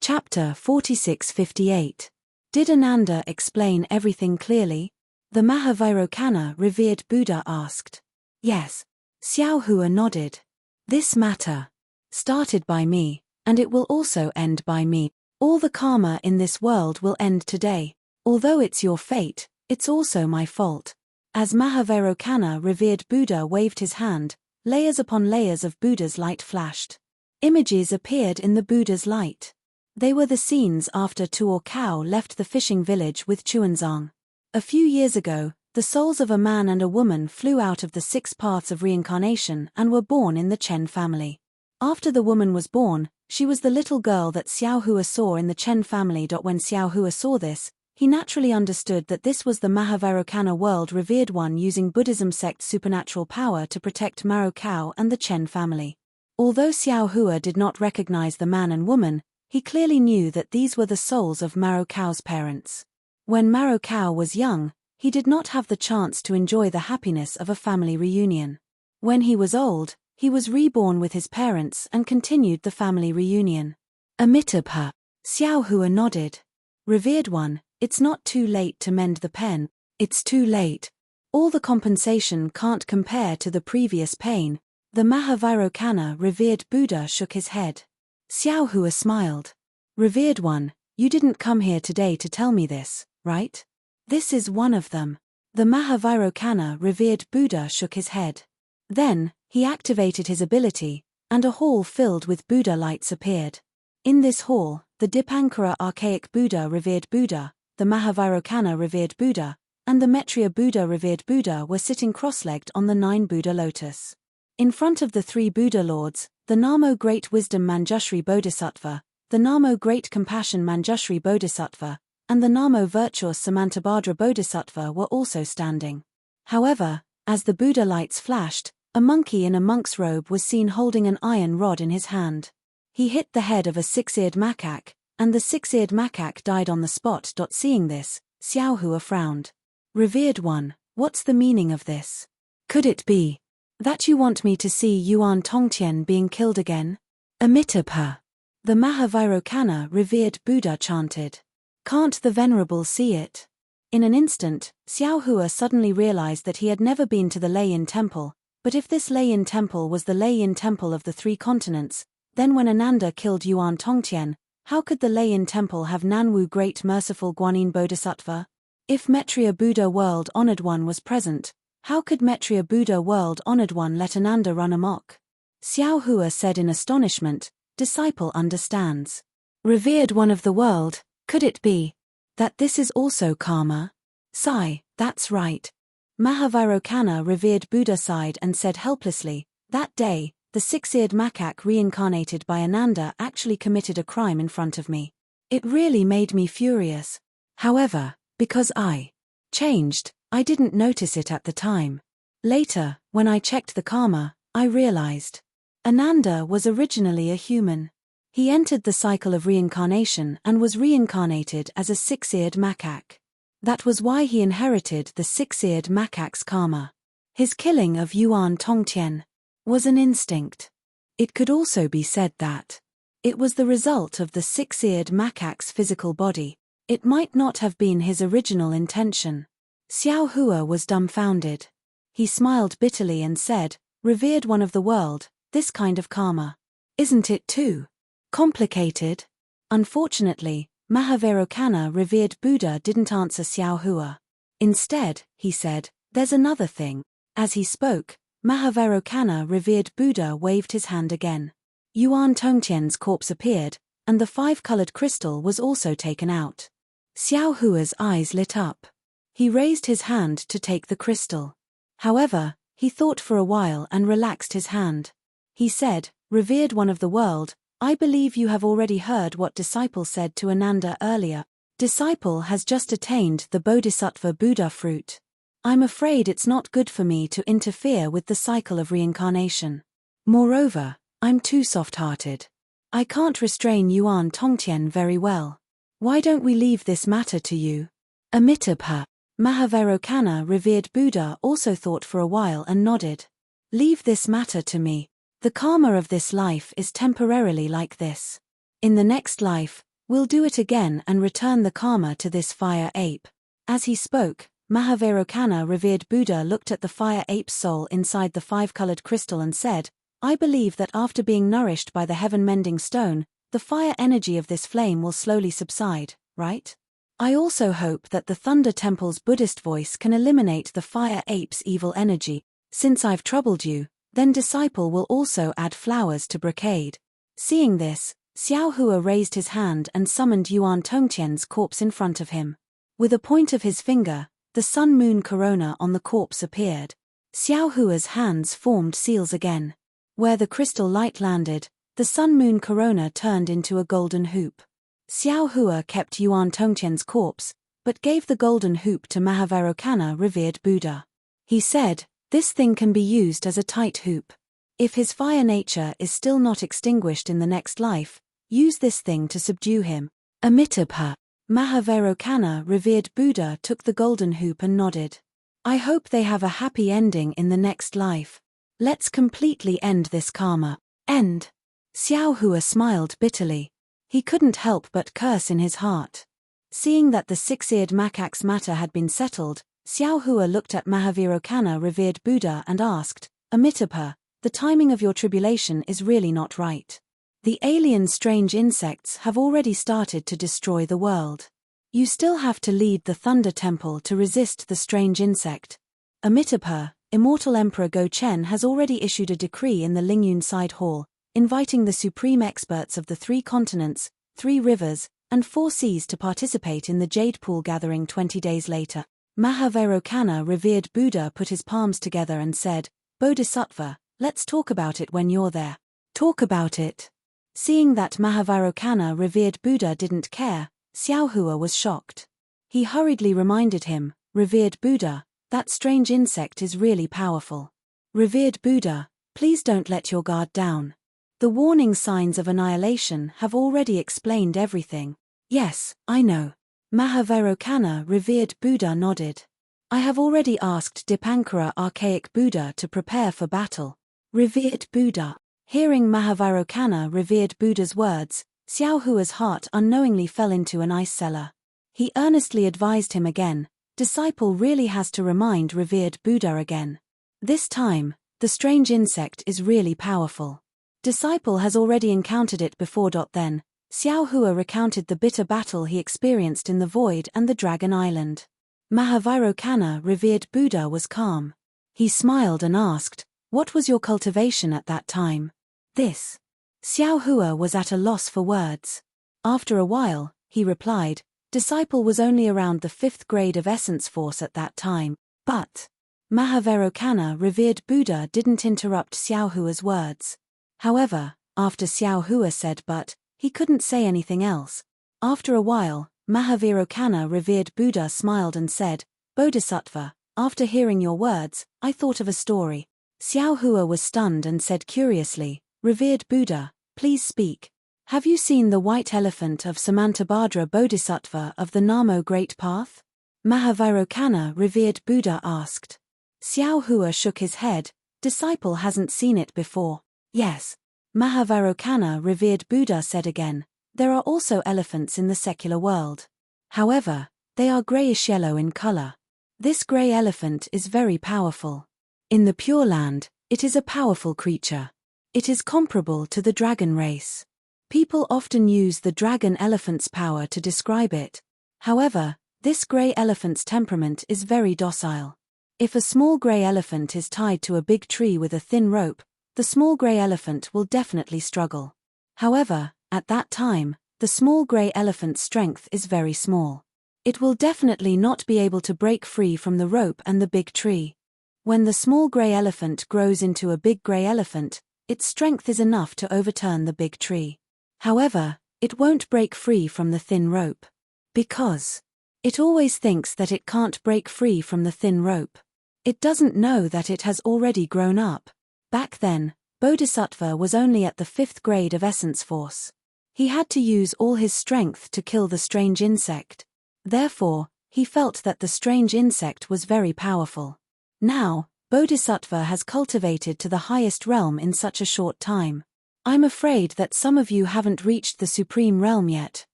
Chapter 46-58. Did Ananda explain everything clearly? The Mahavairokkana revered Buddha asked. Yes. Xiao Hua nodded. This matter started by me, and it will also end by me. All the karma in this world will end today. Although it's your fate, it's also my fault. As Mahavairokkana revered Buddha waved his hand, layers upon layers of Buddha's light flashed. Images appeared in the Buddha's light. They were the scenes after Tuo Kao left the fishing village with Chuanzang. A few years ago, the souls of a man and a woman flew out of the 6 paths of reincarnation and were born in the Chen family. After the woman was born, she was the little girl that Xiao Hua saw in the Chen family. When Xiao Hua saw this, he naturally understood that this was the Mahavairokkana world revered one using Buddhism sect's supernatural power to protect Maro Kao and the Chen family. Although Xiao Hua did not recognize the man and woman, he clearly knew that these were the souls of Maro Kao's parents. When Maro Kao was young, he did not have the chance to enjoy the happiness of a family reunion. When he was old, he was reborn with his parents and continued the family reunion. Amitabha. Xiao Hua nodded. Revered one, it's not too late to mend the pen. It's too late. All the compensation can't compare to the previous pain. The Mahavairokkana revered Buddha shook his head. Xiao Hua smiled. Revered one, you didn't come here today to tell me this, right? This is one of them. The Mahavairokkana revered Buddha shook his head. Then, he activated his ability, and a hall filled with Buddha lights appeared. In this hall, the Dipankara archaic Buddha revered Buddha, the Mahavairokkana revered Buddha, and the Maitreya Buddha revered Buddha were sitting cross-legged on the 9 Buddha lotus. In front of the 3 Buddha lords, the Namo Great Wisdom Manjushri Bodhisattva, the Namo Great Compassion Manjushri Bodhisattva, and the Namo Virtuous Samantabhadra Bodhisattva were also standing. However, as the Buddha lights flashed, a monkey in a monk's robe was seen holding an iron rod in his hand. He hit the head of a 6-eared macaque, and the 6-eared macaque died on the spot. Seeing this, Xiao Hua frowned. Revered one, what's the meaning of this? Could it be that you want me to see Yuan Tongtian being killed again? Amitabha. The Mahavairokkana revered Buddha chanted. Can't the Venerable see it? In an instant, Xiao Hua suddenly realized that he had never been to the Lei-Yin Temple, but if this Lei-Yin Temple was the Lei-Yin Temple of the 3 continents, then when Ananda killed Yuan Tongtian, how could the Lei-Yin Temple have Nanwu Great Merciful Guanyin Bodhisattva? If Maitreya Buddha World Honored One was present, how could Maitreya Buddha World Honored One let Ananda run amok? Xiao Hua said in astonishment, disciple understands. Revered one of the world, could it be that this is also karma? Sigh, that's right. Mahavairokkana revered Buddha sighed and said helplessly, that day, the 6-eared macaque reincarnated by Ananda actually committed a crime in front of me. It really made me furious. However, because I changed, I didn't notice it at the time. Later, when I checked the karma, I realized Ananda was originally a human. He entered the cycle of reincarnation and was reincarnated as a 6-eared macaque. That was why he inherited the 6-eared macaque's karma. His killing of Yuan Tongtian was an instinct. It could also be said that it was the result of the 6-eared macaque's physical body. It might not have been his original intention. Xiao Hua was dumbfounded. He smiled bitterly and said, revered one of the world, this kind of karma. Isn't it too complicated? Unfortunately, Mahavairokkana revered Buddha didn't answer Xiao Hua. Instead, he said, there's another thing. As he spoke, Mahavairokkana revered Buddha waved his hand again. Yuan Tongtian's corpse appeared, and the 5-colored crystal was also taken out. Xiao Hua's eyes lit up. He raised his hand to take the crystal. However, he thought for a while and relaxed his hand. He said, revered one of the world, I believe you have already heard what disciple said to Ananda earlier. Disciple has just attained the Bodhisattva Buddha fruit. I'm afraid it's not good for me to interfere with the cycle of reincarnation. Moreover, I'm too soft-hearted. I can't restrain Yuan Tongtian very well. Why don't we leave this matter to you? Amitabha. Mahavairokkana revered Buddha also thought for a while and nodded. Leave this matter to me. The karma of this life is temporarily like this. In the next life, We'll do it again and return the karma to this fire ape. As he spoke, Mahavairocana, revered Buddha, looked at the fire ape's soul inside the five-colored crystal and said, I believe that after being nourished by the heaven-mending stone, the fire energy of this flame will slowly subside, right? I also hope that the Thunder Temple's Buddhist voice can eliminate the fire ape's evil energy. Since I've troubled you, then disciple will also add flowers to brocade. Seeing this, Xiao Hua raised his hand and summoned Yuan Tongqian's corpse in front of him. With a point of his finger, the sun-moon corona on the corpse appeared. Xiao Hua's hands formed seals again. Where the crystal light landed, the sun-moon corona turned into a golden hoop. Xiao Hua kept Yuan Tongqian's corpse, but gave the golden hoop to Mahavairocana, revered Buddha. He said, this thing can be used as a tight hoop. If his fire nature is still not extinguished in the next life, use this thing to subdue him. Amitabha. Mahavairocana, revered Buddha, took the golden hoop and nodded. I hope they have a happy ending in the next life. Let's completely end this karma. End. Xiao Hua smiled bitterly. He couldn't help but curse in his heart. Seeing that the six-eared macaque's matter had been settled, Xiao Hua looked at Mahavairocana, revered Buddha, and asked, Amitabha, the timing of your tribulation is really not right. The alien strange insects have already started to destroy the world. You still have to lead the Thunder Temple to resist the strange insect. Amitabha, Immortal Emperor Go Chen has already issued a decree in the Lingyun Side Hall, inviting the supreme experts of the 3 continents, 3 rivers, and 4 seas to participate in the Jade Pool gathering 20 days later. Mahavairocana, revered Buddha, put his palms together and said, Bodhisattva, let's talk about it when you're there. Talk about it. Seeing that Mahavairocana, revered Buddha, didn't care, Xiao Hua was shocked. He hurriedly reminded him, revered Buddha, that strange insect is really powerful. Revered Buddha, please don't let your guard down. The warning signs of annihilation have already explained everything. Yes, I know. Mahavairocana, revered Buddha, nodded. I have already asked Dipankara, archaic Buddha, to prepare for battle. Revered Buddha. Hearing Mahavairocana, revered Buddha's words, Xiao Hua's heart unknowingly fell into an ice cellar. He earnestly advised him again, disciple really has to remind revered Buddha again. This time, the strange insect is really powerful. Disciple has already encountered it before. Then, Xiao Hua recounted the bitter battle he experienced in the Void and the Dragon Island. Mahavairocana, revered Buddha, was calm. He smiled and asked, what was your cultivation at that time? This. Xiao Hua was at a loss for words. After a while, he replied, disciple was only around the 5th grade of essence force at that time, but Mahavairocana, revered Buddha, didn't interrupt Xiao Hua's words. However, after Xiao Hua said but, he couldn't say anything else. After a while, Mahavairocana, revered Buddha, smiled and said, Bodhisattva, after hearing your words, I thought of a story. Xiao Hua was stunned and said curiously, revered Buddha, please speak. Have you seen the white elephant of Samantabhadra Bodhisattva of the Namo Great Path? Mahavairocana, revered Buddha, asked. Xiao Hua shook his head, disciple hasn't seen it before. Yes. Mahavairocana, revered Buddha, said again, there are also elephants in the secular world. However, they are greyish-yellow in color. This grey elephant is very powerful. In the Pure Land, it is a powerful creature. It is comparable to the dragon race. People often use the dragon elephant's power to describe it. However, this grey elephant's temperament is very docile. If a small grey elephant is tied to a big tree with a thin rope, the small grey elephant will definitely struggle. However, at that time, the small grey elephant's strength is very small. It will definitely not be able to break free from the rope and the big tree. When the small grey elephant grows into a big grey elephant, its strength is enough to overturn the big tree. However, it won't break free from the thin rope. Because it always thinks that it can't break free from the thin rope. It doesn't know that it has already grown up. Back then, Bodhisattva was only at the 5th grade of essence force. He had to use all his strength to kill the strange insect. Therefore, he felt that the strange insect was very powerful. Now, Bodhisattva has cultivated to the highest realm in such a short time. I'm afraid that some of you haven't reached the supreme realm yet,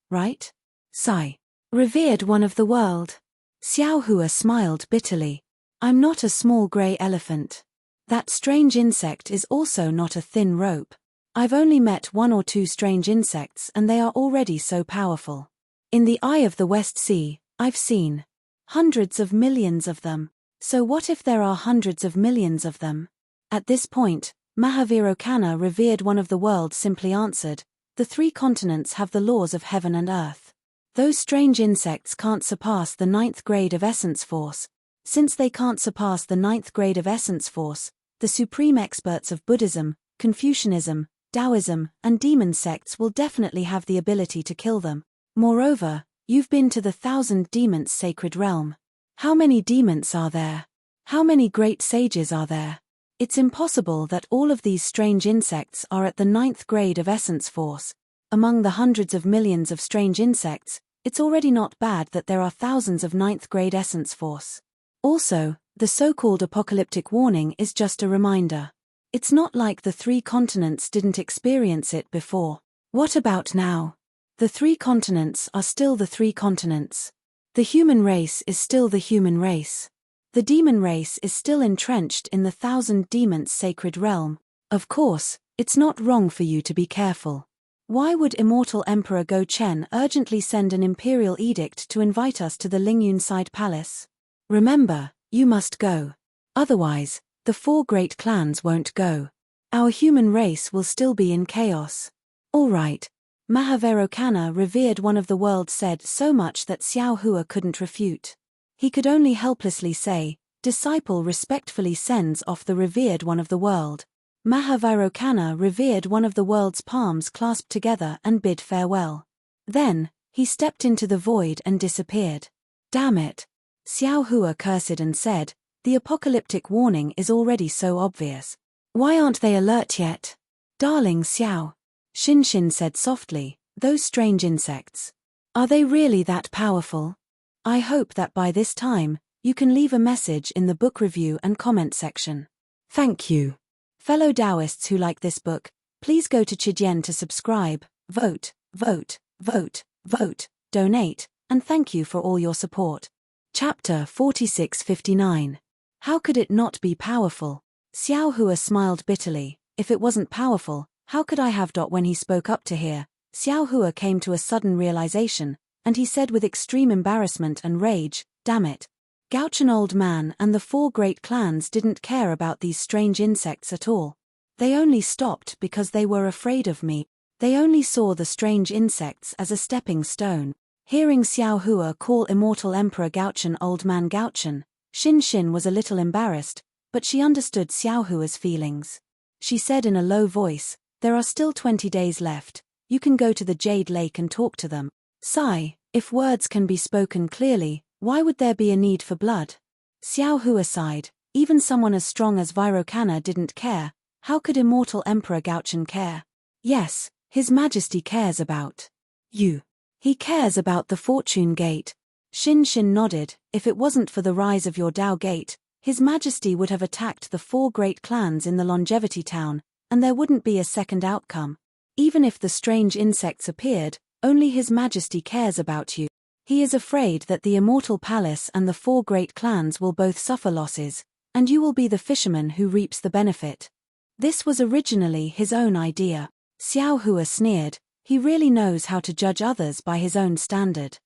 right? Sigh. Revered one of the world. Xiao Hua smiled bitterly. I'm not a small grey elephant. That strange insect is also not a thin rope. I've only met 1 or 2 strange insects and they are already so powerful. In the eye of the West Sea, I've seen hundreds of millions of them. So what if there are hundreds of millions of them? At this point, Mahavirokana, revered one of the world, simply answered, the 3 continents have the laws of heaven and earth. Those strange insects can't surpass the 9th grade of essence force. Since they can't surpass the 9th grade of essence force, the supreme experts of Buddhism, Confucianism, Taoism, and demon sects will definitely have the ability to kill them. Moreover, you've been to the 1,000 demons sacred realm. How many demons are there? How many great sages are there? It's impossible that all of these strange insects are at the 9th grade of essence force. Among the hundreds of millions of strange insects, it's already not bad that there are thousands of 9th grade essence force. Also, the so-called apocalyptic warning is just a reminder. It's not like the 3 continents didn't experience it before. What about now? The 3 continents are still the 3 continents. The human race is still the human race. The demon race is still entrenched in the 1,000 demons sacred realm. Of course, it's not wrong for you to be careful. Why would immortal Emperor Go Chen urgently send an imperial edict to invite us to the Lingyun Side Palace? Remember, you must go. Otherwise, the 4 great clans won't go. Our human race will still be in chaos. All right. Mahavirokana, revered one of the world, said so much that Xiao Hua couldn't refute. He could only helplessly say, disciple respectfully sends off the revered one of the world. Mahavirokana revered one of the world's palms clasped together and bid farewell. Then, he stepped into the void and disappeared. Damn it. Xiao Hua cursed and said, the apocalyptic warning is already so obvious. Why aren't they alert yet? Darling Xiao. Xin said softly, those strange insects. Are they really that powerful? I hope that by this time, you can leave a message in the book review and comment section. Thank you. Fellow Taoists who like this book, please go to Chidian to subscribe, vote, donate, and thank you for all your support. Chapter 4659. How could it not be powerful? Xiao Hua smiled bitterly. If it wasn't powerful, how could I have? When he spoke up to here, Xiao Hua came to a sudden realization, and he said with extreme embarrassment and rage, damn it. Gauchen old man and the 4 great clans didn't care about these strange insects at all. They only stopped because they were afraid of me. They only saw the strange insects as a stepping stone. Hearing Xiao Hua call immortal Emperor Gauchen old man Gauchen, Xin was a little embarrassed, but she understood Xiao Hua's feelings. She said in a low voice, there are still 20 days left. You can go to the Jade Lake and talk to them. Sigh, if words can be spoken clearly, why would there be a need for blood? Xiao Hua sighed, even someone as strong as Virokana didn't care. How could immortal Emperor Gauchen care? Yes, His Majesty cares about you. He cares about the Fortune Gate. Xin nodded. If it wasn't for the rise of your Dao Gate, His Majesty would have attacked the 4 great clans in the Longevity Town, and there wouldn't be a second outcome. Even if the strange insects appeared, only His Majesty cares about you. He is afraid that the Immortal Palace and the 4 great clans will both suffer losses, and you will be the fisherman who reaps the benefit. This was originally his own idea. Xiao Hua sneered, he really knows how to judge others by his own standard.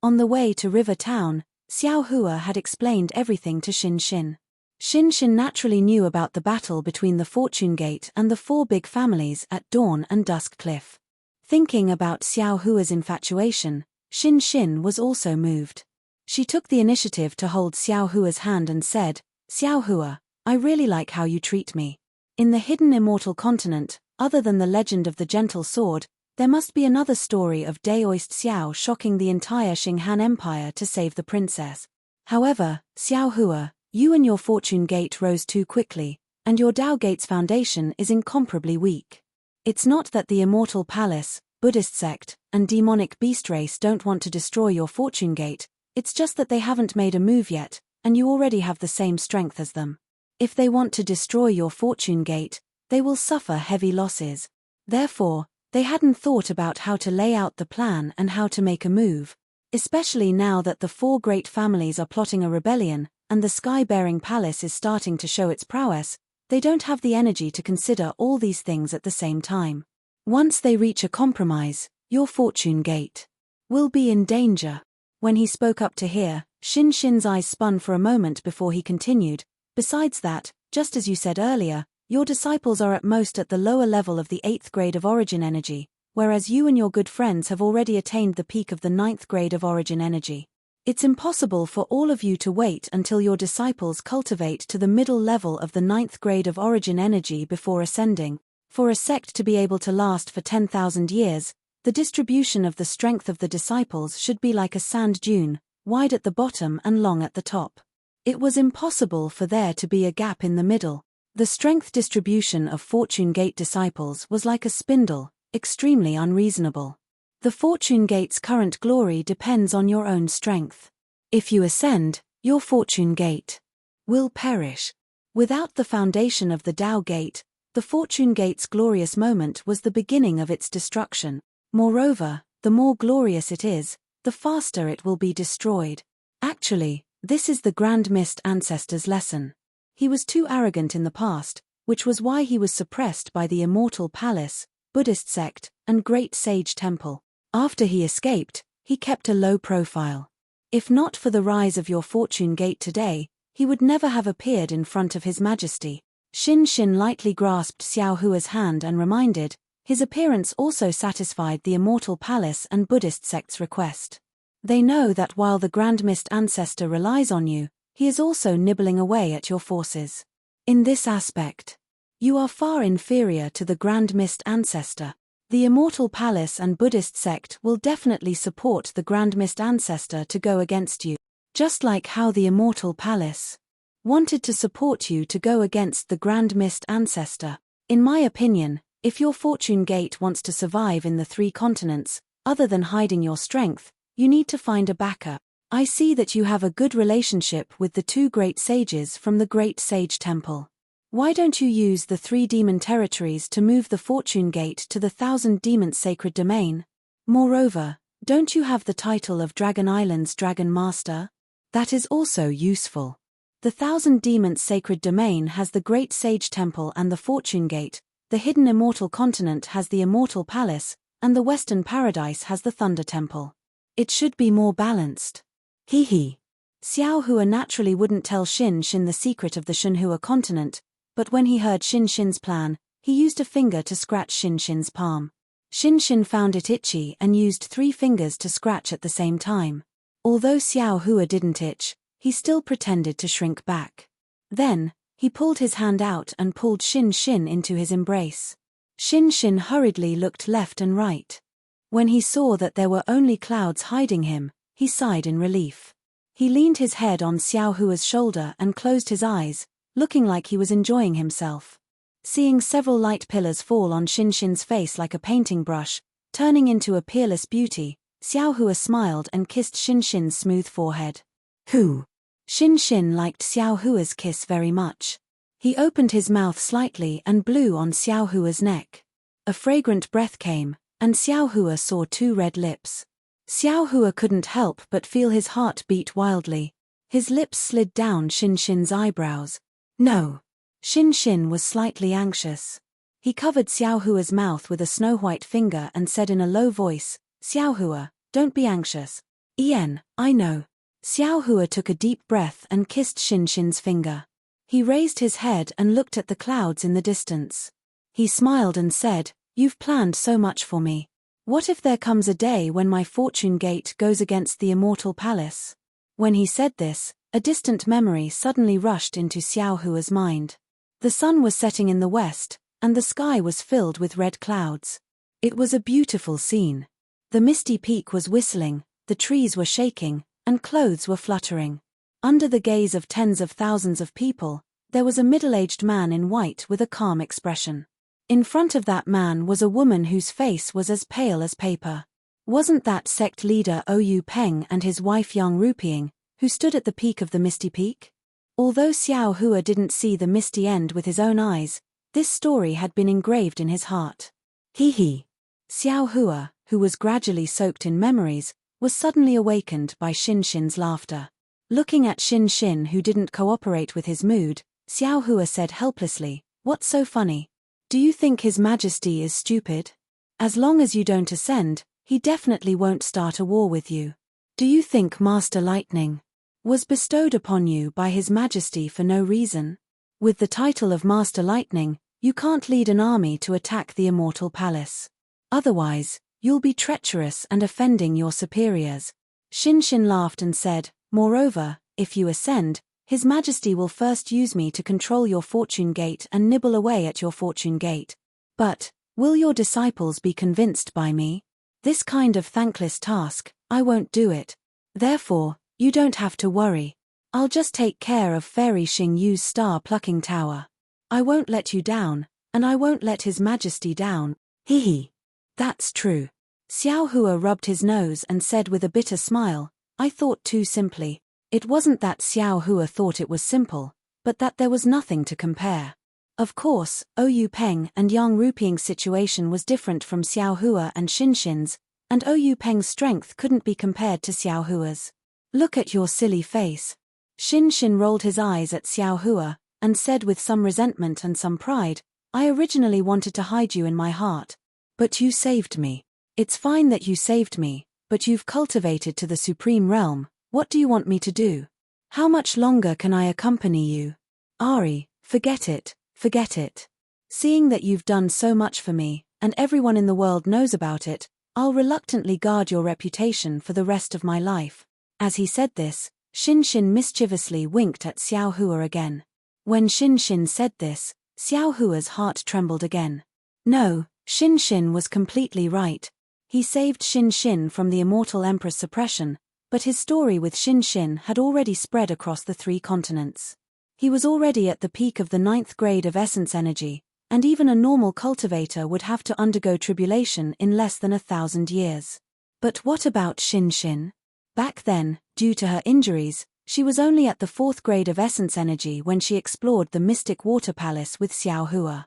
On the way to River Town, Xiao Hua had explained everything to Xin. Xin naturally knew about the battle between the Fortune Gate and the 4 big families at Dawn and Dusk Cliff. Thinking about Xiao Hua's infatuation, Xin was also moved. She took the initiative to hold Xiao Hua's hand and said, Xiao Hua, I really like how you treat me. In the hidden immortal continent, other than the legend of the gentle sword, there must be another story of Daoist Xiao shocking the entire Xinghan Empire to save the princess. However, Xiao Hua, you and your Fortune Gate rose too quickly, and your Dao Gate's foundation is incomparably weak. It's not that the Immortal Palace, Buddhist sect, and demonic beast race don't want to destroy your Fortune Gate, it's just that they haven't made a move yet, and you already have the same strength as them. If they want to destroy your Fortune Gate, they will suffer heavy losses. Therefore, They hadn't thought about how to lay out the plan and how to make a move, especially now that the four great families are plotting a rebellion, and the sky-bearing palace is starting to show its prowess. They don't have the energy to consider all these things at the same time. Once they reach a compromise, your fortune gate will be in danger. When he spoke up to hear, Shin Shin's eyes spun for a moment before he continued. Besides that, just as you said earlier, your disciples are at most at the lower level of the 8th grade of origin energy, whereas you and your good friends have already attained the peak of the 9th grade of origin energy. It's impossible for all of you to wait until your disciples cultivate to the middle level of the 9th grade of origin energy before ascending. For a sect to be able to last for 10,000 years, the distribution of the strength of the disciples should be like a sand dune, wide at the bottom and long at the top. It was impossible for there to be a gap in the middle. The strength distribution of Fortune Gate disciples was like a spindle, extremely unreasonable. The Fortune Gate's current glory depends on your own strength. If you ascend, your Fortune Gate will perish. Without the foundation of the Tao Gate, the Fortune Gate's glorious moment was the beginning of its destruction. Moreover, the more glorious it is, the faster it will be destroyed. Actually, this is the Grand Mist Ancestor's lesson. He was too arrogant in the past, which was why he was suppressed by the Immortal Palace, Buddhist sect, and Great Sage Temple. After he escaped, he kept a low profile. If not for the rise of your Fortune Gate today, he would never have appeared in front of His Majesty. Shin Shin lightly grasped Xiao Hua's hand and reminded, his appearance also satisfied the Immortal Palace and Buddhist sect's request. They know that while the Grand Mist Ancestor relies on you, he is also nibbling away at your forces. In this aspect, you are far inferior to the Grand Mist Ancestor. The Immortal Palace and Buddhist sect will definitely support the Grand Mist Ancestor to go against you, just like how the Immortal Palace wanted to support you to go against the Grand Mist Ancestor. In my opinion, if your Fortune Gate wants to survive in the 3 continents, other than hiding your strength, you need to find a backer. I see that you have a good relationship with the 2 great sages from the Great Sage Temple. Why don't you use the 3 demon territories to move the Fortune Gate to the 1000 Demons Sacred Domain? Moreover, don't you have the title of Dragon Island's Dragon Master? That is also useful. The 1000 Demons Sacred Domain has the Great Sage Temple and the Fortune Gate, the Hidden Immortal Continent has the Immortal Palace, and the Western Paradise has the Thunder Temple. It should be more balanced. Hee. Xiao Hua naturally wouldn't tell Shin Shin the secret of the Shenhua continent, but when he heard Shin Shin's plan, he used a finger to scratch Shin Shin's palm. Shin Shin found it itchy and used 3 fingers to scratch at the same time. Although Xiao Hua didn't itch, he still pretended to shrink back. Then, he pulled his hand out and pulled Shin Shin into his embrace. Shin Shin hurriedly looked left and right. When he saw that there were only clouds hiding him, he sighed in relief. He leaned his head on Xiao Hua's shoulder and closed his eyes, looking like he was enjoying himself. Seeing several light pillars fall on Shin Shin's face like a painting brush, turning into a peerless beauty, Xiao Hua smiled and kissed Shin Shin's smooth forehead. Who? Shin Shin liked Xiao Hua's kiss very much. He opened his mouth slightly and blew on Xiao Hua's neck. A fragrant breath came, and Xiao Hua saw 2 red lips. Xiao Hua couldn't help but feel his heart beat wildly. His lips slid down Shin Shin's eyebrows. No. Shin Shin was slightly anxious. He covered Xiao Hua's mouth with a snow-white finger and said in a low voice, Xiao Hua, don't be anxious. I know. Xiao Hua took a deep breath and kissed Shin Shin's finger. He raised his head and looked at the clouds in the distance. He smiled and said, you've planned so much for me. What if there comes a day when my Fortune Gate goes against the Immortal Palace? When he said this, a distant memory suddenly rushed into Xiao Hua's mind. The sun was setting in the west, and the sky was filled with red clouds. It was a beautiful scene. The misty peak was whistling, the trees were shaking, and clothes were fluttering. Under the gaze of tens of thousands of people, there was a middle-aged man in white with a calm expression. In front of that man was a woman whose face was as pale as paper. Wasn't that sect leader Ou Peng and his wife Yang Ruping, who stood at the peak of the misty peak? Although Xiao Hua didn't see the misty end with his own eyes, this story had been engraved in his heart. Hee. Xiao Hua, who was gradually soaked in memories, was suddenly awakened by Xin Xin's laughter. Looking at Xin Xin, who didn't cooperate with his mood, Xiao Hua said helplessly, "What's so funny? Do you think His Majesty is stupid? As long as you don't ascend, he definitely won't start a war with you. Do you think Master Lightning was bestowed upon you by His Majesty for no reason? With the title of Master Lightning, you can't lead an army to attack the Immortal Palace. Otherwise, you'll be treacherous and offending your superiors." Xin Xin laughed and said, "Moreover, if you ascend, His Majesty will first use me to control your fortune gate and nibble away at your fortune gate. But, will your disciples be convinced by me? This kind of thankless task, I won't do it. Therefore, you don't have to worry. I'll just take care of Fairy Xing Yu's star-plucking tower. I won't let you down, and I won't let His Majesty down. Hee. That's true." Xiao Hua rubbed his nose and said with a bitter smile, "I thought too simply." It wasn't that Xiao Hua thought it was simple, but that there was nothing to compare. Of course, Oyu Peng and Yang Ruping's situation was different from Xiao Hua and Xin Xin's, and Oyu Peng's strength couldn't be compared to Xiao Hua's. "Look at your silly face." Xin Xin rolled his eyes at Xiao Hua, and said with some resentment and some pride, "I originally wanted to hide you in my heart. But you saved me. It's fine that you saved me, but you've cultivated to the supreme realm. What do you want me to do? How much longer can I accompany you? Ari, forget it, forget it. Seeing that you've done so much for me, and everyone in the world knows about it, I'll reluctantly guard your reputation for the rest of my life." As he said this, Xin Xin mischievously winked at Xiao Hua again. When Xin Xin said this, Xiao Hua's heart trembled again. No, Xin Xin was completely right. He saved Xin Xin from the Immortal Emperor's suppression, but his story with Xin Xin had already spread across the 3 continents. He was already at the peak of the 9th grade of essence energy, and even a normal cultivator would have to undergo tribulation in less than 1,000 years. But what about Xin Xin? Back then, due to her injuries, she was only at the 4th grade of essence energy when she explored the Mystic Water Palace with Xiao Hua.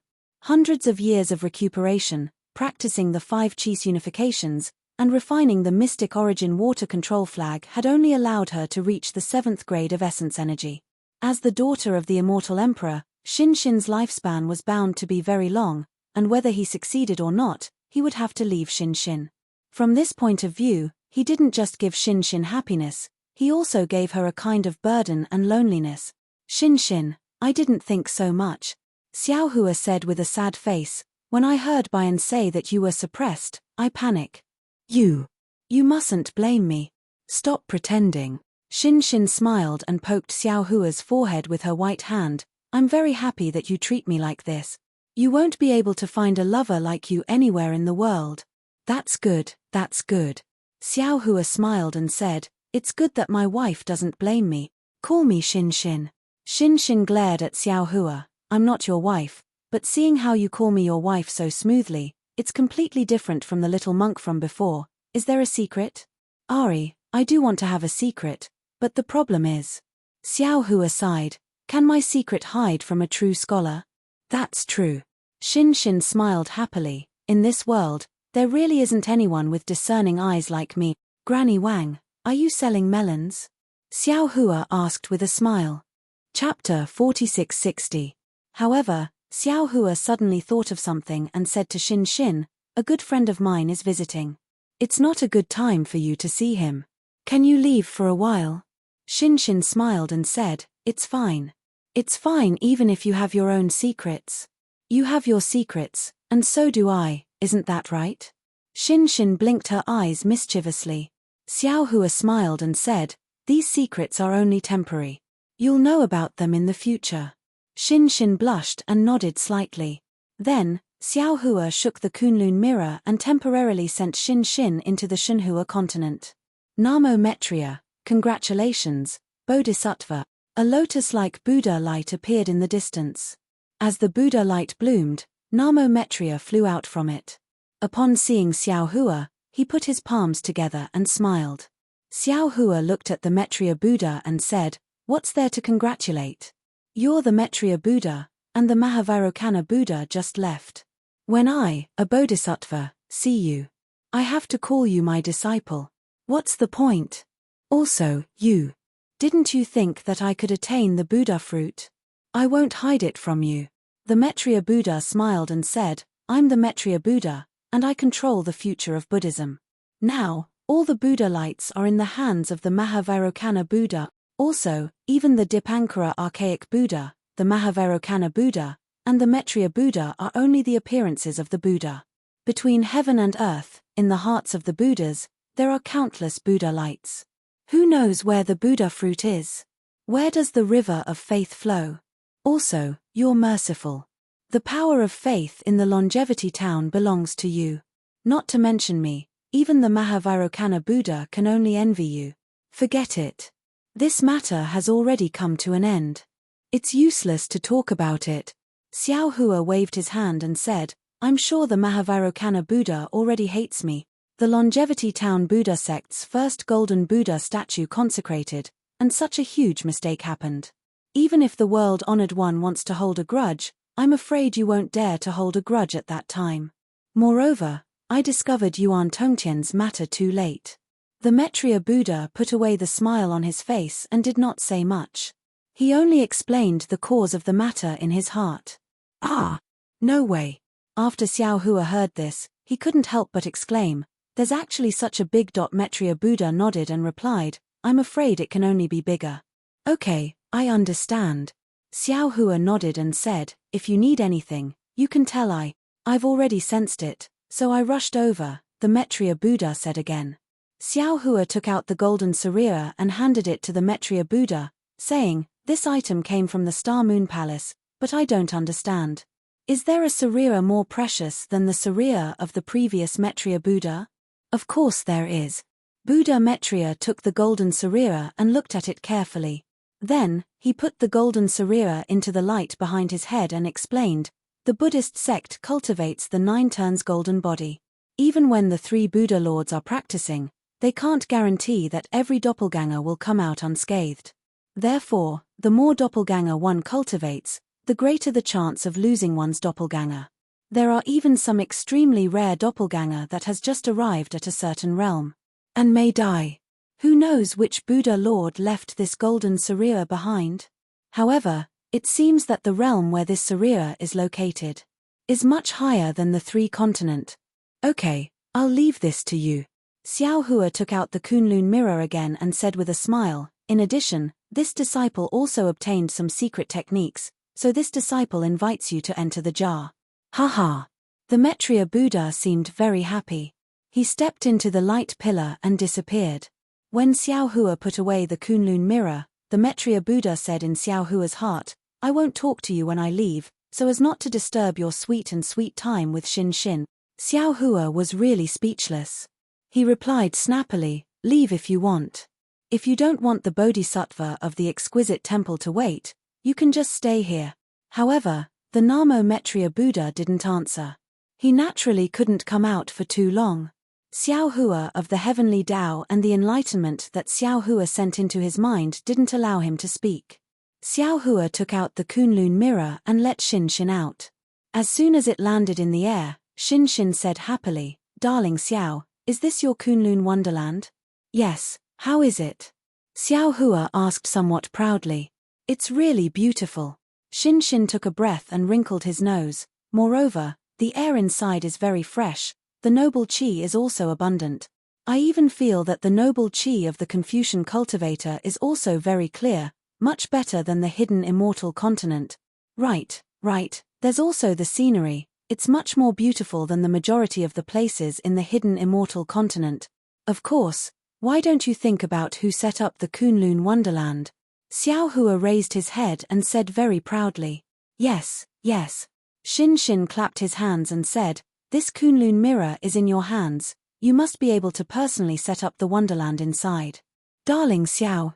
Hundreds of years of recuperation, practicing the 5 Qis unifications, and refining the Mystic Origin Water Control Flag had only allowed her to reach the 7th grade of essence energy. As the daughter of the Immortal Emperor, Xin Xin's lifespan was bound to be very long, and whether he succeeded or not, he would have to leave Xin Xin. From this point of view, he didn't just give Xin Xin happiness, he also gave her a kind of burden and loneliness. "Xin Xin, I didn't think so much," Xiao Hua said with a sad face. "When I heard Bian say that you were suppressed, I panicked. You mustn't blame me. Stop pretending." Xin Xin smiled and poked Xiao Hua's forehead with her white hand. "I'm very happy that you treat me like this. You won't be able to find a lover like you anywhere in the world." That's good, that's good." Xiao Hua smiled and said, "It's good that my wife doesn't blame me. Call me Xin Xin." Xin Xin glared at Xiao Hua. "I'm not your wife, but seeing how you call me your wife so smoothly, it's completely different from the little monk from before. Is there a secret?" "Ari, I do want to have a secret, but the problem is..." Xiao Hua sighed. "Can my secret hide from a true scholar?" "That's true." Xin Xin smiled happily. "In this world, there really isn't anyone with discerning eyes like me." "Granny Wang, are you selling melons?" Xiao Hua asked with a smile. Chapter 4660. However, Xiao Hua suddenly thought of something and said to Xin Xin, "A good friend of mine is visiting. It's not a good time for you to see him. Can you leave for a while?" Xin Xin smiled and said, "It's fine. It's fine even if you have your own secrets. You have your secrets, and so do I, isn't that right?" Xin Xin blinked her eyes mischievously. Xiao Hua smiled and said, "These secrets are only temporary. You'll know about them in the future." Xin Xin blushed and nodded slightly. Then, Xiao Hua shook the Kunlun mirror and temporarily sent Xin Xin into the Shenhua continent. "Namo Metria, congratulations, Bodhisattva." A lotus-like Buddha light appeared in the distance. As the Buddha light bloomed, Namo Metria flew out from it. Upon seeing Xiao Hua, he put his palms together and smiled. Xiao Hua looked at the Metria Buddha and said, "What's there to congratulate? You're the Metria Buddha, and the Mahavairokkana Buddha just left. When I, a Bodhisattva, See you. I have to call you my disciple. What's the point? Also, didn't you think that I could attain the Buddha fruit? I won't hide it from you. The Maitreya Buddha smiled and said, I'm the Maitreya Buddha, and I control the future of Buddhism. Now, all the Buddha lights are in the hands of the Mahavairocana Buddha. Also, even the Dipankara archaic Buddha, the Mahavairocana Buddha, and the Maitreya Buddha are only the appearances of the Buddha. Between heaven and earth, in the hearts of the Buddhas, there are countless Buddha lights. Who knows where the Buddha fruit is? Where does the river of faith flow? Also, you're merciful. The power of faith in the longevity town belongs to you. Not to mention me, even the Mahavairocana Buddha can only envy you. Forget it. This matter has already come to an end. It's useless to talk about it. Xiao Hua waved his hand and said, I'm sure the Mahavairocana Buddha already hates me. The Longevity Town Buddha sect's first golden Buddha statue consecrated, and such a huge mistake happened. Even if the world-honored one wants to hold a grudge, I'm afraid you won't dare to hold a grudge at that time. Moreover, I discovered Yuan Tongtian's matter too late. The Maitreya Buddha put away the smile on his face and did not say much. He only explained the cause of the matter in his heart. Ah! No way. After Xiao Hua heard this, he couldn't help but exclaim, there's actually such a big. Maitreya Buddha nodded and replied, I'm afraid it can only be bigger. Okay, I understand. Xiao Hua nodded and said, if you need anything, you can tell I've already sensed it, so I rushed over, the Maitreya Buddha said again. Xiao Hua took out the golden sarira and handed it to the Maitreya Buddha, saying, this item came from the Star Moon Palace, but I don't understand. Is there a sarira more precious than the sarira of the previous Maitreya Buddha? Of course there is. Buddha Maitreya took the golden sarira and looked at it carefully. Then, he put the golden sarira into the light behind his head and explained, the Buddhist sect cultivates the 9 turns golden body. Even when the 3 Buddha lords are practicing, they can't guarantee that every doppelganger will come out unscathed. Therefore, the more doppelganger one cultivates, the greater the chance of losing one's doppelganger. There are even some extremely rare doppelganger that has just arrived at a certain realm, and may die. Who knows which Buddha Lord left this golden sarira behind? However, it seems that the realm where this sarira is located is much higher than the 3 continent. Okay, I'll leave this to you. Xiao Hua took out the Kunlun mirror again and said with a smile, in addition, this disciple also obtained some secret techniques, so this disciple invites you to enter the jar. Haha. The Maitreya Buddha seemed very happy. He stepped into the light pillar and disappeared. When Xiao Hua put away the Kunlun mirror, the Maitreya Buddha said in Xiao Hua's heart, I won't talk to you when I leave, so as not to disturb your sweet time with Xin Xin. Xiao Hua was really speechless. He replied snappily, leave if you want. If you don't want the Bodhisattva of the exquisite temple to wait, you can just stay here. However, the Namo Maitreya Buddha didn't answer. He naturally couldn't come out for too long. Xiao Hua of the heavenly Tao and the enlightenment that Xiao Hua sent into his mind didn't allow him to speak. Xiao Hua took out the Kunlun mirror and let Xin Xin out. As soon as it landed in the air, Xin Xin said happily, Darling Xiao, is this your Kunlun wonderland? Yes, how is it? Xiao Hua asked somewhat proudly. It's really beautiful. Xin Xin took a breath and wrinkled his nose. Moreover, the air inside is very fresh, the noble qi is also abundant. I even feel that the noble qi of the Confucian cultivator is also very clear, much better than the hidden immortal continent. Right, there's also the scenery, it's much more beautiful than the majority of the places in the hidden immortal continent. Of course, why don't you think about who set up the Kunlun wonderland? Xiao Hua raised his head and said very proudly, Yes. Xin Xin clapped his hands and said, This Kunlun mirror is in your hands, you must be able to personally set up the wonderland inside. Darling Xiao,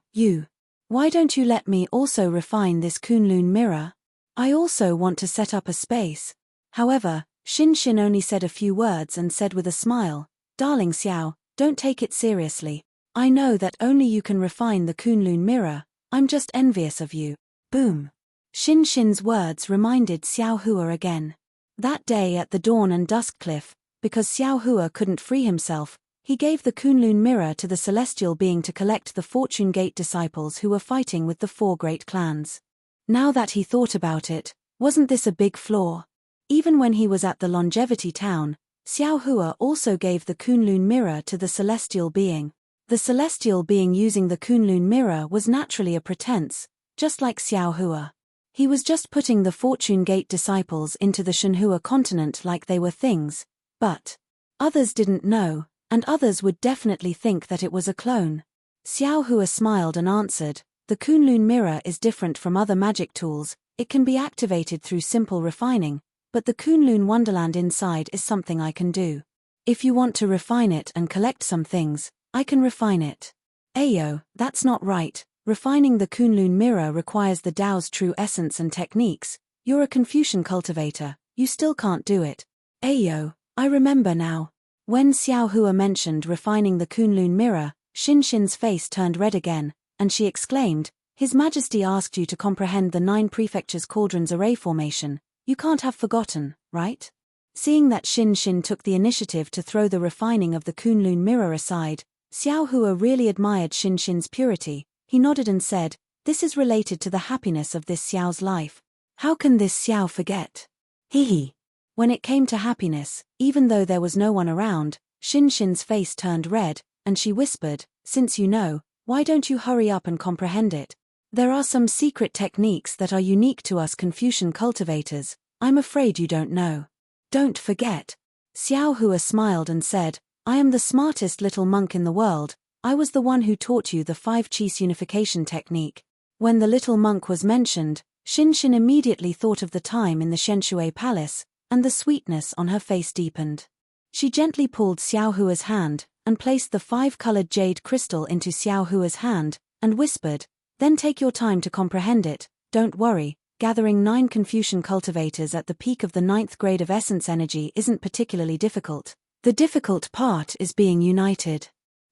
why don't you let me also refine this Kunlun mirror? I also want to set up a space. However, Xin Xin only said a few words and said with a smile, Darling Xiao, don't take it seriously. I know that only you can refine the Kunlun mirror, I'm just envious of you. Boom. Xin Xin's words reminded Xiao Hua again. That day at the Dawn and Dusk Cliff, because Xiao Hua couldn't free himself, he gave the Kunlun mirror to the celestial being to collect the Fortune Gate disciples who were fighting with the 4 great clans. Now that he thought about it, wasn't this a big flaw? Even when he was at the Longevity Town, Xiao Hua also gave the Kunlun mirror to the celestial being. The celestial being using the Kunlun mirror was naturally a pretense, just like Xiao Hua. He was just putting the Fortune Gate disciples into the Shenhua continent like they were things, but others didn't know, and others would definitely think that it was a clone. Xiao Hua smiled and answered, "The Kunlun mirror is different from other magic tools. It can be activated through simple refining, but the Kunlun Wonderland inside is something I can do. If you want to refine it and collect some things, I can refine it." Ayo, that's not right. Refining the Kunlun mirror requires the Tao's true essence and techniques. You're a Confucian cultivator, you still can't do it. Ayo, I remember now. When Xiao Hua mentioned refining the Kunlun mirror, Xinxin's face turned red again, and she exclaimed, "His Majesty asked you to comprehend the 9 prefectures' cauldrons array formation. You can't have forgotten, right?" Seeing that Xinxin took the initiative to throw the refining of the Kunlun mirror aside, Xiao Hua really admired Xinxin's purity. He nodded and said, "This is related to the happiness of this Xiao's life. How can this Xiao forget?" Hee. When it came to happiness, even though there was no one around, Xinxin's face turned red, and she whispered, "Since you know, why don't you hurry up and comprehend it? There are some secret techniques that are unique to us Confucian cultivators. I'm afraid you don't know." "Don't forget." Xiao Hua smiled and said, "I am the smartest little monk in the world. I was the one who taught you the 5 Qis unification technique." When the little monk was mentioned, Xinxin immediately thought of the time in the Shenshui Palace, and the sweetness on her face deepened. She gently pulled Xiao Hua's hand, and placed the 5-colored jade crystal into Xiao Hua's hand, and whispered, "Then take your time to comprehend it. Don't worry, gathering 9 Confucian cultivators at the peak of the 9th grade of essence energy isn't particularly difficult. The difficult part is being united.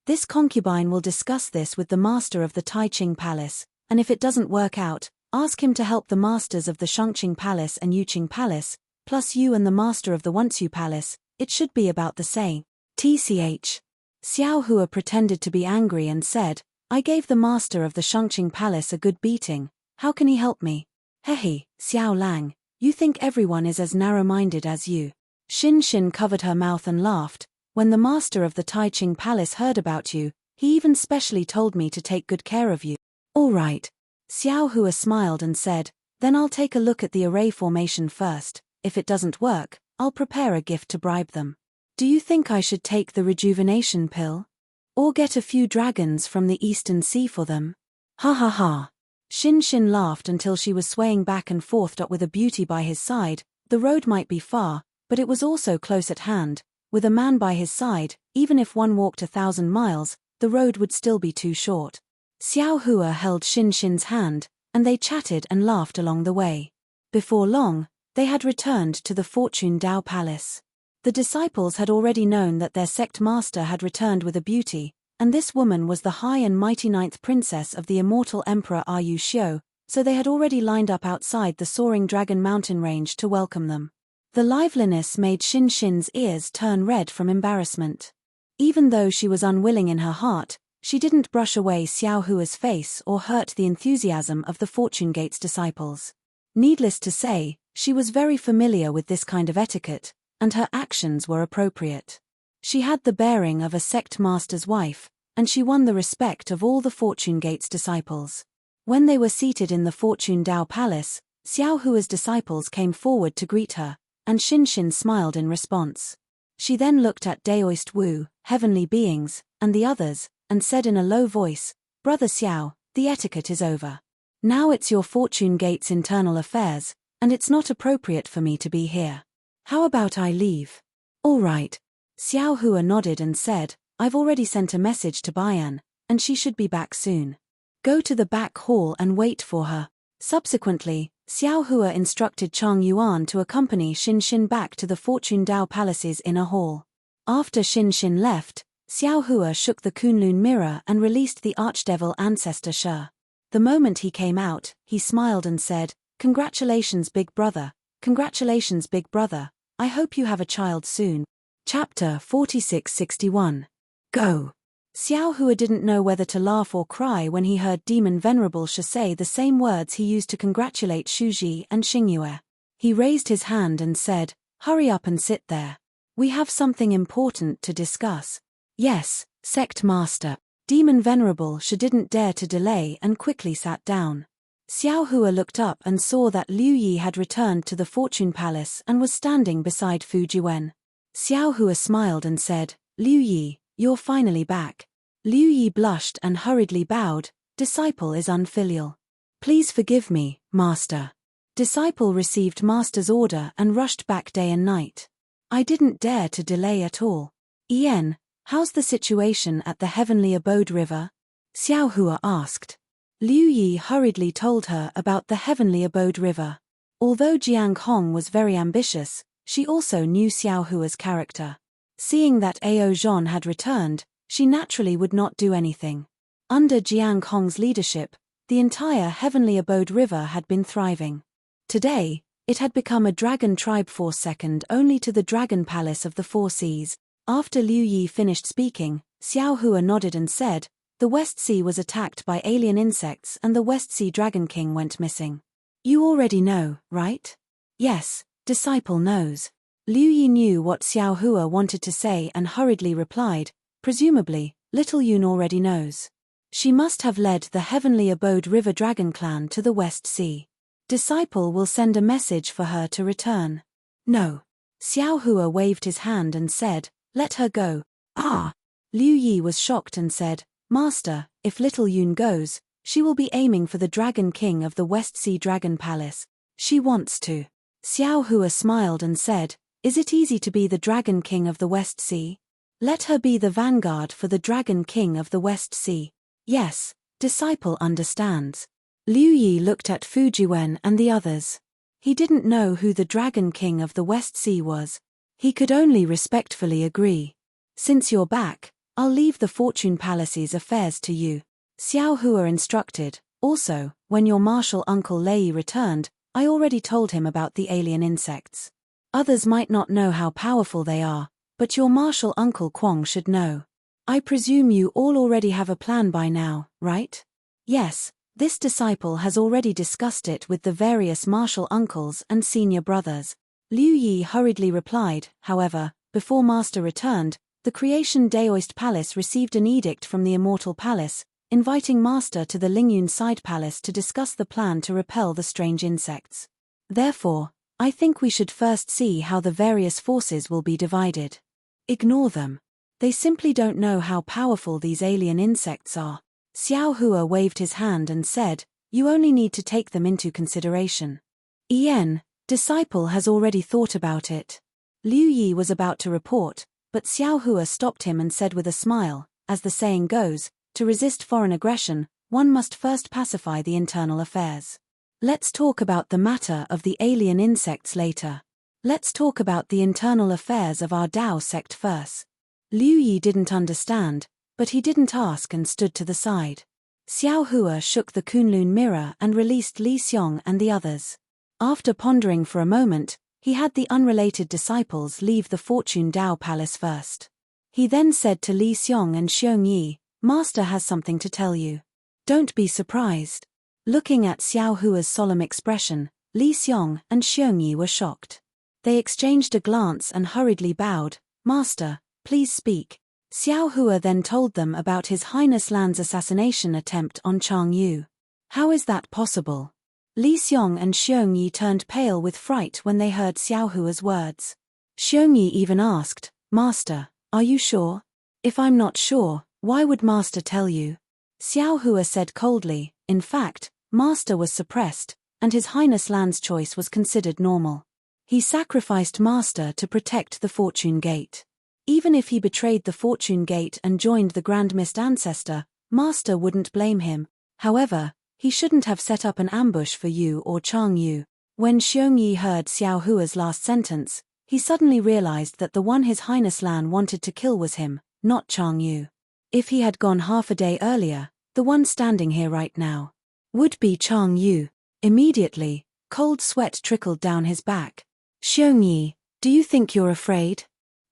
This concubine will discuss this with the master of the Taiqing Palace, and if it doesn't work out, ask him to help the masters of the Shangqing Palace and Yuqing Palace, plus you and the master of the Wenzhou Palace. It should be about the same." Tch. Xiao Hua pretended to be angry and said, "I gave the master of the Shangqing Palace a good beating. How can he help me?" "Hehe, Xiao Lang, you think everyone is as narrow-minded as you." Xinxin covered her mouth and laughed. "When the master of the Taiqing Palace heard about you, he even specially told me to take good care of you." "All right." Xiao Hua smiled and said, "Then I'll take a look at the array formation first. If it doesn't work, I'll prepare a gift to bribe them. Do you think I should take the rejuvenation pill? Or get a few dragons from the Eastern Sea for them?" "Ha ha ha." Xinxin laughed until she was swaying back and forth. With a beauty by his side, the road might be far, but it was also close at hand. With a man by his side, even if one walked 1,000 miles, the road would still be too short. Xiao Hua held Xinxin's hand, and they chatted and laughed along the way. Before long, they had returned to the Fortune Dao Palace. The disciples had already known that their sect master had returned with a beauty, and this woman was the high and mighty 9th princess of the immortal Emperor Yu Xiu, so they had already lined up outside the soaring Dragon Mountain range to welcome them. The liveliness made Xinxin's ears turn red from embarrassment. Even though she was unwilling in her heart, she didn't brush away Xiao Hua's face or hurt the enthusiasm of the Fortune Gate's disciples. Needless to say, she was very familiar with this kind of etiquette, and her actions were appropriate. She had the bearing of a sect master's wife, and she won the respect of all the Fortune Gate's disciples. When they were seated in the Fortune Dao Palace, Xiao Hua's disciples came forward to greet her, and Xinxin smiled in response. She then looked at Daoist Wu, heavenly beings, and the others, and said in a low voice, "Brother Xiao, the etiquette is over. Now it's your Fortune Gate's internal affairs, and it's not appropriate for me to be here. How about I leave?" "All right." Xiao Hua nodded and said, "I've already sent a message to Bayan, and she should be back soon. Go to the back hall and wait for her." Subsequently, Xiao Hua instructed Chang Yuan to accompany Xinxin back to the Fortune Dao Palace's inner hall. After Xinxin left, Xiao Hua shook the Kunlun mirror and released the archdevil ancestor Shi. The moment he came out, he smiled and said, "Congratulations, big brother. Congratulations, big brother. I hope you have a child soon." Chapter 4661. Go. Xiao Hua didn't know whether to laugh or cry when he heard Demon Venerable Shi say the same words he used to congratulate Shuji and Xingyue. He raised his hand and said, "Hurry up and sit there. We have something important to discuss." "Yes, Sect Master." Demon Venerable Shi didn't dare to delay and quickly sat down. Xiao Hua looked up and saw that Liu Yi had returned to the Fortune Palace and was standing beside Fu Jiwen. Xiao Hua smiled and said, "Liu Yi, you're finally back." Liu Yi blushed and hurriedly bowed. "Disciple is unfilial. Please forgive me, Master." Disciple received Master's order and rushed back day and night. "I didn't dare to delay at all." "Yen, how's the situation at the Heavenly Abode River?" Xiao Hua asked. Liu Yi hurriedly told her about the Heavenly Abode River. Although Jiang Hong was very ambitious, she also knew Xiao Hua's character. Seeing that Ao Zhon had returned, she naturally would not do anything. Under Jiang Hong's leadership, the entire Heavenly Abode River had been thriving. Today, it had become a dragon tribe force second only to the Dragon Palace of the Four Seas. After Liu Yi finished speaking, Xiao Hua nodded and said, "The West Sea was attacked by alien insects and the West Sea Dragon King went missing. You already know, right?" "Yes, Disciple knows." Liu Yi knew what Xiao Hua wanted to say and hurriedly replied, "Presumably, Little Yun already knows. She must have led the Heavenly Abode River Dragon Clan to the West Sea. Disciple will send a message for her to return." "No." Xiao Hua waved his hand and said, "Let her go." "Ah!" Liu Yi was shocked and said, "Master, if Little Yun goes, she will be aiming for the Dragon King of the West Sea Dragon Palace. She wants to." Xiao Hua smiled and said, "Is it easy to be the Dragon King of the West Sea? Let her be the vanguard for the Dragon King of the West Sea." "Yes, Disciple understands." Liu Yi looked at Fu Jiwen and the others. He didn't know who the Dragon King of the West Sea was. He could only respectfully agree. "Since you're back, I'll leave the Fortune Palace's affairs to you," Xiao Hua instructed. "Also, when your martial uncle Lei returned, I already told him about the alien insects. Others might not know how powerful they are, but your martial uncle Kwong should know. I presume you all already have a plan by now, right?" "Yes, this disciple has already discussed it with the various martial uncles and senior brothers." Liu Yi hurriedly replied. However, before Master returned, the Creation Daoist Palace received an edict from the Immortal Palace, inviting Master to the Lingyun Side Palace to discuss the plan to repel the strange insects. Therefore, I think we should first see how the various forces will be divided. Ignore them. They simply don't know how powerful these alien insects are. Xiao Hua waved his hand and said, "You only need to take them into consideration." "Yen, Disciple has already thought about it." Liu Yi was about to report, but Xiao Hua stopped him and said with a smile, "As the saying goes, to resist foreign aggression, one must first pacify the internal affairs. Let's talk about the matter of the alien insects later. Let's talk about the internal affairs of our Dao sect first." Liu Yi didn't understand, but he didn't ask and stood to the side. Xiao Hua shook the Kunlun mirror and released Li Xiong and the others. After pondering for a moment, he had the unrelated disciples leave the Fortune Dao Palace first. He then said to Li Xiong and Xiong Yi, "Master has something to tell you. Don't be surprised." Looking at Xiao Hua's solemn expression, Li Xiong and Xiong Yi were shocked. They exchanged a glance and hurriedly bowed. "Master, please speak." Xiao Hua then told them about His Highness Lan's assassination attempt on Chang Yu. "How is that possible?" Li Xiong and Xiong Yi turned pale with fright when they heard Xiao Hua's words. Xiong Yi even asked, "Master, are you sure? If I'm not sure, why would Master tell you?" Xiao Hua said coldly, "In fact, Master was suppressed, and His Highness Lan's choice was considered normal. He sacrificed Master to protect the Fortune Gate. Even if he betrayed the Fortune Gate and joined the Grand Mist Ancestor, Master wouldn't blame him. However, he shouldn't have set up an ambush for you or Chang Yu." When Xiong Yi heard Xiao Hua's last sentence, he suddenly realized that the one His Highness Lan wanted to kill was him, not Chang Yu. If he had gone half a day earlier, the one standing here right now would be Chang Yu. Immediately, cold sweat trickled down his back. "Xiong Yi, do you think you're afraid?"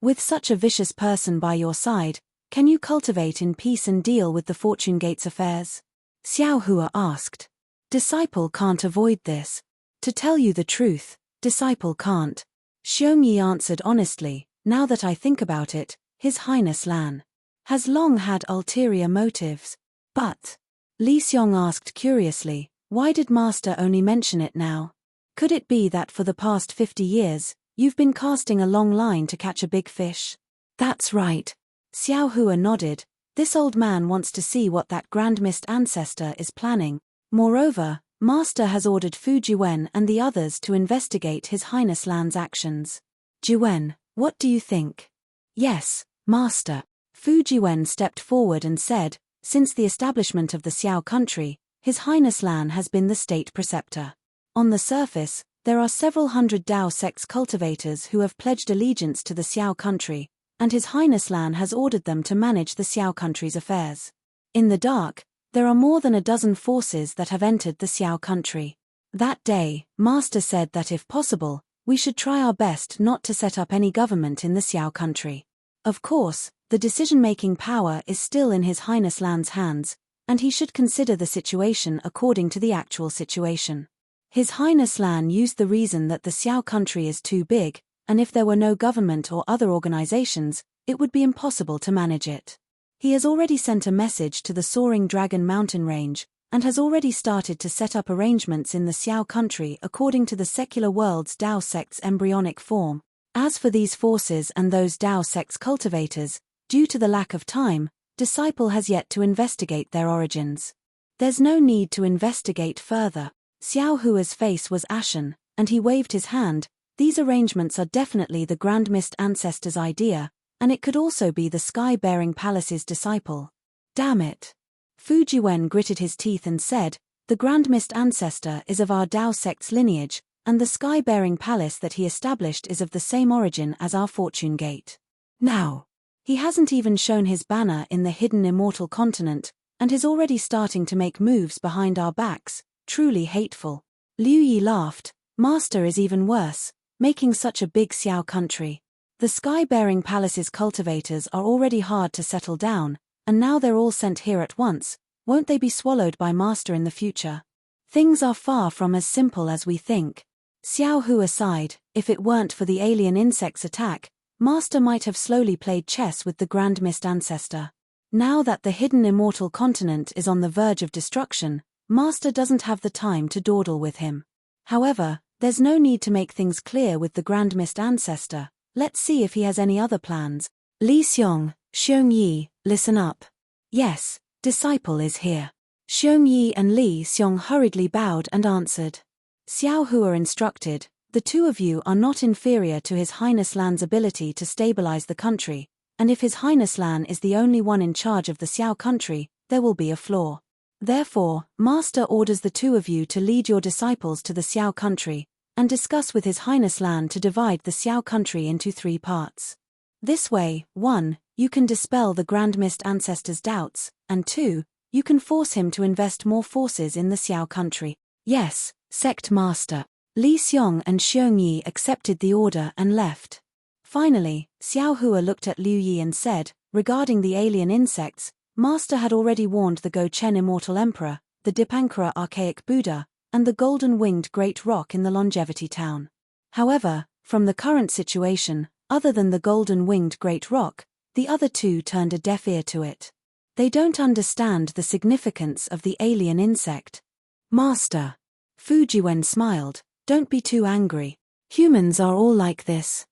With such a vicious person by your side, can you cultivate in peace and deal with the Fortune Gate's affairs? Xiao Hua asked. Disciple can't avoid this. To tell you the truth, disciple can't. Xiongyi answered honestly, now that I think about it, His Highness Lan has long had ulterior motives. But, Li Xiong asked curiously, why did Master only mention it now? Could it be that for the past 50 years, you've been casting a long line to catch a big fish? That's right. Xiao Hua nodded. This old man wants to see what that Grand Mist ancestor is planning. Moreover, Master has ordered Fu Jiwen and the others to investigate His Highness Lan's actions. Jiwen, what do you think? Yes, Master. Fu Jiwen stepped forward and said, since the establishment of the Xiao country, His Highness Lan has been the state preceptor. On the surface, there are several hundred Dao sects cultivators who have pledged allegiance to the Xiao country, and His Highness Lan has ordered them to manage the Xiao country's affairs. In the dark, there are more than a dozen forces that have entered the Xiao country. That day, Master said that if possible, we should try our best not to set up any government in the Xiao country. Of course, the decision-making power is still in His Highness Lan's hands, and he should consider the situation according to the actual situation. His Highness Lan used the reason that the Xiao country is too big, and if there were no government or other organizations, it would be impossible to manage it. He has already sent a message to the Soaring Dragon mountain range, and has already started to set up arrangements in the Xiao country according to the secular world's Dao sect's embryonic form. As for these forces and those Dao sect's cultivators, due to the lack of time, Disciple has yet to investigate their origins. There's no need to investigate further. Xiao Hua's face was ashen, and he waved his hand. These arrangements are definitely the Grand Mist ancestor's idea, and it could also be the Sky-Bearing Palace's disciple. Damn it. Fu Jiwen gritted his teeth and said, the Grand Mist ancestor is of our Dao sect's lineage, and the Sky-Bearing Palace that he established is of the same origin as our Fortune Gate. Now, he hasn't even shown his banner in the hidden immortal continent, and is already starting to make moves behind our backs, truly hateful. Liu Yi laughed. Master is even worse, making such a big Xiao country. The Sky-Bearing Palace's cultivators are already hard to settle down, and now they're all sent here at once. Won't they be swallowed by Master in the future? Things are far from as simple as we think. Xiao Hua sighed. If it weren't for the alien insect's attack, Master might have slowly played chess with the Grand Mist ancestor. Now that the hidden immortal continent is on the verge of destruction, Master doesn't have the time to dawdle with him. However, there's no need to make things clear with the Grand Mist ancestor. Let's see if he has any other plans. Li Xiong, Xiongyi, listen up. Yes, disciple is here. Xiongyi and Li Xiong hurriedly bowed and answered. Xiao Hua instructed, the two of you are not inferior to His Highness Lan's ability to stabilize the country, and if His Highness Lan is the only one in charge of the Xiao country, there will be a flaw. Therefore, Master orders the two of you to lead your disciples to the Xiao country, and discuss with His Highness Lan to divide the Xiao country into 3 parts. This way, 1, you can dispel the Grand Mist ancestor's doubts, and 2, you can force him to invest more forces in the Xiao country. Yes, Sect Master. Li Xiong and Xiongyi accepted the order and left. Finally, Xiao Hua looked at Liu Yi and said, regarding the alien insects, Master had already warned the Go-Chen Immortal Emperor, the Dipankara Archaic Buddha, and the Golden-Winged Great Rock in the Longevity Town. However, from the current situation, other than the Golden-Winged Great Rock, the other 2 turned a deaf ear to it. They don't understand the significance of the alien insect. Master. Fu Jiwen smiled, don't be too angry. Humans are all like this.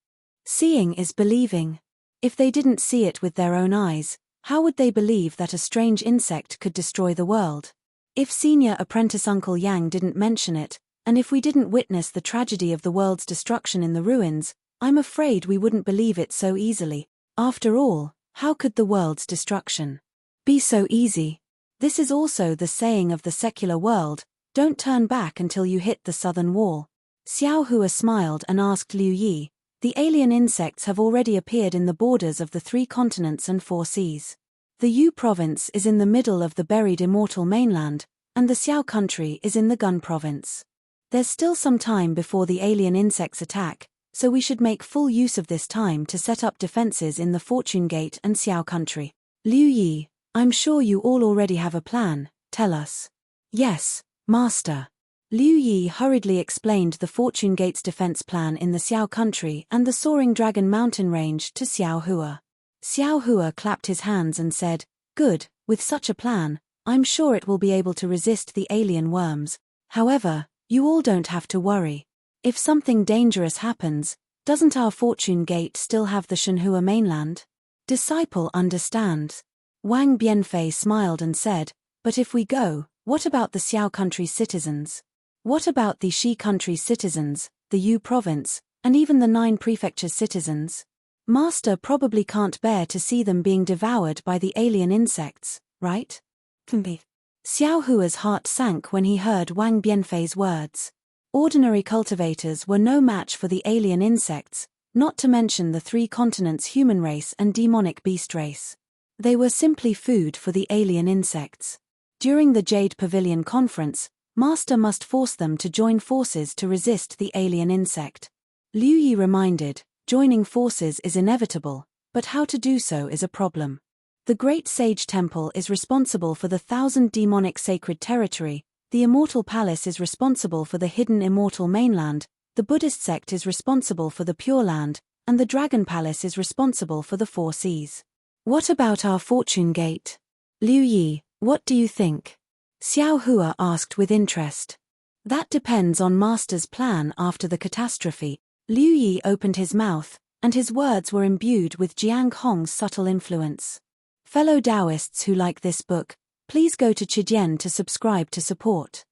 Seeing is believing. If they didn't see it with their own eyes, how would they believe that a strange insect could destroy the world? If Senior Apprentice Uncle Yang didn't mention it, and if we didn't witness the tragedy of the world's destruction in the ruins, I'm afraid we wouldn't believe it so easily. After all, how could the world's destruction be so easy? This is also the saying of the secular world, don't turn back until you hit the southern wall. Xiao Hua smiled and asked Liu Yi, the alien insects have already appeared in the borders of the 3 continents and 4 seas. The Yu province is in the middle of the buried immortal mainland, and the Xiao country is in the Gun province. There's still some time before the alien insects attack, so we should make full use of this time to set up defenses in the Fortune Gate and Xiao country. Liu Yi, I'm sure you all already have a plan, tell us. Yes, Master. Liu Yi hurriedly explained the Fortune Gate's defense plan in the Xiao country and the Soaring Dragon mountain range to Xiao Hua. Xiao Hua clapped his hands and said, good, with such a plan, I'm sure it will be able to resist the alien worms. However, you all don't have to worry. If something dangerous happens, doesn't our Fortune Gate still have the Shenhua mainland? Disciple understands. Wang Bianfei smiled and said, but if we go, what about the Xiao country citizens? What about the Shi country citizens, the Yu province, and even the 9 prefectures citizens? Master probably can't bear to see them being devoured by the alien insects, right? Xiao Hua's heart sank when he heard Wang Bianfei's words. Ordinary cultivators were no match for the alien insects, not to mention the 3 continents human race and demonic beast race. They were simply food for the alien insects. During the Jade Pavilion conference, Master must force them to join forces to resist the alien insect. Liu Yi reminded, joining forces is inevitable, but how to do so is a problem. The Great Sage Temple is responsible for the 1,000 demonic sacred territory, the Immortal Palace is responsible for the hidden Immortal Mainland, the Buddhist sect is responsible for the Pure Land, and the Dragon Palace is responsible for the 4 seas. What about our Fortune Gate? Liu Yi, what do you think? Xiao Hua asked with interest. That depends on Master's plan after the catastrophe. Liu Yi opened his mouth, and his words were imbued with Jiang Hong's subtle influence. Fellow Taoists who like this book, please go to Chidian to subscribe to support.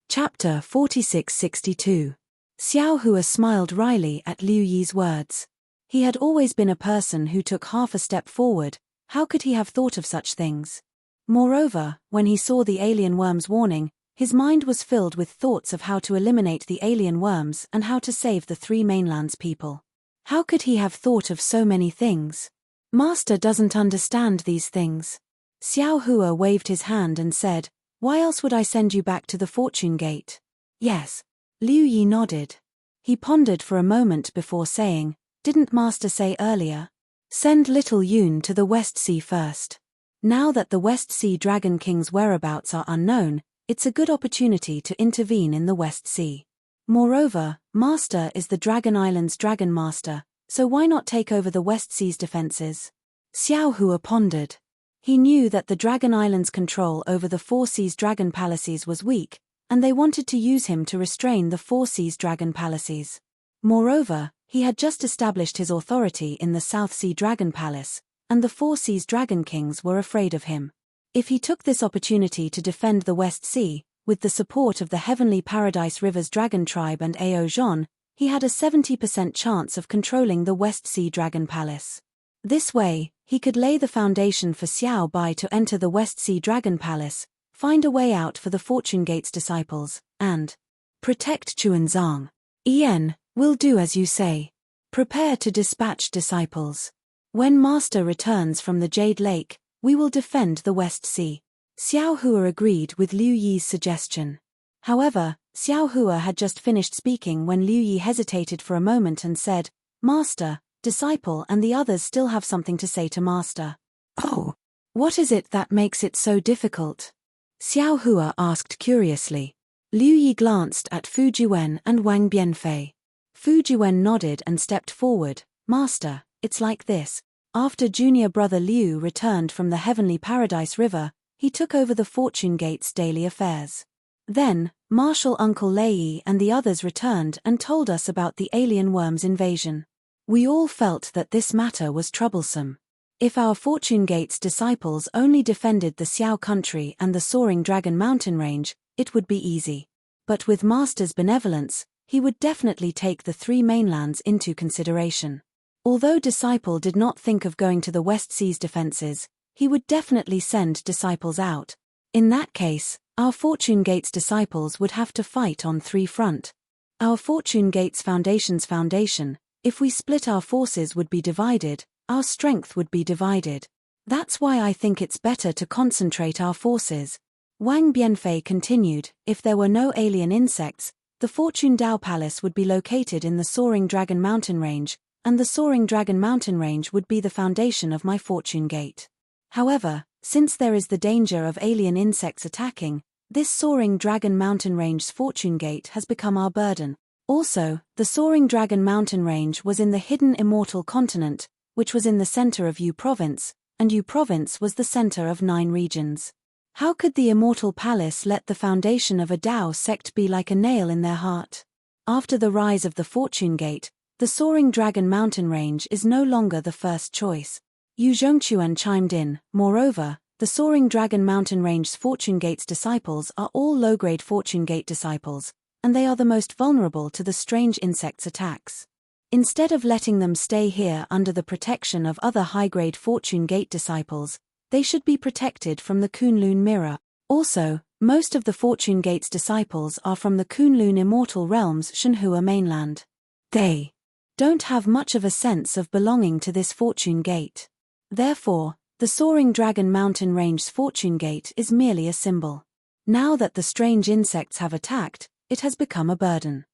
Chapter 4662. Xiao Hua smiled wryly at Liu Yi's words. He had always been a person who took half a step forward, how could he have thought of such things? Moreover, when he saw the alien worms warning, his mind was filled with thoughts of how to eliminate the alien worms and how to save the 3 mainlands people. How could he have thought of so many things? Master doesn't understand these things. Xiao Hua waved his hand and said, why else would I send you back to the Fortune Gate? Yes. Liu Yi nodded. He pondered for a moment before saying, didn't Master say earlier? Send little Yun to the West Sea first. Now that the West Sea Dragon King's whereabouts are unknown, it's a good opportunity to intervene in the West Sea. Moreover, Master is the Dragon Island's Dragon Master, so why not take over the West Sea's defenses? Xiao Hua pondered. He knew that the Dragon Island's control over the 4 Seas Dragon Palaces was weak, and they wanted to use him to restrain the 4 Seas Dragon Palaces. Moreover, he had just established his authority in the South Sea Dragon Palace, and the 4 Seas Dragon Kings were afraid of him. If he took this opportunity to defend the West Sea, with the support of the Heavenly Paradise River's Dragon Tribe and Ao Zhon, he had a 70% chance of controlling the West Sea Dragon Palace. This way, he could lay the foundation for Xiao Bai to enter the West Sea Dragon Palace, find a way out for the Fortune Gate's disciples, and protect Chuanzang. Ian, will do as you say. Prepare to dispatch disciples. When Master returns from the Jade Lake, we will defend the West Sea. Xiao Hua agreed with Liu Yi's suggestion. However, Xiao Hua had just finished speaking when Liu Yi hesitated for a moment and said, Master, disciple and the others still have something to say to Master. Oh, what is it that makes it so difficult? Xiao Hua asked curiously. Liu Yi glanced at Fu Jiwen and Wang Bianfei. Fu Jiwen nodded and stepped forward. Master, it's like this. After junior brother Liu returned from the Heavenly Paradise River, he took over the Fortune Gate's daily affairs. Then, Marshal Uncle Lei and the others returned and told us about the alien worms invasion. We all felt that this matter was troublesome. If our Fortune Gate's disciples only defended the Xiao country and the Soaring Dragon mountain range, it would be easy. But with Master's benevolence, he would definitely take the 3 mainlands into consideration. Although Disciple did not think of going to the West Sea's defenses, he would definitely send disciples out. In that case, our Fortune Gate's disciples would have to fight on 3 fronts. Our Fortune Gate's foundation, if we split our forces would be divided, our strength would be divided. That's why I think it's better to concentrate our forces. Wang Bianfei continued, if there were no alien insects, The Fortune Dao Palace would be located in the Soaring Dragon Mountain Range, and the Soaring Dragon Mountain Range would be the foundation of my Fortune Gate. However, since there is the danger of alien insects attacking, this Soaring Dragon Mountain Range's Fortune Gate has become our burden. Also, the Soaring Dragon Mountain Range was in the hidden Immortal Continent, which was in the center of Yu Province, and Yu Province was the center of 9 regions. How could the Immortal Palace let the foundation of a Dao sect be like a nail in their heart? After the rise of the Fortune Gate, the Soaring Dragon Mountain Range is no longer the first choice. Yu Zhongquan chimed in. Moreover, the Soaring Dragon Mountain Range's Fortune Gate's disciples are all low-grade Fortune Gate disciples, and they are the most vulnerable to the strange insects' attacks. Instead of letting them stay here under the protection of other high-grade Fortune Gate disciples, they should be protected from the Kunlun Mirror. Also, most of the Fortune Gate's disciples are from the Kunlun Immortal Realm's Shenhua mainland. They don't have much of a sense of belonging to this Fortune Gate. Therefore, the Soaring Dragon Mountain Range's Fortune Gate is merely a symbol. Now that the strange insects have attacked, it has become a burden.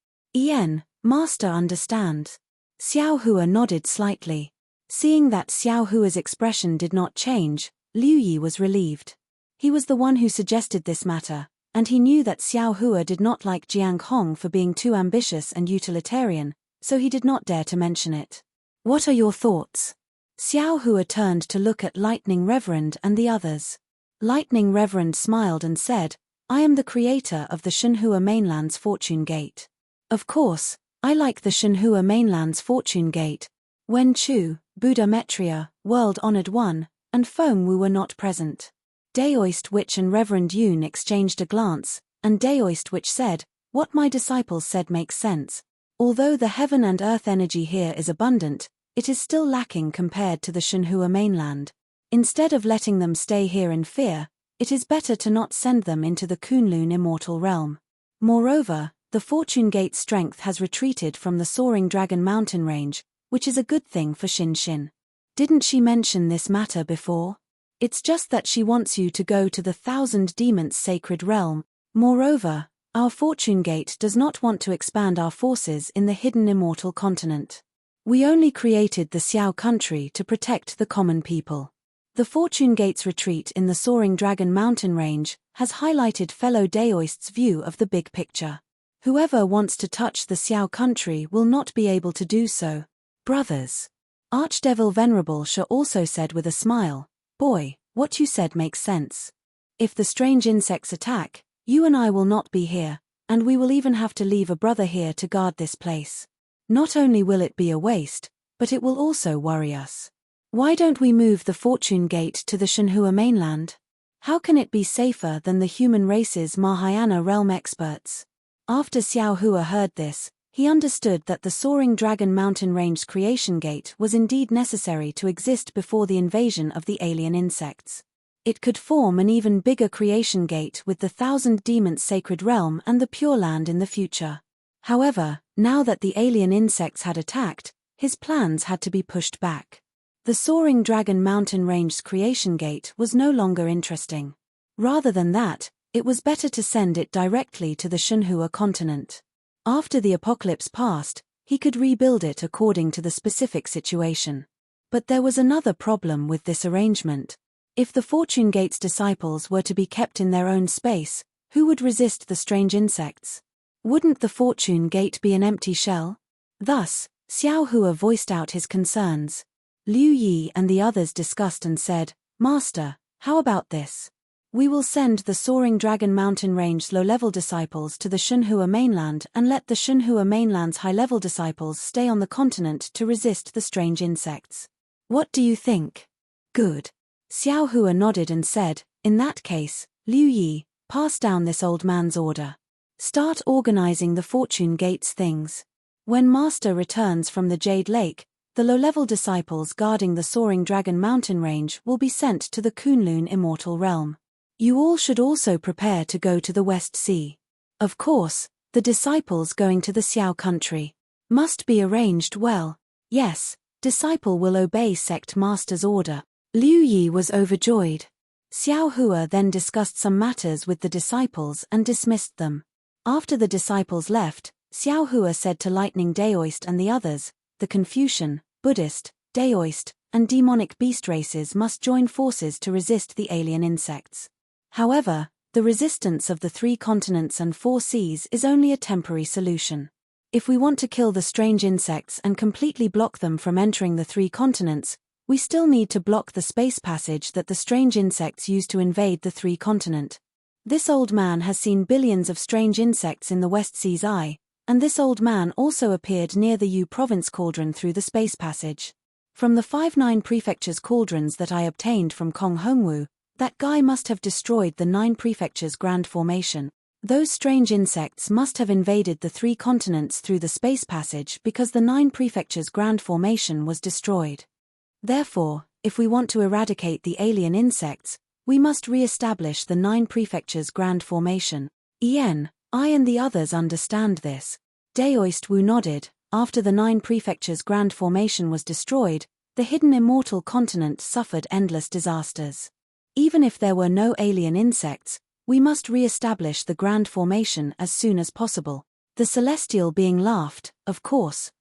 Master understands. Xiao Hua nodded slightly. Seeing that Xiao Hua's expression did not change, Liu Yi was relieved. He was the one who suggested this matter, and he knew that Xiao Hua did not like Jiang Hong for being too ambitious and utilitarian, so he did not dare to mention it. What are your thoughts? Xiao Hua turned to look at Lightning Reverend and the others. Lightning Reverend smiled and said, I am the creator of the Shenhua mainland's Fortune Gate. Of course, I like the Shenhua mainland's Fortune Gate. Wen Chu, Buddha Metria, World-Honored One, and Feng Wu were not present. Daoist Witch and Reverend Yun exchanged a glance, and Daoist Witch said, What my disciples said makes sense. Although the heaven and earth energy here is abundant, it is still lacking compared to the Shenhua mainland. Instead of letting them stay here in fear, it is better to not send them into the Kunlun Immortal Realm. Moreover, the Fortune Gate's strength has retreated from the Soaring Dragon Mountain Range, which is a good thing for Xin Xin. Didn't she mention this matter before? It's just that she wants you to go to the Thousand Demons Sacred Realm. Moreover, our Fortune Gate does not want to expand our forces in the hidden Immortal Continent. We only created the Xiao country to protect the common people. The Fortune Gate's retreat in the Soaring Dragon Mountain Range has highlighted fellow Daoists' view of the big picture. Whoever wants to touch the Xiao country will not be able to do so. Brothers. Archdevil Venerable Sha also said with a smile, Boy, what you said makes sense. If the strange insects attack, you and I will not be here, and we will even have to leave a brother here to guard this place. Not only will it be a waste, but it will also worry us. Why don't we move the Fortune Gate to the Shenhua mainland? How can it be safer than the human race's Mahayana realm experts? After Xiao Hua heard this, he understood that the Soaring Dragon Mountain Range's creation gate was indeed necessary to exist before the invasion of the alien insects. It could form an even bigger creation gate with the Thousand Demons Sacred Realm and the Pure Land in the future. However, now that the alien insects had attacked, his plans had to be pushed back. The Soaring Dragon Mountain Range's creation gate was no longer interesting. Rather than that, it was better to send it directly to the Shenhua continent. After the apocalypse passed, he could rebuild it according to the specific situation. But there was another problem with this arrangement. If the Fortune Gate's disciples were to be kept in their own space, who would resist the strange insects? Wouldn't the Fortune Gate be an empty shell? Thus, Xiao Hua voiced out his concerns. Liu Yi and the others discussed and said, Master, how about this? We will send the Soaring Dragon Mountain Range's low-level disciples to the Shenhua mainland and let the Shenhua mainland's high-level disciples stay on the continent to resist the strange insects. What do you think? Good. Xiao Hua nodded and said, In that case, Liu Yi, pass down this old man's order. Start organizing the Fortune Gate's things. When Master returns from the Jade Lake, the low-level disciples guarding the Soaring Dragon Mountain Range will be sent to the Kunlun Immortal Realm. You all should also prepare to go to the West Sea. Of course, the disciples going to the Xiao country must be arranged well. Yes, disciple will obey sect master's order. Liu Yi was overjoyed. Xiao Hua then discussed some matters with the disciples and dismissed them. After the disciples left, Xiao Hua said to Lightning Daoist and the others, the Confucian, Buddhist, Daoist, and demonic beast races must join forces to resist the alien insects. However, the resistance of the 3 continents and 4 seas is only a temporary solution. If we want to kill the strange insects and completely block them from entering the 3 continents, we still need to block the space passage that the strange insects use to invade the 3 continents. This old man has seen billions of strange insects in the West Sea's eye, and this old man also appeared near the Yu province cauldron through the space passage. From the 5-9 prefectures cauldrons that I obtained from Kong Hongwu, that guy must have destroyed the 9 prefectures grand formation. Those strange insects must have invaded the 3 continents through the space passage because the 9 prefectures grand formation was destroyed. Therefore, if we want to eradicate the alien insects, we must re-establish the 9 prefectures grand formation. I and the others understand this. Daoist Wu nodded. After the 9 prefectures grand formation was destroyed, the hidden immortal continent suffered endless disasters. Even if there were no alien insects, we must re-establish the grand formation as soon as possible. The celestial being laughed. Of course,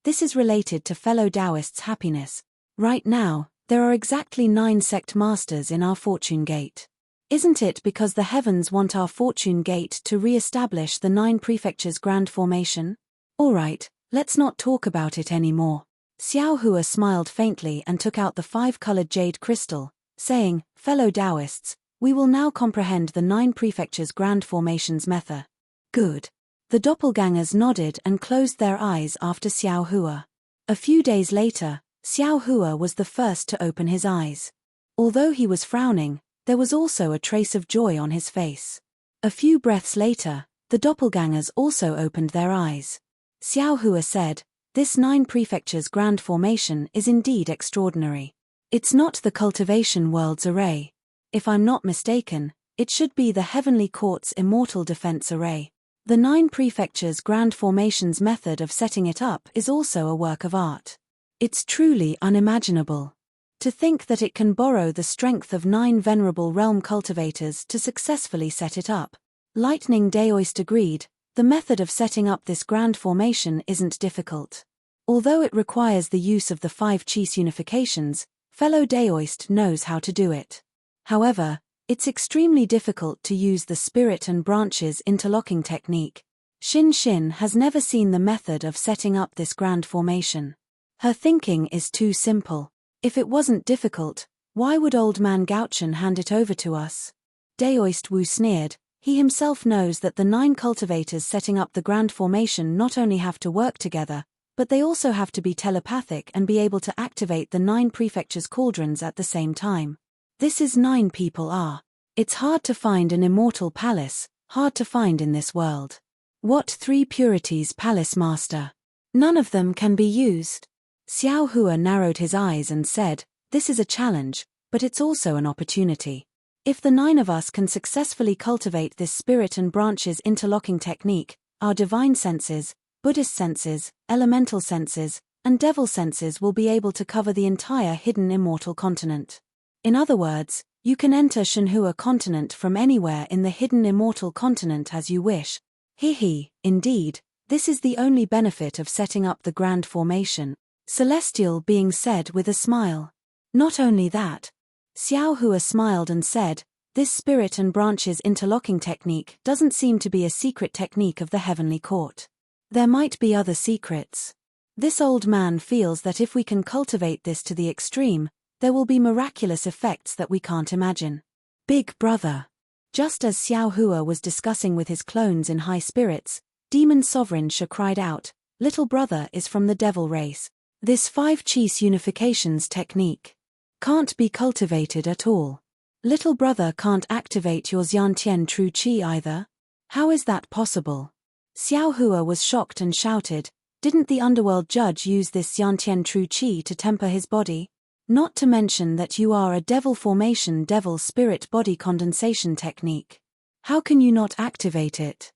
this is related to fellow Taoists' happiness. Right now, there are exactly 9 sect masters in our fortune gate. Isn't it because the heavens want our fortune gate to re-establish the 9 prefectures grand formation? Alright, let's not talk about it anymore. Xiao Hua smiled faintly and took out the 5-colored jade crystal, saying, fellow Taoists, we will now comprehend the 9 prefectures grand formations method. Good. The doppelgangers nodded and closed their eyes after Xiao Hua. A few days later, Xiao Hua was the first to open his eyes. Although he was frowning, there was also a trace of joy on his face. A few breaths later, the doppelgangers also opened their eyes. Xiao Hua said, this 9 prefectures grand formation is indeed extraordinary. It's not the cultivation world's array. If I'm not mistaken, it should be the Heavenly Court's immortal defense array. The 9 prefectures grand formations method of setting it up is also a work of art. It's truly unimaginable. To think that it can borrow the strength of 9 venerable realm cultivators to successfully set it up. Lightning Daoist agreed, the method of setting up this grand formation isn't difficult. Although it requires the use of the 5 Qis unifications, fellow Daoist knows how to do it. However, it's extremely difficult to use the spirit and branches interlocking technique. Xin has never seen the method of setting up this grand formation. Her thinking is too simple. If it wasn't difficult, why would old man Gauchen hand it over to us? Daoist Wu sneered. He himself knows that the 9 cultivators setting up the grand formation not only have to work together, but they also have to be telepathic and be able to activate the 9 prefectures cauldrons at the same time. This is 9 people are. It's hard to find an immortal palace, hard to find in this world. What 3 purities palace master? None of them can be used. Xiao Hua narrowed his eyes and said, this is a challenge, but it's also an opportunity. If the 9 of us can successfully cultivate this spirit and branches interlocking technique, our divine senses, Buddhist senses, elemental senses, and devil senses will be able to cover the entire hidden immortal continent. In other words, you can enter Shenhua continent from anywhere in the hidden immortal continent as you wish. Indeed, this is the only benefit of setting up the grand formation. Celestial being said with a smile. Not only that. Xiao Hua smiled and said, this spirit and branches interlocking technique doesn't seem to be a secret technique of the Heavenly Court. There might be other secrets. This old man feels that if we can cultivate this to the extreme, there will be miraculous effects that we can't imagine. Big brother. Just as Xiao Hua was discussing with his clones in high spirits, Demon Sovereign Sha cried out, little brother is from the devil race. This 5 Qis unifications technique can't be cultivated at all. Little brother can't activate your Xiantian true Qi either? How is that possible? Xiao Hua was shocked and shouted, didn't the underworld judge use this Xiantian true Qi to temper his body? Not to mention that you are a devil formation devil spirit body condensation technique. How can you not activate it?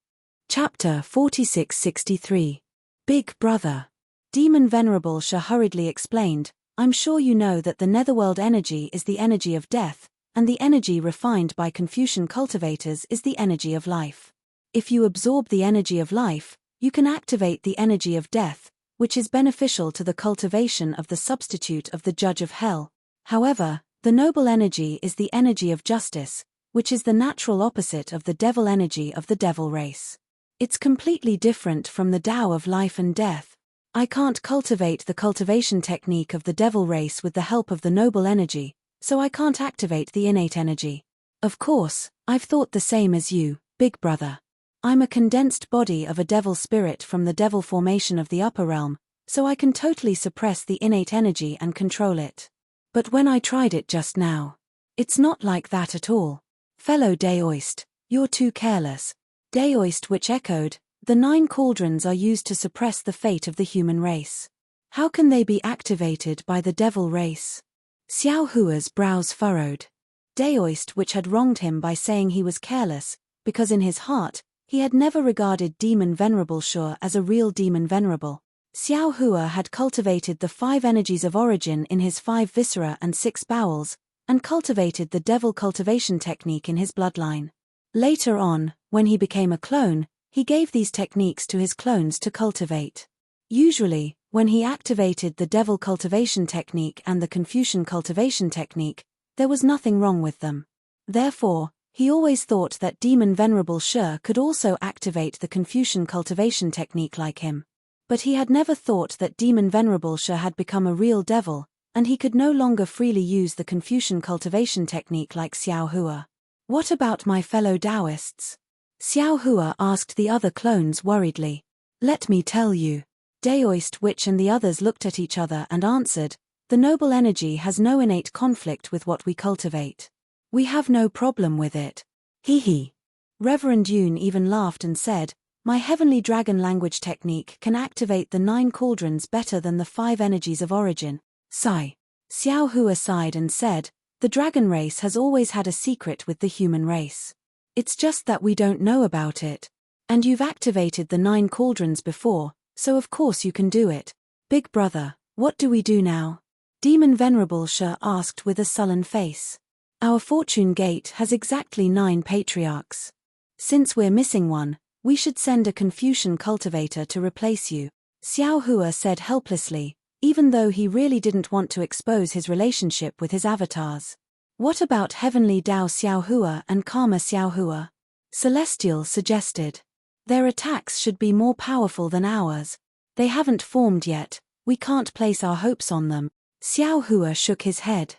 Chapter 4663. Big brother. Demon Venerable Sha hurriedly explained, I'm sure you know that the netherworld energy is the energy of death, and the energy refined by Confucian cultivators is the energy of life. If you absorb the energy of life, you can activate the energy of death, which is beneficial to the cultivation of the substitute of the judge of hell. However, the noble energy is the energy of justice, which is the natural opposite of the devil energy of the devil race. It's completely different from the Tao of life and death. I can't cultivate the cultivation technique of the devil race with the help of the noble energy, so I can't activate the innate energy. Of course, I've thought the same as you, big brother. I'm a condensed body of a devil spirit from the devil formation of the upper realm, so I can totally suppress the innate energy and control it. But when I tried it just now, it's not like that at all. Fellow Daoist, you're too careless. Daoist, which echoed, the 9 cauldrons are used to suppress the fate of the human race. How can they be activated by the devil race? Xiao Hua's brows furrowed. Daoist, which had wronged him by saying he was careless, because in his heart, he had never regarded Demon Venerable Sure as a real Demon Venerable. Xiao Hua had cultivated the 5 energies of origin in his 5 viscera and 6 bowels, and cultivated the devil cultivation technique in his bloodline. Later on, when he became a clone, he gave these techniques to his clones to cultivate. Usually, when he activated the devil cultivation technique and the Confucian cultivation technique, there was nothing wrong with them. Therefore, he always thought that Demon Venerable Shi could also activate the Confucian cultivation technique like him. But he had never thought that Demon Venerable Shi had become a real devil, and he could no longer freely use the Confucian cultivation technique like Xiao Hua. What about my fellow Taoists? Xiao Hua asked the other clones worriedly. Let me tell you. Daoist Witch and the others looked at each other and answered, the noble energy has no innate conflict with what we cultivate. We have no problem with it. Hee hee. Reverend Yoon even laughed and said, my heavenly dragon language technique can activate the 9 cauldrons better than the 5 energies of origin. Sigh. Xiao Hua sighed and said, the dragon race has always had a secret with the human race. It's just that we don't know about it. And you've activated the 9 cauldrons before, so of course you can do it. Big brother, what do we do now? Demon Venerable Shi asked with a sullen face. Our fortune gate has exactly 9 patriarchs. Since we're missing one, we should send a Confucian cultivator to replace you. Xiao Hua said helplessly, even though he really didn't want to expose his relationship with his avatars. What about Heavenly Tao Xiao Hua and Karma Xiao Hua? Celestial suggested. Their attacks should be more powerful than ours. They haven't formed yet, we can't place our hopes on them. Xiao Hua shook his head.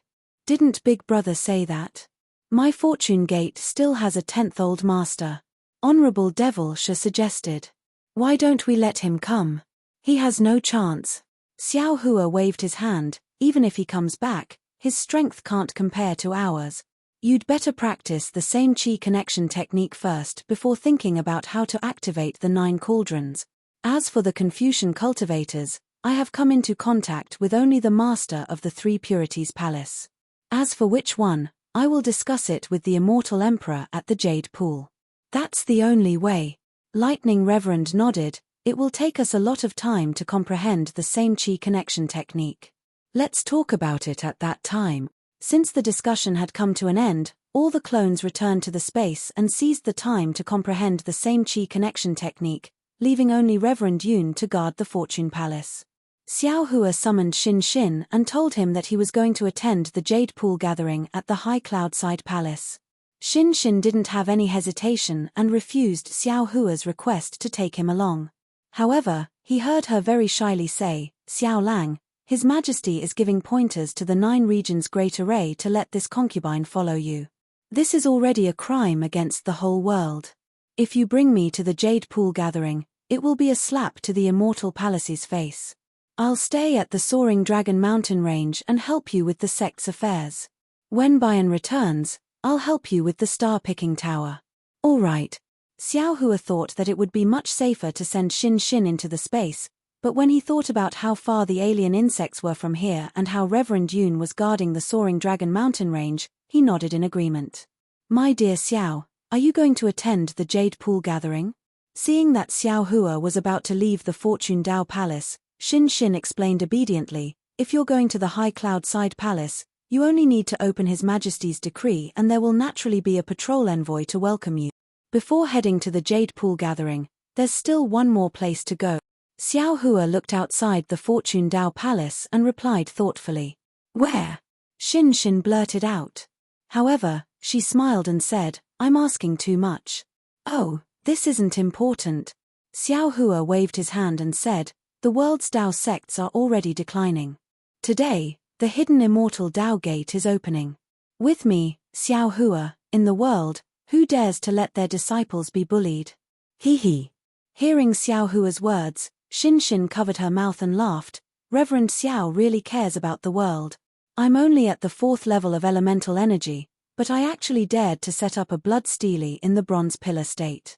Didn't Big Brother say that? My fortune gate still has a 10th-old master. Honorable Devil Shi suggested. Why don't we let him come? He has no chance. Xiao Hua waved his hand, even if he comes back, his strength can't compare to ours. You'd better practice the same chi connection technique first before thinking about how to activate the 9 cauldrons. As for the Confucian cultivators, I have come into contact with only the master of the 3 Purities Palace. As for which one, I will discuss it with the Immortal Emperor at the Jade Pool. That's the only way. Lightning Reverend nodded, it will take us a lot of time to comprehend the same chi connection technique. Let's talk about it at that time. Since the discussion had come to an end, all the clones returned to the space and seized the time to comprehend the same chi connection technique, leaving only Reverend Yoon to guard the Fortune Palace. Xiao Hua summoned Shin Shin and told him that he was going to attend the Jade Pool gathering at the High Cloudside Palace. Shin Shin didn't have any hesitation and refused Xiao Hua's request to take him along. However, he heard her very shyly say, Xiao Lang, His Majesty is giving pointers to the 9 regions Great Array to let this concubine follow you. This is already a crime against the whole world. If you bring me to the Jade Pool gathering, it will be a slap to the Immortal Palace's face. I'll stay at the Soaring Dragon Mountain Range and help you with the sect's affairs. When Bayan returns, I'll help you with the star-picking tower. All right. Xiao Hua thought that it would be much safer to send Shin Shin into the space, but when he thought about how far the alien insects were from here and how Reverend Yoon was guarding the Soaring Dragon Mountain Range, he nodded in agreement. My dear Xiao, are you going to attend the Jade Pool gathering? Seeing that Xiao Hua was about to leave the Fortune Dao Palace, Shin Shin explained obediently, if you're going to the High Cloud Side Palace, you only need to open His Majesty's decree and there will naturally be a patrol envoy to welcome you. Before heading to the Jade Pool gathering, there's still one more place to go. Xiao Hua looked outside the Fortune Dao Palace and replied thoughtfully. Where? Xin blurted out. However, she smiled and said, I'm asking too much. Oh, this isn't important. Xiao Hua waved his hand and said, the world's Dao sects are already declining. Today, the hidden immortal Dao gate is opening. With me, Xiao Hua, in the world, who dares to let their disciples be bullied? He. Hearing Xiao Hua's words, Xin covered her mouth and laughed. Reverend Xiao really cares about the world. I'm only at the 4th level of elemental energy, but I actually dared to set up a blood stele in the bronze pillar state.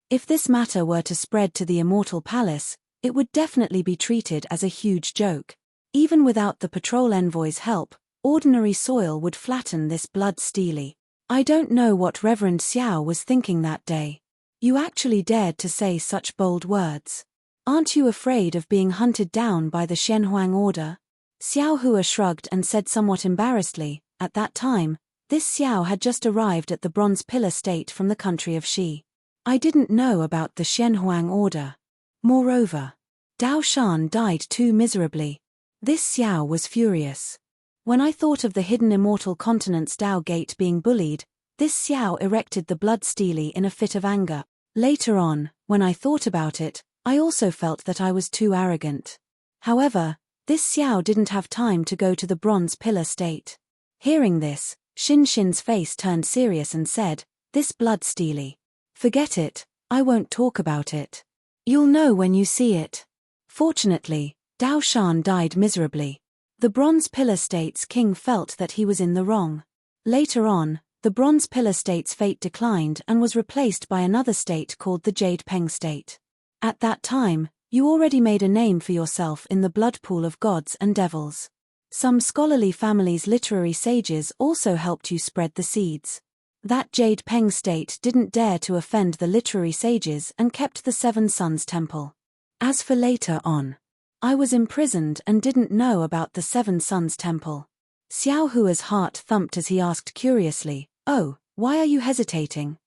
If this matter were to spread to the immortal palace, it would definitely be treated as a huge joke. Even without the patrol envoy's help, ordinary soil would flatten this blood stele. I don't know what Reverend Xiao was thinking that day. You actually dared to say such bold words. Aren't you afraid of being hunted down by the Shenhuang order? Xiao Hua shrugged and said somewhat embarrassedly, at that time, this Xiao had just arrived at the bronze pillar state from the country of Xi. I didn't know about the Shenhuang order. Moreover, Dao Shan died too miserably. This Xiao was furious. When I thought of the hidden immortal continent's Dao gate being bullied, this Xiao erected the blood stele in a fit of anger. Later on, when I thought about it, I also felt that I was too arrogant. However, this Xiao didn't have time to go to the bronze pillar state. Hearing this, Xin's face turned serious and said, this blood stele. Forget it, I won't talk about it. You'll know when you see it. Fortunately, Dao Shan died miserably. The bronze pillar state's king felt that he was in the wrong. Later on, the bronze pillar state's fate declined and was replaced by another state called the Jade Peng state. At that time, you already made a name for yourself in the blood pool of gods and devils. Some scholarly families' literary sages also helped you spread the seeds. That Jade Peng state didn't dare to offend the literary sages and kept the Seven Suns Temple. As for later on, I was imprisoned and didn't know about the Seven Suns Temple. Xiao Hua's heart thumped as he asked curiously, oh, why are you hesitating?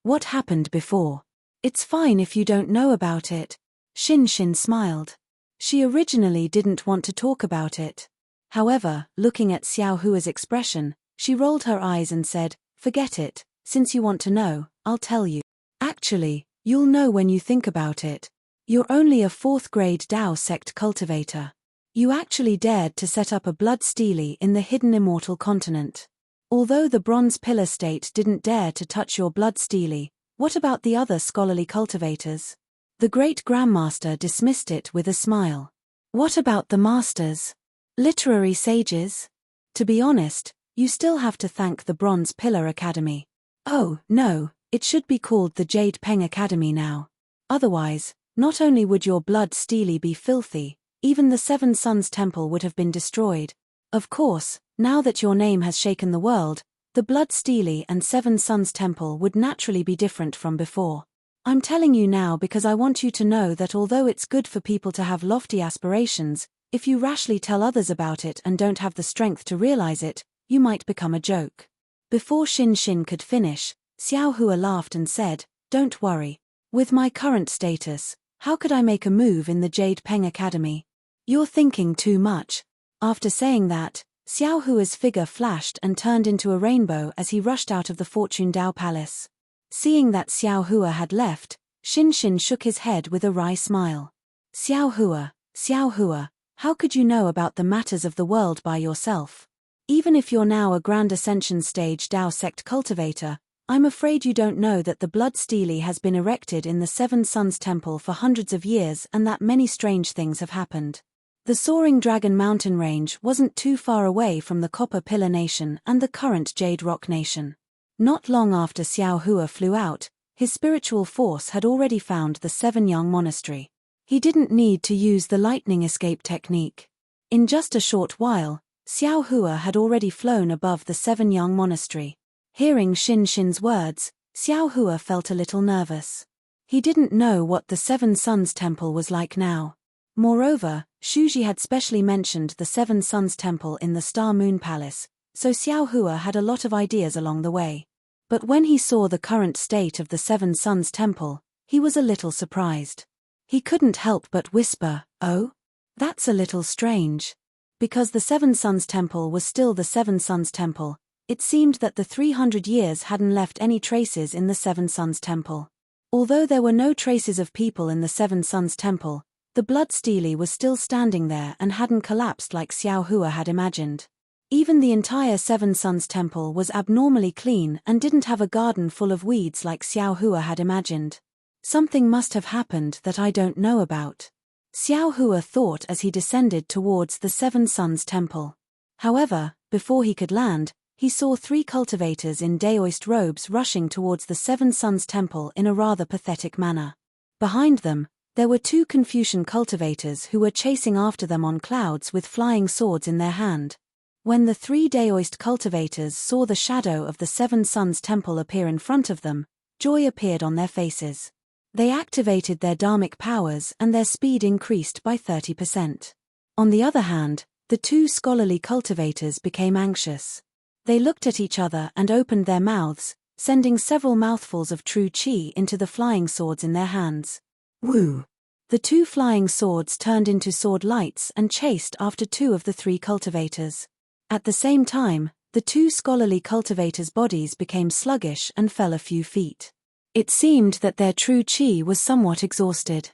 What happened before? It's fine if you don't know about it. Xin smiled. She originally didn't want to talk about it. However, looking at Xiao Hua's expression, she rolled her eyes and said, forget it, since you want to know, I'll tell you. Actually, you'll know when you think about it. You're only a 4th grade Dao sect cultivator. You actually dared to set up a blood stele in the hidden immortal continent. Although the bronze pillar state didn't dare to touch your blood stele, what about the other scholarly cultivators? The great grandmaster dismissed it with a smile. What about the masters? Literary sages? To be honest, you still have to thank the Bronze Pillar Academy. Oh, no, it should be called the Jade Peng Academy now. Otherwise, not only would your blood stele be filthy, even the Seven Suns Temple would have been destroyed. Of course, now that your name has shaken the world, the blood stele and Seven Suns Temple would naturally be different from before. I'm telling you now because I want you to know that although it's good for people to have lofty aspirations, if you rashly tell others about it and don't have the strength to realize it, you might become a joke. Before Xin could finish, Xiao Hua laughed and said, don't worry. With my current status, how could I make a move in the Jade Peng Academy? You're thinking too much. After saying that, Xiao Hua's figure flashed and turned into a rainbow as he rushed out of the Fortune Dao Palace. Seeing that Xiao Hua had left, Xin shook his head with a wry smile. Xiao Hua, how could you know about the matters of the world by yourself? Even if you're now a Grand Ascension stage Dao sect cultivator, I'm afraid you don't know that the blood stele has been erected in the Seven Suns Temple for hundreds of years and that many strange things have happened. The Soaring Dragon Mountain Range wasn't too far away from the Copper Pillar Nation and the current Jade Rock Nation. Not long after Xiao Hua flew out, his spiritual force had already found the Seven Young Monastery. He didn't need to use the lightning escape technique. In just a short while, Xiao Hua had already flown above the Seven Young Monastery. Hearing Xin's words, Xiao Hua felt a little nervous. He didn't know what the Seven Suns Temple was like now. Moreover, Shuji had specially mentioned the Seven Suns Temple in the Star Moon Palace, so Xiao Hua had a lot of ideas along the way. But when he saw the current state of the Seven Suns Temple, he was a little surprised. He couldn't help but whisper, "Oh? That's a little strange." Because the Seven Suns Temple was still the Seven Suns Temple, it seemed that the 300 years hadn't left any traces in the Seven Suns Temple. Although there were no traces of people in the Seven Suns Temple, the blood stele was still standing there and hadn't collapsed like Xiao Hua had imagined. Even the entire Seven Suns Temple was abnormally clean and didn't have a garden full of weeds like Xiao Hua had imagined. Something must have happened that I don't know about, Xiao Hua thought as he descended towards the Seven Suns Temple. However, before he could land, he saw 3 cultivators in Daoist robes rushing towards the Seven Suns Temple in a rather pathetic manner. Behind them, there were 2 Confucian cultivators who were chasing after them on clouds with flying swords in their hand. When the 3 Daoist cultivators saw the shadow of the Seven Suns Temple appear in front of them, joy appeared on their faces. They activated their dharmic powers and their speed increased by 30%. On the other hand, the 2 scholarly cultivators became anxious. They looked at each other and opened their mouths, sending several mouthfuls of true qi into the flying swords in their hands. Woo! The 2 flying swords turned into sword lights and chased after 2 of the 3 cultivators. At the same time, the 2 scholarly cultivators' bodies became sluggish and fell a few feet. It seemed that their true qi was somewhat exhausted.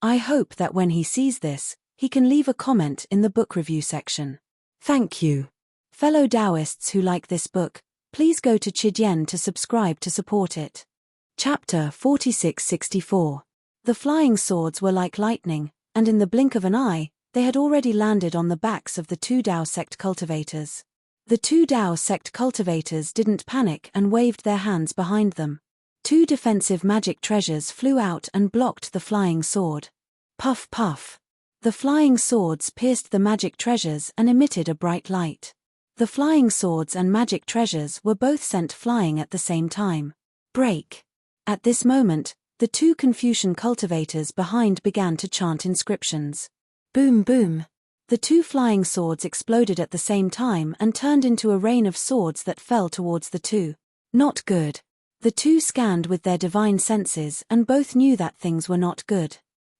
I hope that when he sees this, he can leave a comment in the book review section. Thank you. Fellow Taoists who like this book, please go to Chidian to subscribe to support it. Chapter 4664. The flying swords were like lightning, and in the blink of an eye, they had already landed on the backs of the 2 Dao sect cultivators. The 2 Dao sect cultivators didn't panic and waved their hands behind them. 2 defensive magic treasures flew out and blocked the flying sword. Puff puff. The flying swords pierced the magic treasures and emitted a bright light. The flying swords and magic treasures were both sent flying at the same time. Break. At this moment, the 2 Confucian cultivators behind began to chant inscriptions. Boom boom. The 2 flying swords exploded at the same time and turned into a rain of swords that fell towards the 2. Not good. The 2 scanned with their divine senses and both knew that things were not good.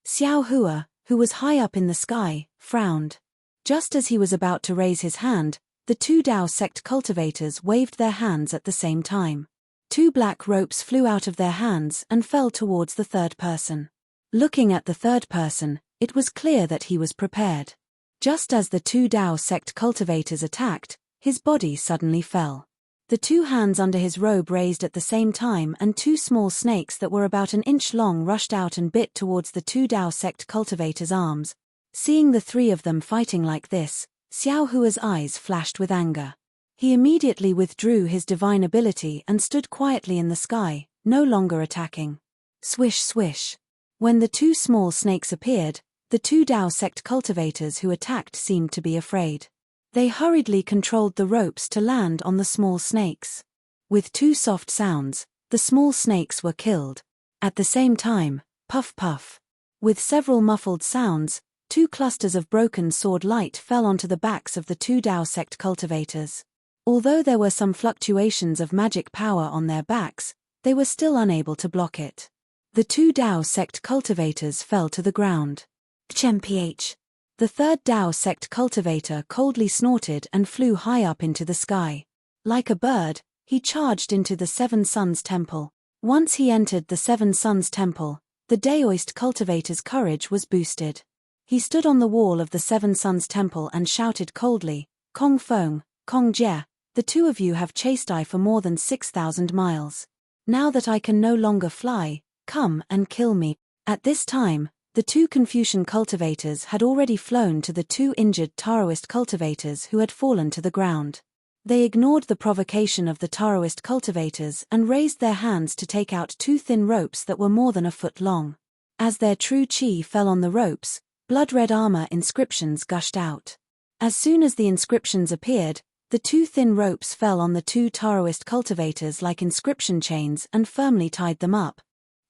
Xiao Hua, who was high up in the sky, frowned. Just as he was about to raise his hand, the 2 Dao sect cultivators waved their hands at the same time. 2 black ropes flew out of their hands and fell towards the 3rd person. Looking at the 3rd person, it was clear that he was prepared. Just as the 2 Dao sect cultivators attacked, his body suddenly fell. The 2 hands under his robe raised at the same time and 2 small snakes that were about an inch long rushed out and bit towards the 2 Dao sect cultivators' arms. Seeing the 3 of them fighting like this, Xiao Hua's eyes flashed with anger. He immediately withdrew his divine ability and stood quietly in the sky, no longer attacking. Swish swish. When the 2 small snakes appeared, the 2 Dao sect cultivators who attacked seemed to be afraid. They hurriedly controlled the ropes to land on the small snakes. With 2 soft sounds, the small snakes were killed. At the same time, puff puff. With several muffled sounds, 2 clusters of broken sword light fell onto the backs of the 2 Dao sect cultivators. Although there were some fluctuations of magic power on their backs, they were still unable to block it. The 2 Dao sect cultivators fell to the ground. Mph. The 3rd Dao sect cultivator coldly snorted and flew high up into the sky. Like a bird, he charged into the Seven Suns Temple. Once he entered the Seven Suns Temple, the Daoist cultivator's courage was boosted. He stood on the wall of the Seven Suns Temple and shouted coldly, "Kong Feng, Kong Jie, the 2 of you have chased I for more than 6,000 miles. Now that I can no longer fly, come and kill me." At this time, the 2 Confucian cultivators had already flown to the 2 injured Taoist cultivators who had fallen to the ground. They ignored the provocation of the Taoist cultivators and raised their hands to take out 2 thin ropes that were more than a foot long. As their true qi fell on the ropes, blood-red armor inscriptions gushed out. As soon as the inscriptions appeared, the 2 thin ropes fell on the 2 Taoist cultivators like inscription chains and firmly tied them up.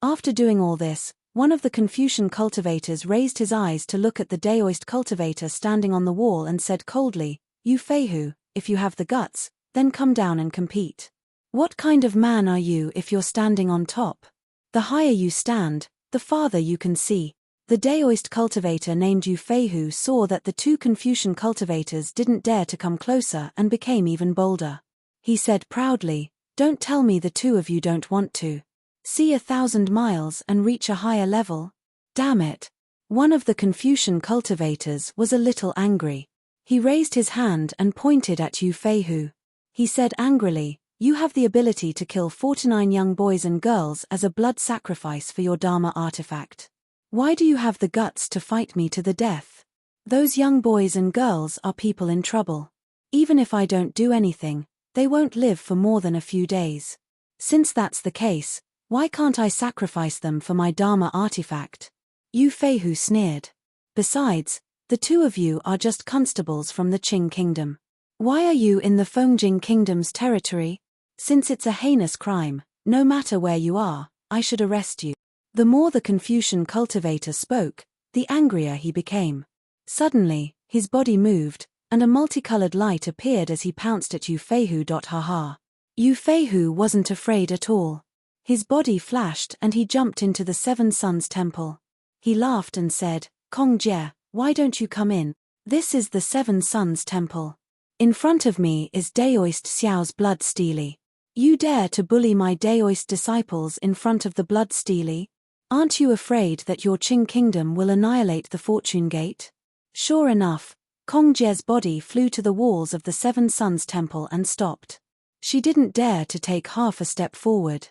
After doing all this, one of the Confucian cultivators raised his eyes to look at the Daoist cultivator standing on the wall and said coldly, "You Feihu, if you have the guts, then come down and compete." What kind of man are you if you're standing on top? The higher you stand, the farther you can see. The Daoist cultivator named Yu Feihu saw that the two Confucian cultivators didn't dare to come closer and became even bolder. He said proudly, "Don't tell me the two of you don't want to see 1,000 miles and reach a higher level? Damn it." One of the Confucian cultivators was a little angry. He raised his hand and pointed at Yu Feihu. He said angrily, "You have the ability to kill 49 young boys and girls as a blood sacrifice for your Dharma artifact. Why do you have the guts to fight me to the death? Those young boys and girls are people in trouble. Even if I don't do anything, they won't live for more than a few days. Since that's the case, why can't I sacrifice them for my Dharma artifact?" Yu Feihu sneered. "Besides, the two of you are just constables from the Qing kingdom. Why are you in the Fengjing kingdom's territory? Since it's a heinous crime, no matter where you are, I should arrest you." The more the Confucian cultivator spoke, the angrier he became. Suddenly, his body moved, and a multicolored light appeared as he pounced at Yu Feihu. Haha. Yu Feihu wasn't afraid at all. His body flashed and he jumped into the Seven Suns Temple. He laughed and said, "Kong Jie, why don't you come in? This is the Seven Suns Temple. In front of me is Daoist Xiao's blood steely. You dare to bully my Daoist disciples in front of the blood steely? Aren't you afraid that your Qing kingdom will annihilate the Fortune Gate?" Sure enough, Kong Jie's body flew to the walls of the Seven Suns Temple and stopped. She didn't dare to take half a step forward.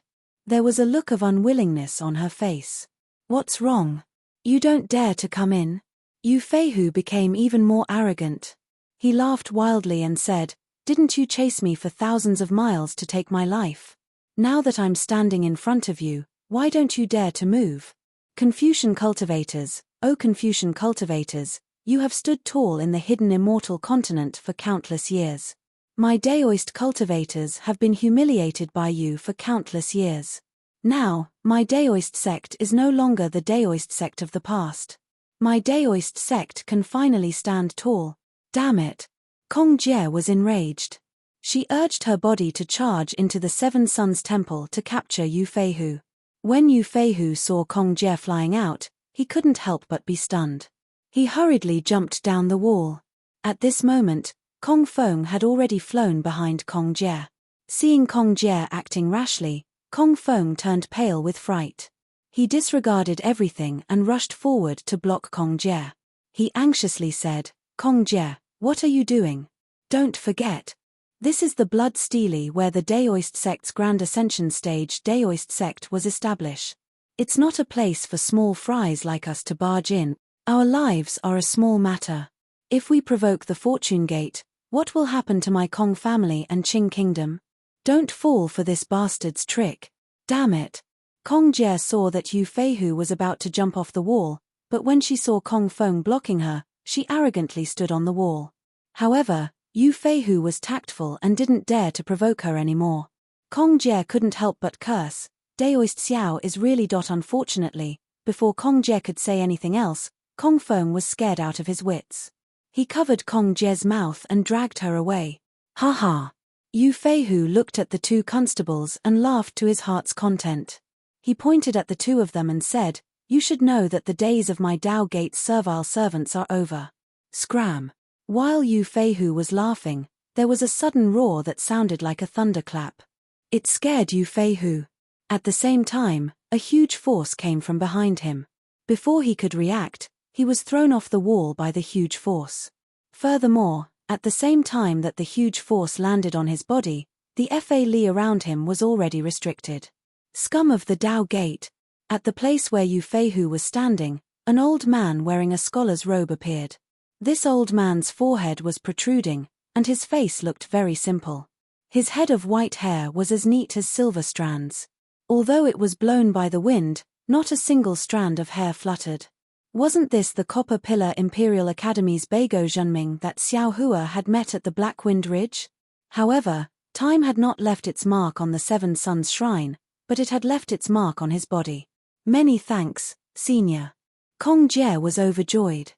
There was a look of unwillingness on her face. "What's wrong? You don't dare to come in?" Yu Feihu became even more arrogant. He laughed wildly and said, "Didn't you chase me for thousands of miles to take my life? Now that I'm standing in front of you, why don't you dare to move? Confucian cultivators, oh Confucian cultivators, you have stood tall in the hidden immortal continent for countless years. My Daoist cultivators have been humiliated by you for countless years. Now, my Daoist sect is no longer the Daoist sect of the past. My Daoist sect can finally stand tall. Damn it." Kong Jie was enraged. She urged her body to charge into the Seven Suns Temple to capture Yu Feihu. When Yu Feihu saw Kong Jie flying out, he couldn't help but be stunned. He hurriedly jumped down the wall. At this moment, Kong Feng had already flown behind Kong Jie. Seeing Kong Jie acting rashly, Kong Feng turned pale with fright. He disregarded everything and rushed forward to block Kong Jie. He anxiously said, "Kong Jie, what are you doing? Don't forget. This is the blood steely where the Daoist sect's Grand Ascension stage Daoist sect was established. It's not a place for small fries like us to barge in. Our lives are a small matter. If we provoke the Fortune Gate, what will happen to my Kong family and Qing kingdom? Don't fall for this bastard's trick. Damn it." Kong Jie saw that Yu Feihu was about to jump off the wall, but when she saw Kong Feng blocking her, she arrogantly stood on the wall. However, Yu Feihu was tactful and didn't dare to provoke her anymore. Kong Jie couldn't help but curse, "Daoist Xiao is really unfortunately." Before Kong Jie could say anything else, Kong Feng was scared out of his wits. He covered Kong Jie's mouth and dragged her away. "Ha ha." Yu Feihu looked at the two constables and laughed to his heart's content. He pointed at the two of them and said, "You should know that the days of my Dao Gate servile servants are over." Scram. While Yu Feihu was laughing, there was a sudden roar that sounded like a thunderclap. It scared Yu Feihu. At the same time, a huge force came from behind him. Before he could react, he was thrown off the wall by the huge force. Furthermore, at the same time that the huge force landed on his body, the Fa Li around him was already restricted. Scum of the Dao Gate. At the place where Yu Feihu was standing, an old man wearing a scholar's robe appeared. This old man's forehead was protruding, and his face looked very simple. His head of white hair was as neat as silver strands. Although it was blown by the wind, not a single strand of hair fluttered. Wasn't this the Copper Pillar Imperial Academy's Beigo Zhenming that Xiao Hua had met at the Black Wind Ridge? However, time had not left its mark on the Seven Suns Shrine, but it had left its mark on his body. "Many thanks, Senior." Kong Jie was overjoyed.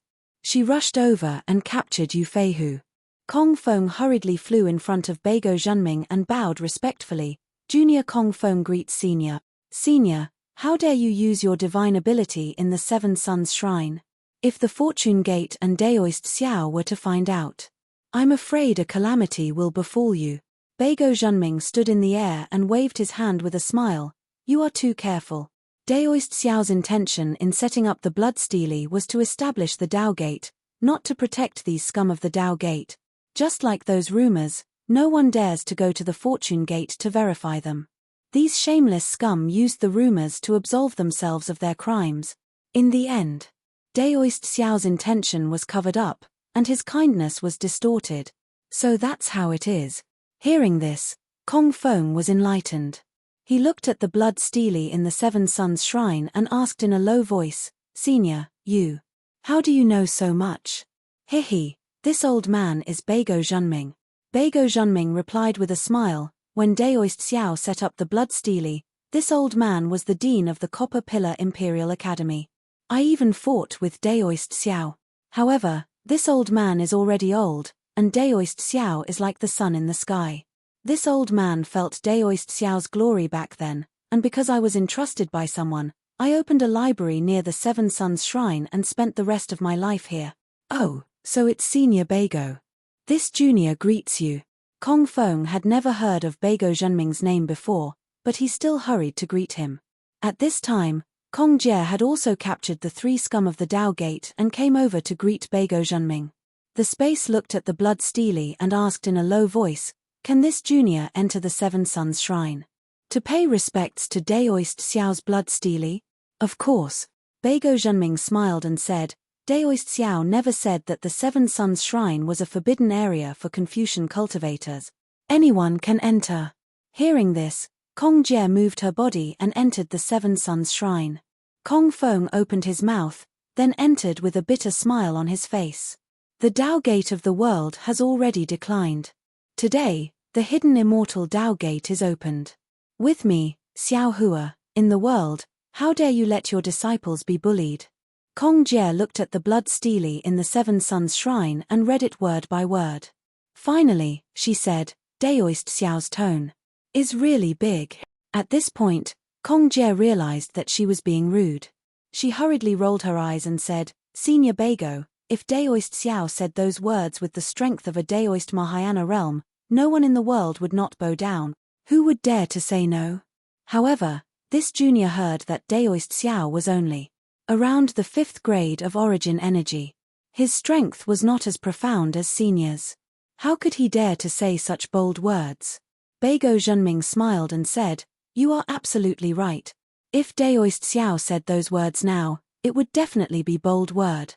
She rushed over and captured Yu Feihu. Kong Feng hurriedly flew in front of Beigo Zhenming and bowed respectfully, Junior Kong Feng greets Senior. Senior, how dare you use your divine ability in the Seven Suns Shrine? If the Fortune Gate and Daoist Xiao were to find out, I'm afraid a calamity will befall you. Beigo Zhenming stood in the air and waved his hand with a smile. You are too careful. Daoist Xiao's intention in setting up the Blood Stele was to establish the Dao Gate, not to protect these scum of the Dao Gate. Just like those rumors, no one dares to go to the Fortune Gate to verify them. These shameless scum used the rumors to absolve themselves of their crimes. In the end, Daoist Xiao's intention was covered up, and his kindness was distorted. So that's how it is. Hearing this, Kong Feng was enlightened. He looked at the Blood Stele in the Seven Suns Shrine and asked in a low voice, Senior, you. How do you know so much? Hihi, this old man is Beigo Zhenming. Beigo Zhenming replied with a smile. When Daoist Xiao set up the Blood Stele, this old man was the dean of the Copper Pillar Imperial Academy. I even fought with Daoist Xiao. However, this old man is already old, and Daoist Xiao is like the sun in the sky. This old man felt Daoist Xiao's glory back then, and because I was entrusted by someone, I opened a library near the Seven Suns Shrine and spent the rest of my life here. Oh, so it's Senior Beigo. This junior greets you. Kong Feng had never heard of Beigo Zhenming's name before, but he still hurried to greet him. At this time, Kong Jie had also captured the three scum of the Dao Gate and came over to greet Beigo Zhenming. The space looked at the Blood Stele and asked in a low voice, Can this junior enter the Seven Suns Shrine? To pay respects to Daoist Xiao's Blood Stele? Of course. Beigo Zhenming smiled and said, Daoist Xiao never said that the Seven Suns Shrine was a forbidden area for Confucian cultivators. Anyone can enter. Hearing this, Kong Jie moved her body and entered the Seven Suns Shrine. Kong Feng opened his mouth, then entered with a bitter smile on his face. The Dao Gate of the world has already declined. Today, the hidden immortal Dao Gate is opened. With me, Xiao Hua, in the world, how dare you let your disciples be bullied? Kong Jie looked at the Blood Stele in the Seven Suns Shrine and read it word by word. Finally, she said, Daoist Xiao's tone is really big. At this point, Kong Jie realized that she was being rude. She hurriedly rolled her eyes and said, Senior Beigo, if Daoist Xiao said those words with the strength of a Daoist Mahayana realm, no one in the world would not bow down. Who would dare to say no? However, this junior heard that Daoist Xiao was only around the 5th grade of origin energy. His strength was not as profound as Senior's. How could he dare to say such bold words? Beigo Zhenming smiled and said, You are absolutely right. If Daoist Xiao said those words now, it would definitely be bold word.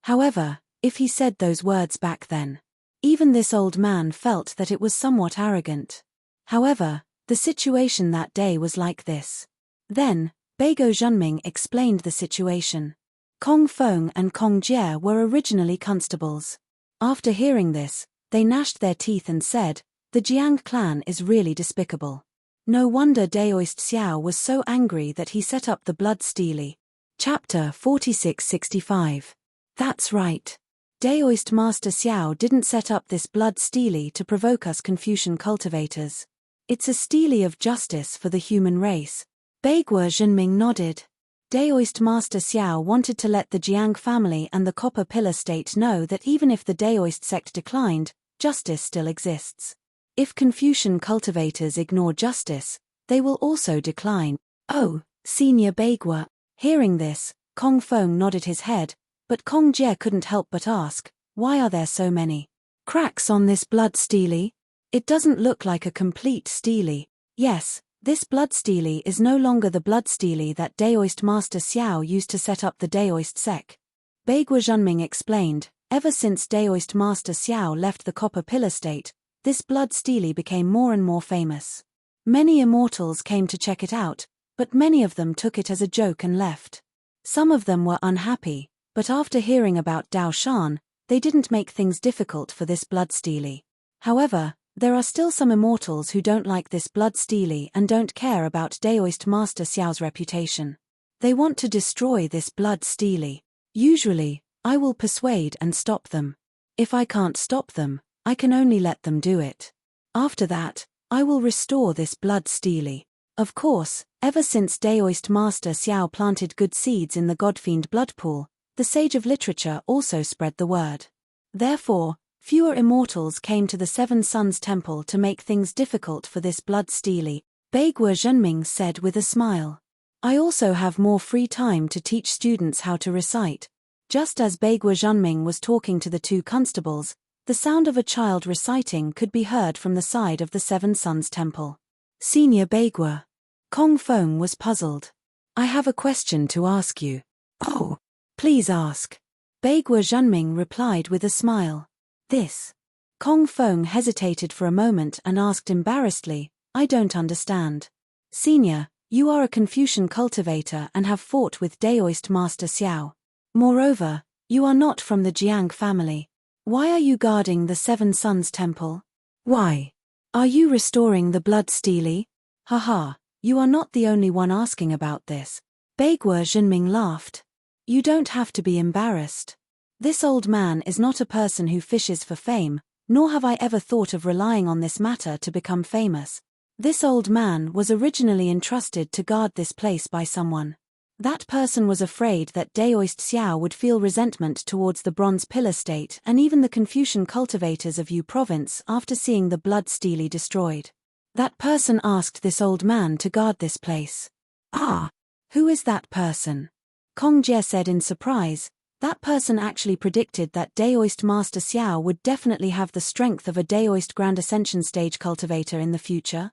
However, if he said those words back then, even this old man felt that it was somewhat arrogant. However, the situation that day was like this. Then, Beigo Zhenming explained the situation. Kong Feng and Kong Jie were originally constables. After hearing this, they gnashed their teeth and said, The Jiang clan is really despicable. No wonder Daoist Xiao was so angry that he set up the Blood Stele. Chapter 4665. That's right. Daoist Master Xiao didn't set up this Blood Stele to provoke us Confucian cultivators. It's a stele of justice for the human race. Beigo Zhenming nodded. Daoist Master Xiao wanted to let the Jiang family and the Copper Pillar State know that even if the Daoist sect declined, justice still exists. If Confucian cultivators ignore justice, they will also decline. Oh, Senior Beigo. Hearing this, Kong Feng nodded his head, but Kong Jie couldn't help but ask, Why are there so many cracks on this Blood Stele? It doesn't look like a complete stele. Yes, this Blood Stele is no longer the Blood Stele that Daoist Master Xiao used to set up the Daoist sect. Beigo Zhenming explained, ever since Daoist Master Xiao left the Copper Pillar State, this Blood Stele became more and more famous. Many immortals came to check it out, but many of them took it as a joke and left. Some of them were unhappy, but after hearing about Dao Shan, they didn't make things difficult for this Blood Stele. However, there are still some immortals who don't like this Blood Stele and don't care about Daoist Master Xiao's reputation. They want to destroy this Blood Stele. Usually, I will persuade and stop them. If I can't stop them, I can only let them do it. After that, I will restore this blood steely. Of course, ever since Daoist Master Xiao planted good seeds in the Godfiend blood pool, the sage of literature also spread the word. Therefore, fewer immortals came to the Seven Suns Temple to make things difficult for this blood steely, Beiguo Zhenming said with a smile. I also have more free time to teach students how to recite. Just as Beiguo Zhenming was talking to the two constables, the sound of a child reciting could be heard from the side of the Seven Suns Temple. Senior Beiguo. Kong Feng was puzzled. I have a question to ask you. Oh, please ask. Beiguo Zhenming replied with a smile. This. Kong Feng hesitated for a moment and asked embarrassedly, I don't understand. Senior, you are a Confucian cultivator and have fought with Daoist Master Xiao. Moreover, you are not from the Jiang family. Why are you guarding the Seven Suns Temple? Why? Are you restoring the blood steely? Haha, you are not the only one asking about this. Beiguo Zhenming laughed. You don't have to be embarrassed. This old man is not a person who fishes for fame, nor have I ever thought of relying on this matter to become famous. This old man was originally entrusted to guard this place by someone. That person was afraid that Daoist Xiao would feel resentment towards the Bronze Pillar State and even the Confucian cultivators of Yu Province after seeing the blood steely destroyed. That person asked this old man to guard this place. Ah, who is that person? Kong Jie said in surprise. That person actually predicted that Daoist Master Xiao would definitely have the strength of a Daoist Grand Ascension stage cultivator in the future.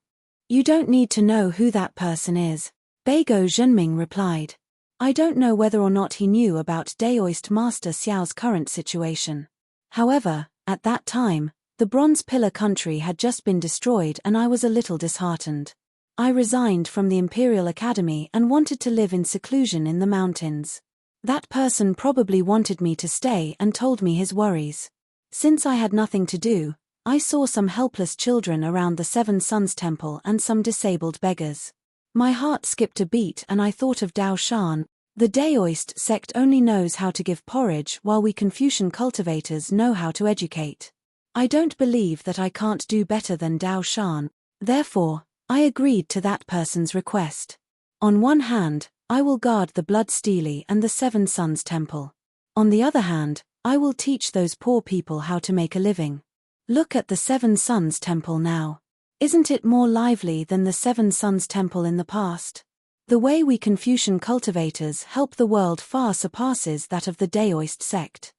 You don't need to know who that person is. Beiguo Zhenming replied. I don't know whether or not he knew about Daoist Master Xiao's current situation. However, at that time, the Bronze Pillar country had just been destroyed and I was a little disheartened. I resigned from the Imperial Academy and wanted to live in seclusion in the mountains. That person probably wanted me to stay and told me his worries. Since I had nothing to do, I saw some helpless children around the Seven Suns Temple and some disabled beggars. My heart skipped a beat and I thought of Dao Shan. The Daoist sect only knows how to give porridge while we Confucian cultivators know how to educate. I don't believe that I can't do better than Dao Shan. Therefore, I agreed to that person's request. On one hand, I will guard the blood steely and the Seven Suns Temple. On the other hand, I will teach those poor people how to make a living. Look at the Seven Suns Temple now. Isn't it more lively than the Seven Suns Temple in the past? The way we Confucian cultivators help the world far surpasses that of the Daoist sect.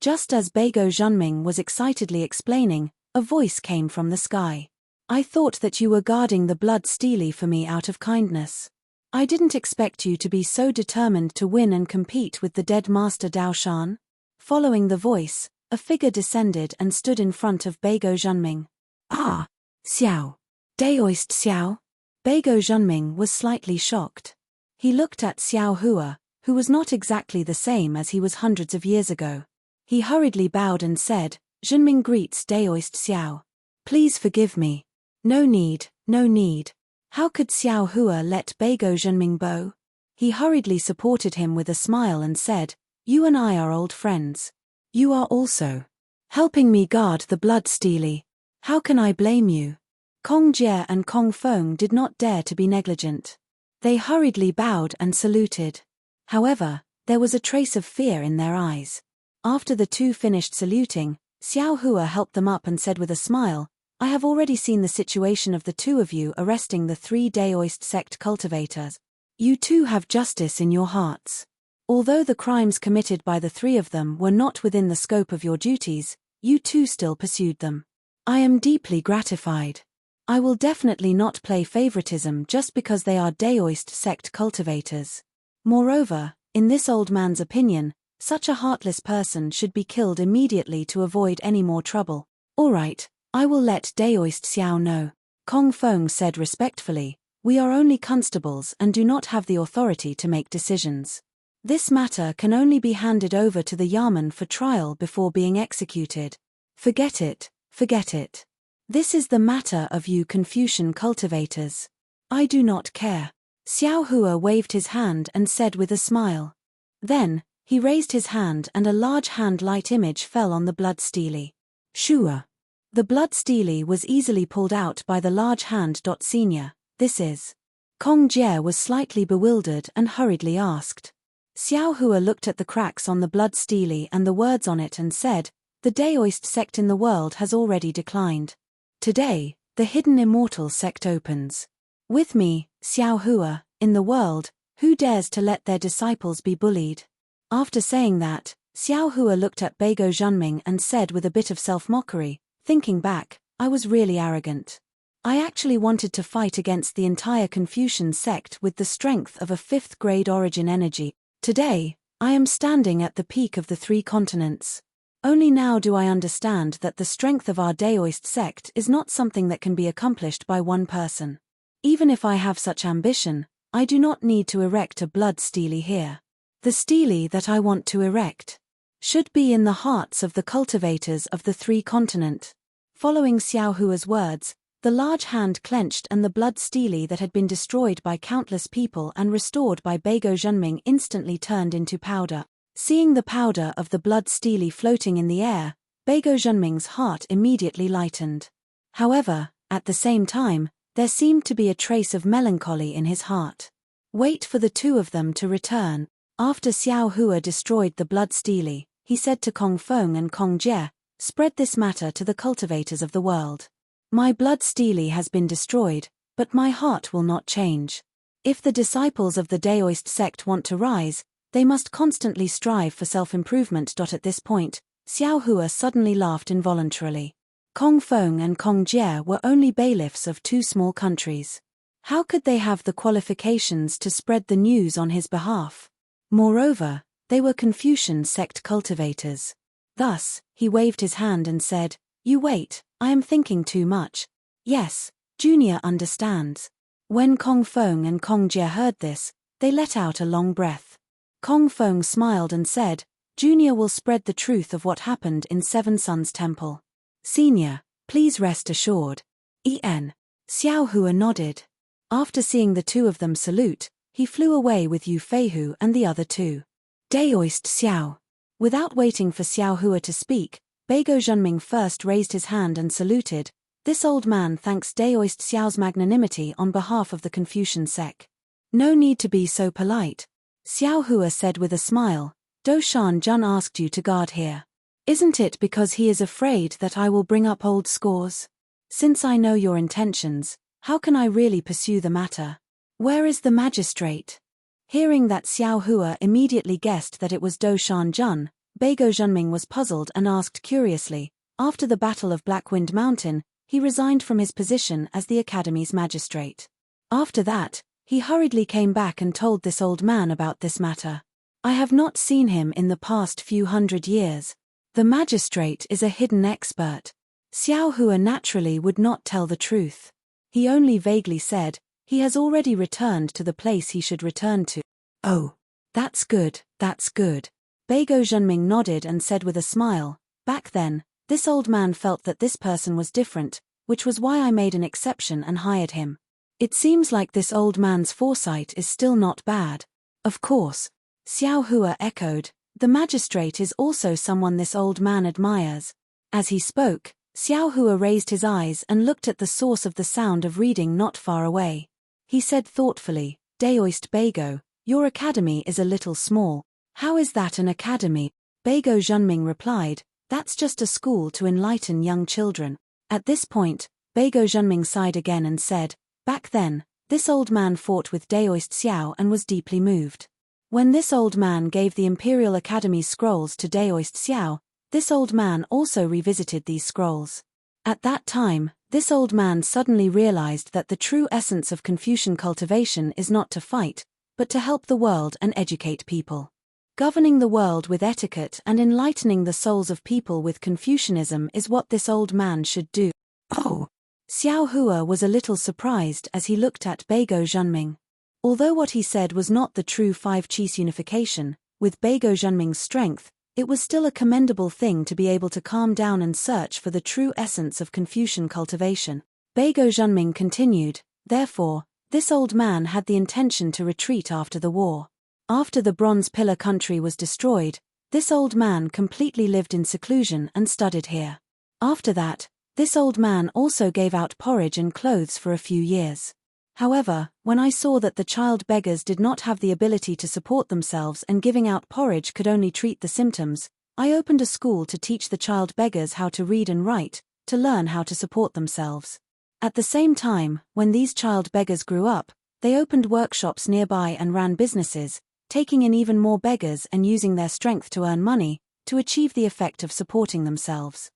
Just as Beiguo Zhenming was excitedly explaining, a voice came from the sky. I thought that you were guarding the blood steely for me out of kindness. I didn't expect you to be so determined to win and compete with the dead Master Dao Shan. Following the voice, a figure descended and stood in front of Beiguo Zhenming. Ah, Xiao. Daoist Xiao? Beiguo Zhenming was slightly shocked. He looked at Xiao Hua, who was not exactly the same as he was hundreds of years ago. He hurriedly bowed and said, Zhenming greets Daoist Xiao. Please forgive me. No need, no need. How could Xiao Hua let Beiguo Zhenming bow? He hurriedly supported him with a smile and said, You and I are old friends. You are also helping me guard the blood steely. How can I blame you? Kong Jie and Kong Feng did not dare to be negligent. They hurriedly bowed and saluted. However, there was a trace of fear in their eyes. After the two finished saluting, Xiao Hua helped them up and said with a smile, I have already seen the situation of the two of you arresting the 3 Daoist sect cultivators. You two have justice in your hearts. Although the crimes committed by the 3 of them were not within the scope of your duties, you two still pursued them. I am deeply gratified. I will definitely not play favoritism just because they are Daoist sect cultivators. Moreover, in this old man's opinion, such a heartless person should be killed immediately to avoid any more trouble. All right, I will let Daoist Xiao know. Kong Feng said respectfully, we are only constables and do not have the authority to make decisions. This matter can only be handed over to the Yamen for trial before being executed. Forget it, forget it. This is the matter of you Confucian cultivators. I do not care. Xiao Hua waved his hand and said with a smile. Then, he raised his hand and a large hand-light image fell on the blood steely. Shua. The blood stele was easily pulled out by the large hand. Senior, this is. Kong Jie was slightly bewildered and hurriedly asked. Xiao Hua looked at the cracks on the blood stele and the words on it and said, the Daoist sect in the world has already declined. Today, the hidden immortal sect opens. With me, Xiao Hua, in the world, who dares to let their disciples be bullied? After saying that, Xiao Hua looked at Beigo Junming and said with a bit of self-mockery, thinking back, I was really arrogant. I actually wanted to fight against the entire Confucian sect with the strength of a 5th grade origin energy. Today, I am standing at the peak of the 3 continents. Only now do I understand that the strength of our Daoist sect is not something that can be accomplished by one person. Even if I have such ambition, I do not need to erect a blood stele here. The stele that I want to erect should be in the hearts of the cultivators of the 3 continent. Following Xiao Hua's words, the large hand clenched and the blood stele that had been destroyed by countless people and restored by Beigo Junming instantly turned into powder. Seeing the powder of the blood stele floating in the air, Beigo Junming's heart immediately lightened. However, at the same time, there seemed to be a trace of melancholy in his heart. Wait for the 2 of them to return. After Xiao Hua destroyed the blood stele, he said to Kong Feng and Kong Jie, spread this matter to the cultivators of the world. My blood stele has been destroyed, but my heart will not change. If the disciples of the Daoist sect want to rise, they must constantly strive for self-improvement. At this point, Xiao Hua suddenly laughed involuntarily. Kong Feng and Kong Jie were only bailiffs of 2 small countries. How could they have the qualifications to spread the news on his behalf? Moreover, they were Confucian sect cultivators. Thus, he waved his hand and said, you wait, I am thinking too much. Yes, Junior understands. When Kong Feng and Kong Jie heard this, they let out a long breath. Kong Feng smiled and said, Junior will spread the truth of what happened in Seven Suns Temple. Senior, please rest assured. Xiao Hua nodded. After seeing the 2 of them salute, he flew away with Yu Feihu and the other 2. Daoist Xiao. Without waiting for Xiao Hua to speak, Beigo Junming first raised his hand and saluted. This old man thanks Daoist Xiao's magnanimity on behalf of the Confucian sect. No need to be so polite. Xiao Hua said with a smile, Do Shan Jun asked you to guard here. Isn't it because he is afraid that I will bring up old scores? Since I know your intentions, how can I really pursue the matter? Where is the magistrate? Hearing that Xiao Hua immediately guessed that it was Do Shan Jun, Beigo Junming was puzzled and asked curiously, after the Battle of Blackwind Mountain, he resigned from his position as the Academy's magistrate. After that, he hurriedly came back and told this old man about this matter. I have not seen him in the past few hundred years. The magistrate is a hidden expert. Xiao Hua naturally would not tell the truth. He only vaguely said, he has already returned to the place he should return to. Oh, that's good, that's good. Beigo Junming nodded and said with a smile, back then, this old man felt that this person was different, which was why I made an exception and hired him. It seems like this old man's foresight is still not bad. Of course, Xiao Hua echoed, the magistrate is also someone this old man admires. As he spoke, Xiao Hua raised his eyes and looked at the source of the sound of reading not far away. He said thoughtfully, Daoist Beigo, your academy is a little small. How is that an academy? Beigo Junming replied, that's just a school to enlighten young children. At this point, Beigo Junming sighed again and said, back then, this old man fought with Daoist Xiao and was deeply moved. When this old man gave the Imperial Academy's scrolls to Daoist Xiao, this old man also revisited these scrolls. At that time, this old man suddenly realized that the true essence of Confucian cultivation is not to fight, but to help the world and educate people. Governing the world with etiquette and enlightening the souls of people with Confucianism is what this old man should do. Oh! Xiao Hua was a little surprised as he looked at Beigo Junming. Although what he said was not the true 5 Qis unification, with Beigo Junming's strength, it was still a commendable thing to be able to calm down and search for the true essence of Confucian cultivation. Beigo Junming continued, therefore, this old man had the intention to retreat after the war. After the Bronze Pillar country was destroyed, this old man completely lived in seclusion and studied here. After that, This old man also gave out porridge and clothes for a few years. However, when I saw that the child beggars did not have the ability to support themselves and giving out porridge could only treat the symptoms, I opened a school to teach the child beggars how to read and write, to learn how to support themselves. At the same time, when these child beggars grew up, they opened workshops nearby and ran businesses, taking in even more beggars and using their strength to earn money, to achieve the effect of supporting themselves.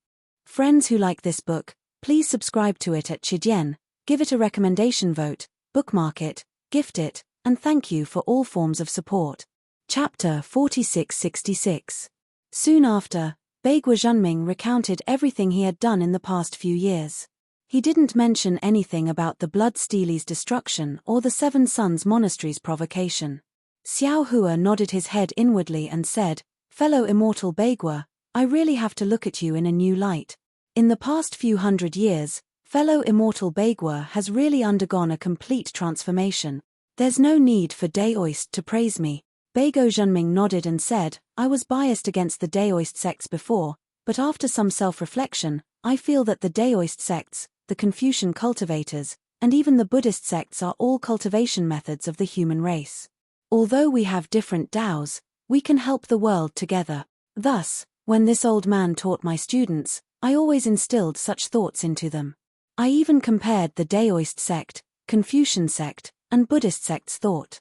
Friends who like this book, please subscribe to it at Chidian, give it a recommendation vote, bookmark it, gift it, and thank you for all forms of support. Chapter 4666. Soon after, Beigua Zhenming recounted everything he had done in the past few years. He didn't mention anything about the Blood Steely's destruction or the Seven Sons Monastery's provocation. Xiao Hua nodded his head inwardly and said, "Fellow immortal Beigua, I really have to look at you in a new light. In the past few hundred years, fellow immortal Beigua has really undergone a complete transformation. There's no need for Daoist to praise me." Beigua Zhenming nodded and said, "I was biased against the Daoist sects before, but after some self-reflection, I feel that the Daoist sects, the Confucian cultivators, and even the Buddhist sects are all cultivation methods of the human race. Although we have different Daos, we can help the world together. Thus, when this old man taught my students, I always instilled such thoughts into them. I even compared the Daoist sect, Confucian sect, and Buddhist sect's thought.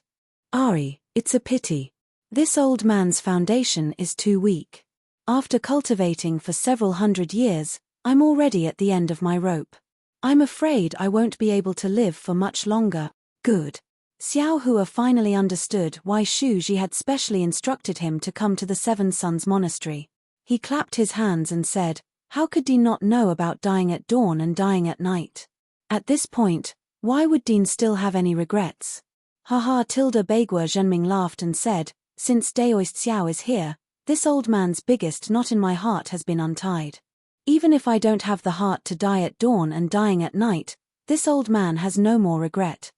Ari, it's a pity. This old man's foundation is too weak. After cultivating for several hundred years, I'm already at the end of my rope. I'm afraid I won't be able to live for much longer." Good. Xiao Hua finally understood why Shu Ji had specially instructed him to come to the Seven Sons Monastery. He clapped his hands and said, "How could Dean not know about dying at dawn and dying at night? At this point, why would Dean still have any regrets?" Haha. Beigua Zhenming laughed and said, "Since Daoist Xiao is here, this old man's biggest knot in my heart has been untied. Even if I don't have the heart to die at dawn and dying at night, this old man has no more regret.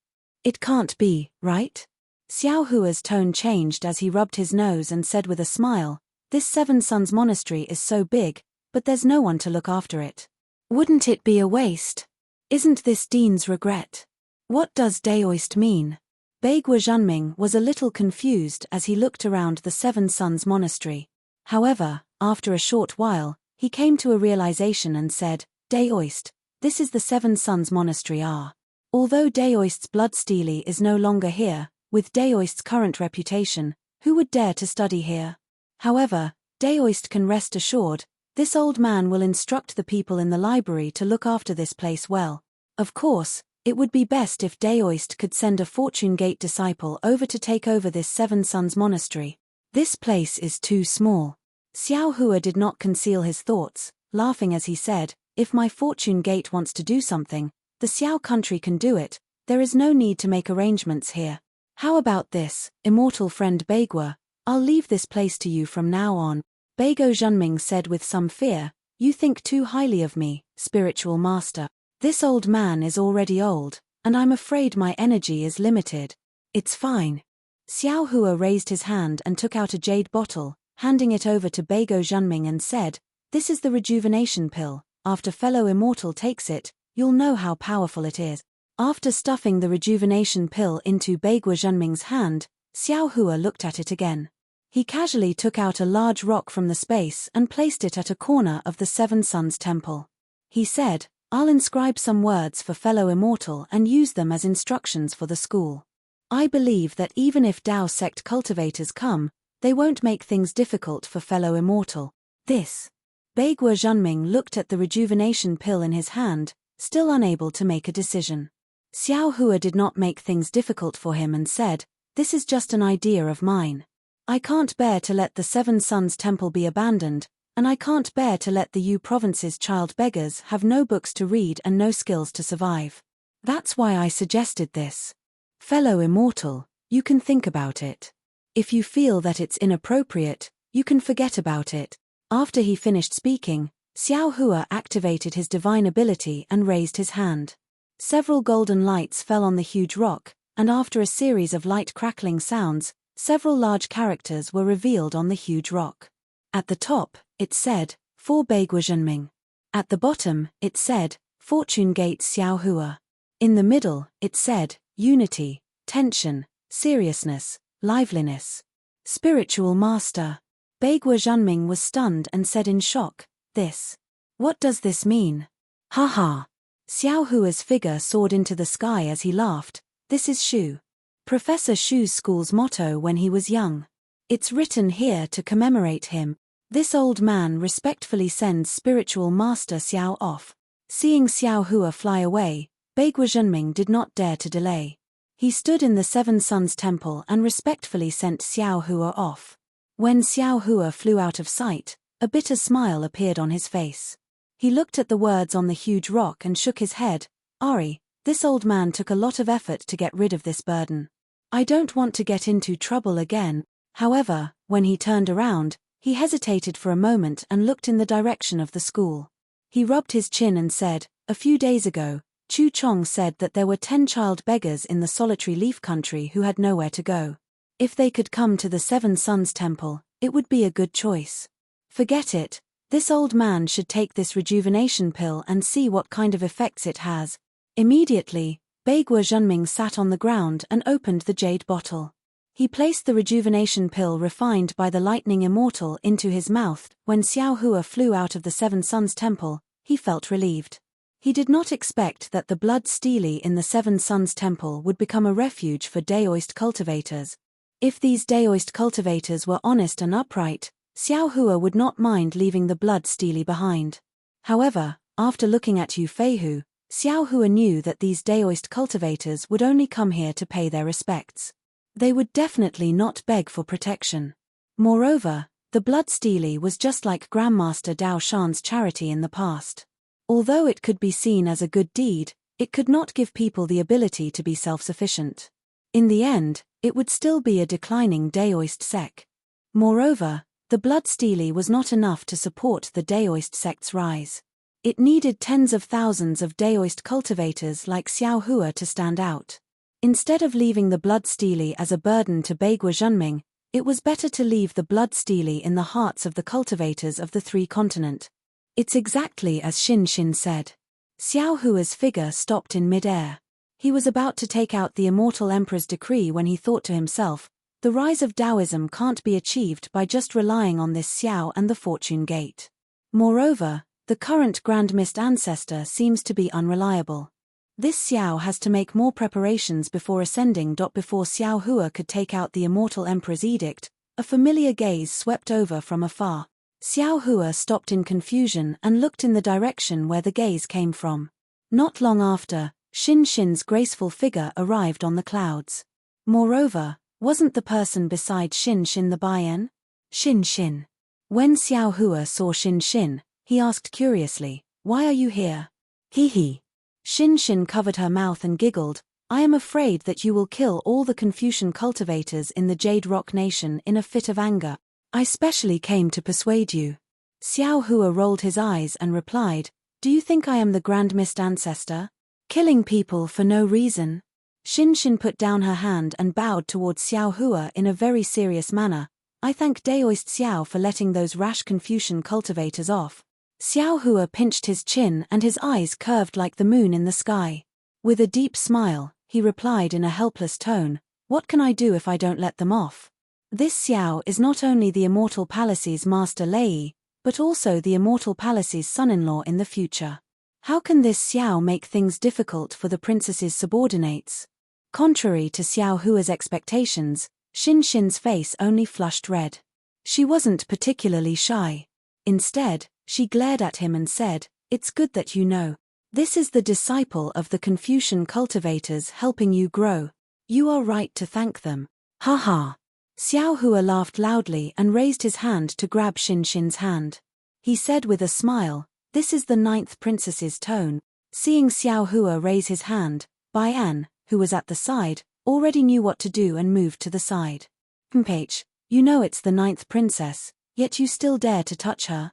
It can't be, right?" Xiao Hua's tone changed as he rubbed his nose and said with a smile, "This Seven Sons Monastery is so big, but there's no one to look after it. Wouldn't it be a waste? Isn't this Dean's regret? What does Daoist mean?" Beigua Zhenming was a little confused as he looked around the Seven Sons Monastery. However, after a short while, he came to a realization and said, "Daoist, this is the Seven Sons Monastery are. Although Daoist's Blood Steely is no longer here, with Daoist's current reputation, who would dare to study here? However, Daoist can rest assured, this old man will instruct the people in the library to look after this place well. Of course, it would be best if Daoist could send a Fortune Gate disciple over to take over this Seven Sons Monastery. This place is too small." Xiao Hua did not conceal his thoughts, laughing as he said, "If my Fortune Gate wants to do something, the Xiao country can do it. There is no need to make arrangements here. How about this, immortal friend Beigua? I'll leave this place to you from now on." Beigua Zhenming said with some fear, "You think too highly of me, spiritual master. This old man is already old, and I'm afraid my energy is limited." "It's fine." Xiao Hua raised his hand and took out a jade bottle, handing it over to Beigua Zhenming and said, "This is the rejuvenation pill. After fellow immortal takes it, you'll know how powerful it is." After stuffing the rejuvenation pill into Beigua Zhenming's hand, Xiao Hua looked at it again. He casually took out a large rock from the space and placed it at a corner of the Seven Sons Temple. He said, "I'll inscribe some words for fellow immortal and use them as instructions for the school. I believe that even if Dao sect cultivators come, they won't make things difficult for fellow immortal." This. Beigua Zhenming looked at the rejuvenation pill in his hand, still unable to make a decision. Xiao Hua did not make things difficult for him and said, "This is just an idea of mine. I can't bear to let the Seven Sons Temple be abandoned, and I can't bear to let the Yu province's child beggars have no books to read and no skills to survive. That's why I suggested this. Fellow immortal, you can think about it. If you feel that it's inappropriate, you can forget about it." After he finished speaking, Xiao Hua activated his divine ability and raised his hand. Several golden lights fell on the huge rock, and after a series of light crackling sounds, several large characters were revealed on the huge rock. At the top, it said, "For Beigua Zhenming." At the bottom, it said, Fortune Gate Xiao Hua. In the middle, it said, Unity, Tension, Seriousness, Liveliness. Spiritual Master. Beigua Zhenming was stunned and said in shock, This. What does this mean? Ha ha. Xiao Hua's figure soared into the sky as he laughed. This is Shu. Professor Shu's school's motto when he was young. It's written here to commemorate him. This old man respectfully sends spiritual master Xiao off. Seeing Xiao Hua fly away, Beigua Zhenming did not dare to delay. He stood in the Seven Suns Temple and respectfully sent Xiao Hua off. When Xiao Hua flew out of sight, a bitter smile appeared on his face. He looked at the words on the huge rock and shook his head. Ari, this old man took a lot of effort to get rid of this burden. I don't want to get into trouble again. However, when he turned around, he hesitated for a moment and looked in the direction of the school. He rubbed his chin and said, A few days ago, Chu Chong said that there were 10 child beggars in the solitary leaf country who had nowhere to go. If they could come to the Seven Suns Temple, it would be a good choice. Forget it, this old man should take this rejuvenation pill and see what kind of effects it has. Immediately, Beigua Zhenming sat on the ground and opened the jade bottle. He placed the rejuvenation pill refined by the lightning immortal into his mouth. When Xiao Hua flew out of the Seven Suns Temple, he felt relieved. He did not expect that the blood stele in the Seven Suns Temple would become a refuge for Daoist cultivators. If these Daoist cultivators were honest and upright, Xiao Hua would not mind leaving the blood stele behind. However, after looking at Yu Feihu, Xiao Hua knew that these Daoist cultivators would only come here to pay their respects. They would definitely not beg for protection. Moreover, the blood stele was just like Grandmaster Dao Shan's charity in the past. Although it could be seen as a good deed, it could not give people the ability to be self-sufficient. In the end, it would still be a declining Daoist sect. Moreover, the blood stele was not enough to support the Daoist sect's rise. It needed tens of thousands of Daoist cultivators like Xiao Hua to stand out. Instead of leaving the blood stele as a burden to Beigua Zhenming, it was better to leave the blood stele in the hearts of the cultivators of the 3 continents. It's exactly as Xin Xin said. Xiao Hua's figure stopped in mid-air. He was about to take out the immortal emperor's decree when he thought to himself, the rise of Taoism can't be achieved by just relying on this Xiao and the Fortune Gate. Moreover, the current Grand Mist ancestor seems to be unreliable. This Xiao has to make more preparations before ascending. Before Xiao Hua could take out the immortal emperor's edict, a familiar gaze swept over from afar. Xiao Hua stopped in confusion and looked in the direction where the gaze came from. Not long after, Xin Xin's graceful figure arrived on the clouds. Moreover, wasn't the person beside Xin Xin the Bian? Xin Xin. When Xiao Hua saw Xin Xin, he asked curiously, Why are you here? Hee hee. Xin Xin covered her mouth and giggled, I am afraid that you will kill all the Confucian cultivators in the Jade Rock Nation in a fit of anger. I specially came to persuade you. Xiao Hua rolled his eyes and replied, Do you think I am the Grand Mist ancestor? Killing people for no reason? Xin Xin put down her hand and bowed towards Xiao Hua in a very serious manner. I thank Daoist Xiao for letting those rash Confucian cultivators off. Xiao Hua pinched his chin and his eyes curved like the moon in the sky. With a deep smile, he replied in a helpless tone, What can I do if I don't let them off? This Xiao is not only the Immortal Palace's Master Lei, but also the Immortal Palace's son-in-law in the future. How can this Xiao make things difficult for the princess's subordinates? Contrary to Xiao Hua's expectations, Xin Xin's face only flushed red. She wasn't particularly shy. Instead, she glared at him and said, It's good that you know. This is the disciple of the Confucian cultivators helping you grow. You are right to thank them. Ha ha. Xiao Hua laughed loudly and raised his hand to grab Xin Xin's hand. He said with a smile, This is the 9th princess's tone. Seeing Xiao Hua raise his hand, Bian, who was at the side, already knew what to do and moved to the side. Mph, you know it's the 9th princess, yet you still dare to touch her.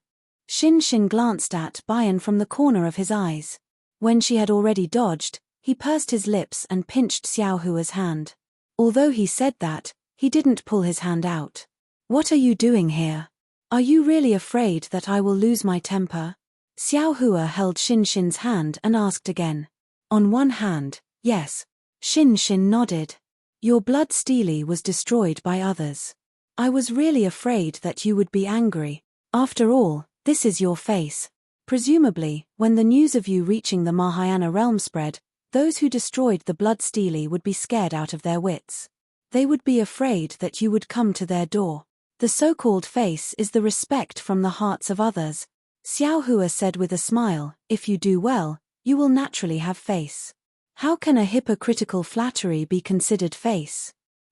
Xin Xin glanced at Bian from the corner of his eyes. When she had already dodged, he pursed his lips and pinched Xiao Hua's hand. Although he said that, he didn't pull his hand out. What are you doing here? Are you really afraid that I will lose my temper? Xiao Hua held Xin Xin's hand and asked again. On one hand, yes. Xin Xin nodded. Your blood stele was destroyed by others. I was really afraid that you would be angry. After all, this is your face. Presumably, when the news of you reaching the Mahayana realm spread, those who destroyed the blood stele would be scared out of their wits. They would be afraid that you would come to their door. The so-called face is the respect from the hearts of others. Xiao Hua said with a smile, if you do well, you will naturally have face. How can a hypocritical flattery be considered face?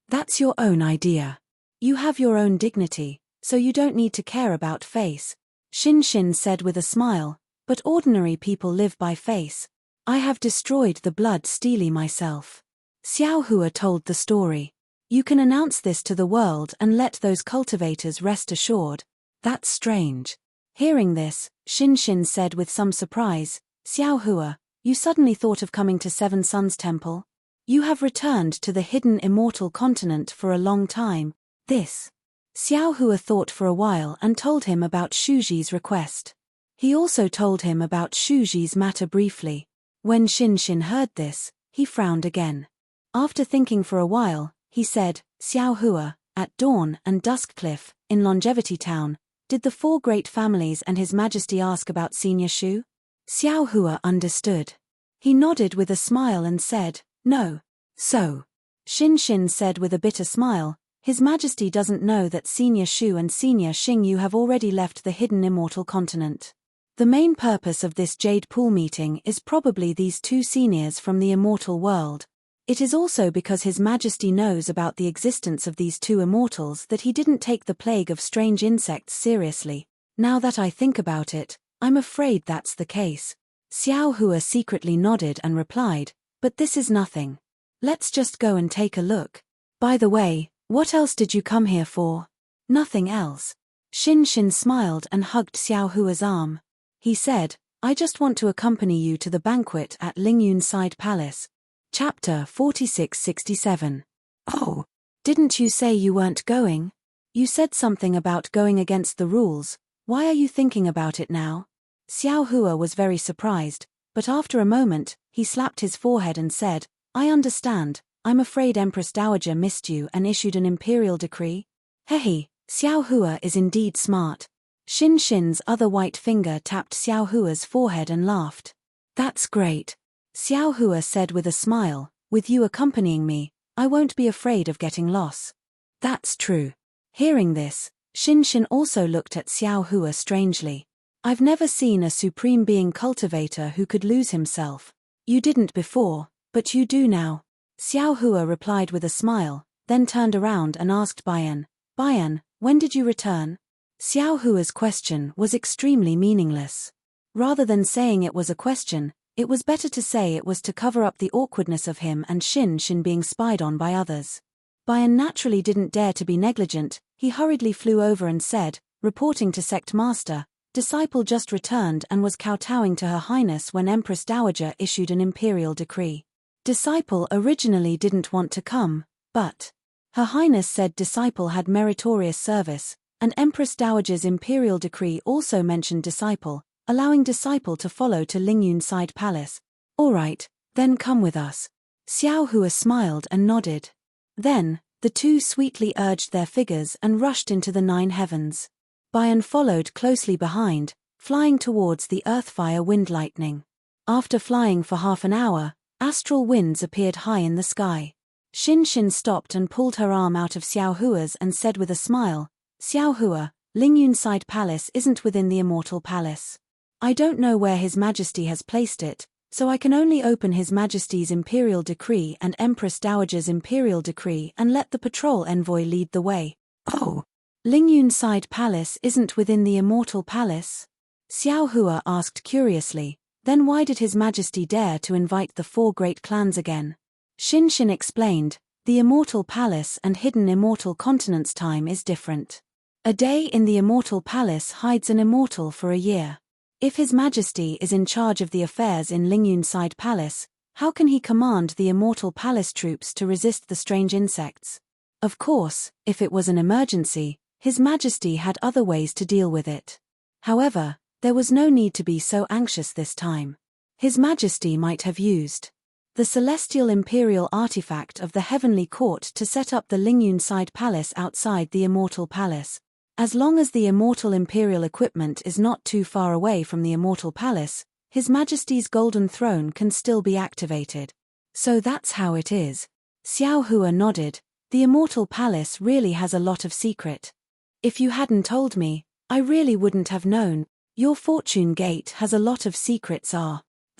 That's your own idea. You have your own dignity, so you don't need to care about face. Xin Xin said with a smile, but ordinary people live by face. I have destroyed the blood stele myself. Xiao Hua told the story. You can announce this to the world and let those cultivators rest assured. That's strange. Hearing this, Xin Xin said with some surprise, Xiao Hua, you suddenly thought of coming to Seven Suns Temple? You have returned to the hidden immortal continent for a long time. This. Xiao Hua thought for a while and told him about Shuji's request. He also told him about Shuji's matter briefly. When Xin Xin heard this, he frowned again. After thinking for a while, he said, Xiao Hua, at Dawn and Duskcliff, in Longevity Town, did the four great families and His Majesty ask about Senior Shu? Xiao Hua understood. He nodded with a smile and said, no. So. Xin Xin said with a bitter smile, His Majesty doesn't know that Senior Shu and Senior Xingyu have already left the hidden immortal continent. The main purpose of this Jade Pool meeting is probably these two seniors from the immortal world. It is also because His Majesty knows about the existence of these two immortals that he didn't take the plague of strange insects seriously. Now that I think about it, I'm afraid that's the case. Xiao Hua secretly nodded and replied, but this is nothing. Let's just go and take a look. By the way, what else did you come here for? Nothing else. Xin Xin smiled and hugged Xiao Hua's arm. He said, I just want to accompany you to the banquet at Lingyun Side Palace. Chapter 4667. Oh, didn't you say you weren't going? You said something about going against the rules. Why are you thinking about it now? Xiao Hua was very surprised, but after a moment, he slapped his forehead and said, I understand, I'm afraid Empress Dowager missed you and issued an imperial decree. Hehe, Xiao Hua is indeed smart. Xin Xin's other white finger tapped Xiao Hua's forehead and laughed. That's great. Xiao Hua said with a smile, with you accompanying me, I won't be afraid of getting lost. That's true. Hearing this, Xin Xin also looked at Xiao Hua strangely. I've never seen a supreme being cultivator who could lose himself. You didn't before, but you do now. Xiao Hua replied with a smile, then turned around and asked Bayan, Bayan, when did you return? Xiao Hua's question was extremely meaningless. Rather than saying it was a question, it was better to say it was to cover up the awkwardness of him and Xin Xin being spied on by others. Bayan naturally didn't dare to be negligent. He hurriedly flew over and said, reporting to Sect Master, Disciple just returned and was kowtowing to Her Highness when Empress Dowager issued an imperial decree. Disciple originally didn't want to come, but Her Highness said Disciple had meritorious service, and Empress Dowager's imperial decree also mentioned Disciple, allowing Disciple to follow to Lingyun Side Palace. All right, then come with us. Xiao Hua smiled and nodded. Then, the two sweetly urged their figures and rushed into the 9 heavens. Bayan followed closely behind, flying towards the earthfire wind lightning. After flying for half an hour, astral winds appeared high in the sky. Xin Xin stopped and pulled her arm out of Xiao Hua's and said with a smile, Xiao Hua, Lingyun Side Palace isn't within the Immortal Palace. I don't know where His Majesty has placed it, so I can only open His Majesty's Imperial Decree and Empress Dowager's Imperial Decree and let the patrol envoy lead the way. Oh, Lingyun Side Palace isn't within the Immortal Palace? Xiao Hua asked curiously, then why did His Majesty dare to invite the 4 great clans again? Xin Xin explained, the Immortal Palace and hidden Immortal Continent's time is different. A day in the Immortal Palace hides an immortal for a year. If His Majesty is in charge of the affairs in Lingyun Side Palace, how can he command the Immortal Palace troops to resist the strange insects? Of course, if it was an emergency, His Majesty had other ways to deal with it. However, There was no need to be so anxious this time. His Majesty might have used the celestial imperial artifact of the heavenly court to set up the Lingyun side palace outside the immortal palace. As long as the immortal imperial equipment is not too far away from the immortal palace, His Majesty's golden throne can still be activated. So that's how it is. Xiao Hua nodded. The immortal palace really has a lot of secret. If you hadn't told me, I really wouldn't have known. Your fortune gate has a lot of secrets.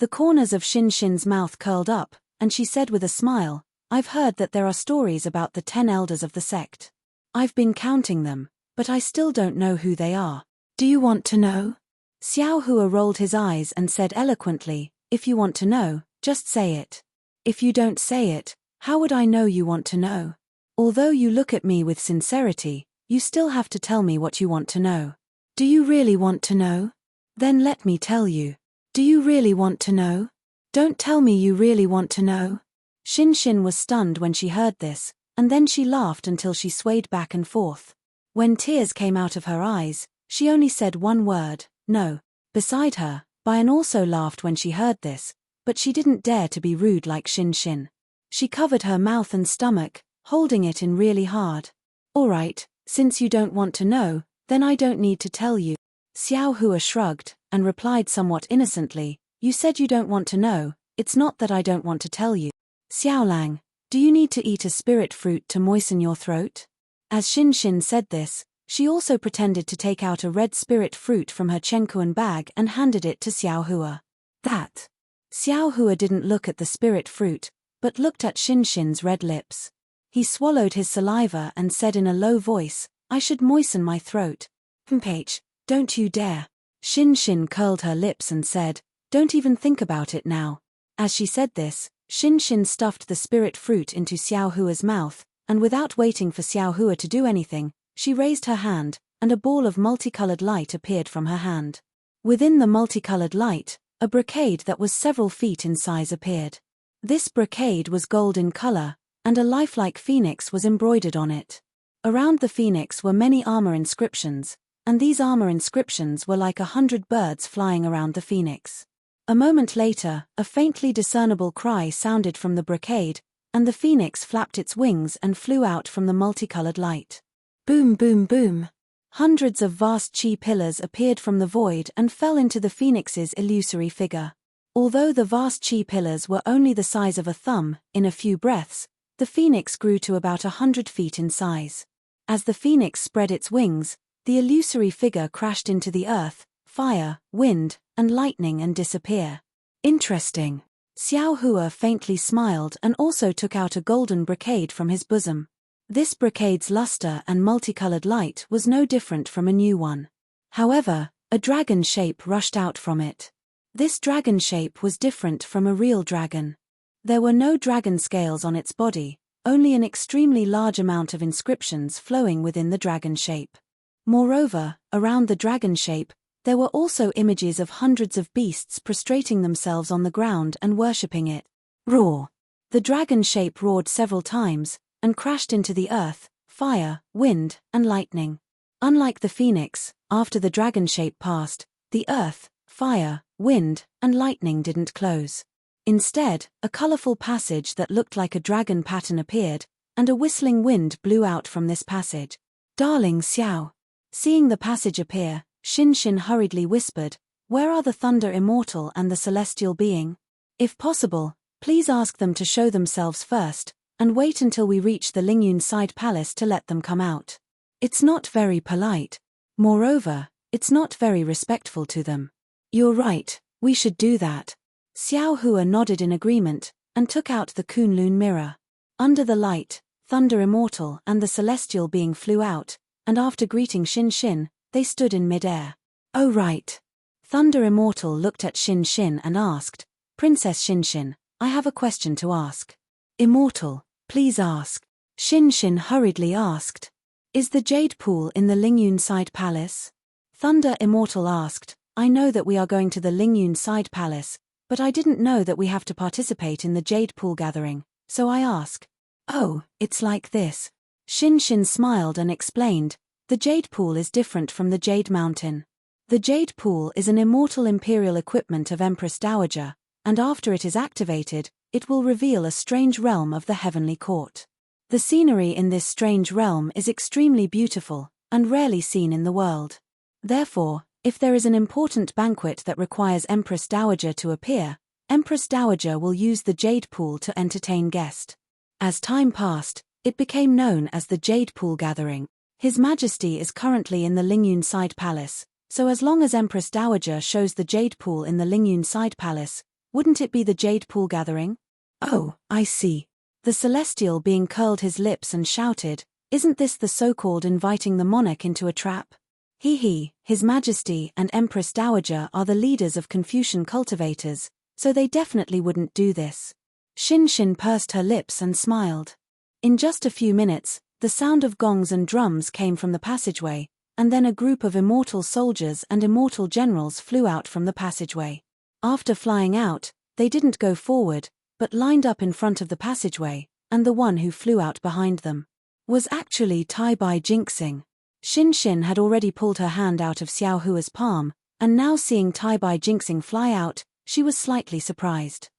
The corners of Shin's mouth curled up, and she said with a smile, I've heard that there are stories about the 10 elders of the sect. I've been counting them, but I still don't know who they are. Do you want to know? Xiao Hua rolled his eyes and said eloquently, if you want to know, just say it. If you don't say it, how would I know you want to know? Although you look at me with sincerity, you still have to tell me what you want to know. Do you really want to know? Then let me tell you. Do you really want to know? Don't tell me you really want to know. Shin was stunned when she heard this, and then she laughed until she swayed back and forth. When tears came out of her eyes, she only said one word, no. Beside her, Bayan also laughed when she heard this, but she didn't dare to be rude like Shin. She covered her mouth and stomach, holding it in really hard. All right, since you don't want to know, then I don't need to tell you. Xiao Hua shrugged, and replied somewhat innocently, you said you don't want to know, it's not that I don't want to tell you. Xiaolang, do you need to eat a spirit fruit to moisten your throat? As Shin said this, she also pretended to take out a red spirit fruit from her Chenkuan bag and handed it to Xiao Hua. That. Xiao Hua didn't look at the spirit fruit, but looked at Shin's red lips. He swallowed his saliva and said in a low voice, I should moisten my throat. Mph, don't you dare. Shin curled her lips and said, don't even think about it now. As she said this, Shin stuffed the spirit fruit into Xiao Hua's mouth, and without waiting for Xiao Hua to do anything, she raised her hand, and a ball of multicolored light appeared from her hand. Within the multicolored light, a brocade that was several feet in size appeared. This brocade was gold in color, and a lifelike phoenix was embroidered on it. Around the phoenix were many armor inscriptions, and these armor inscriptions were like 100 birds flying around the phoenix. A moment later, a faintly discernible cry sounded from the brocade, and the phoenix flapped its wings and flew out from the multicolored light. Boom boom boom. Hundreds of vast chi pillars appeared from the void and fell into the phoenix's illusory figure. Although the vast chi pillars were only the size of a thumb, in a few breaths, the phoenix grew to about 100 feet in size. As the phoenix spread its wings, the illusory figure crashed into the earth, fire, wind, and lightning and disappear. Interesting. Xiao Hua faintly smiled and also took out a golden brocade from his bosom. This brocade's luster and multicolored light was no different from a new one. However, a dragon shape rushed out from it. This dragon shape was different from a real dragon. There were no dragon scales on its body, only an extremely large amount of inscriptions flowing within the dragon shape. Moreover, around the dragon shape, there were also images of hundreds of beasts prostrating themselves on the ground and worshipping it. Roar! The dragon shape roared several times, and crashed into the earth, fire, wind, and lightning. Unlike the phoenix, after the dragon shape passed, the earth, fire, wind, and lightning didn't close. Instead, a colorful passage that looked like a dragon pattern appeared, and a whistling wind blew out from this passage. Darling Xiao. Seeing the passage appear, Shin hurriedly whispered, where are the Thunder Immortal and the Celestial Being? If possible, please ask them to show themselves first, and wait until we reach the Lingyun side palace to let them come out. It's not very polite. Moreover, it's not very respectful to them. You're right, we should do that. Xiao Hua nodded in agreement, and took out the Kunlun mirror. Under the light, Thunder Immortal and the Celestial Being flew out, and after greeting Shin, they stood in mid-air. Oh right. Thunder Immortal looked at Shin and asked, Princess Shin, I have a question to ask. Immortal, please ask. Shin hurriedly asked. Is the Jade Pool in the Lingyun side palace? Thunder Immortal asked, I know that we are going to the Lingyun side palace, but I didn't know that we have to participate in the Jade Pool gathering, so I ask. Oh, it's like this. Shin smiled and explained, the Jade Pool is different from the Jade Mountain. The Jade Pool is an immortal imperial equipment of Empress Dowager, and after it is activated, it will reveal a strange realm of the heavenly court. The scenery in this strange realm is extremely beautiful, and rarely seen in the world. Therefore, if there is an important banquet that requires Empress Dowager to appear, Empress Dowager will use the Jade Pool to entertain guests. As time passed, it became known as the Jade Pool Gathering. His Majesty is currently in the Lingyun Side Palace, so as long as Empress Dowager shows the Jade Pool in the Lingyun Side Palace, wouldn't it be the Jade Pool Gathering? Oh, I see. The Celestial being curled his lips and shouted, "Isn't this the so-called inviting the monarch into a trap?" His Majesty and Empress Dowager are the leaders of Confucian cultivators, so they definitely wouldn't do this. Xin pursed her lips and smiled. In just a few minutes, the sound of gongs and drums came from the passageway, and then a group of immortal soldiers and immortal generals flew out from the passageway. After flying out, they didn't go forward, but lined up in front of the passageway, and the one who flew out behind them was actually Tai Bai Jinxing. Xin had already pulled her hand out of Xiao Hua's palm, and now seeing Tai Bai Jinxing fly out, she was slightly surprised.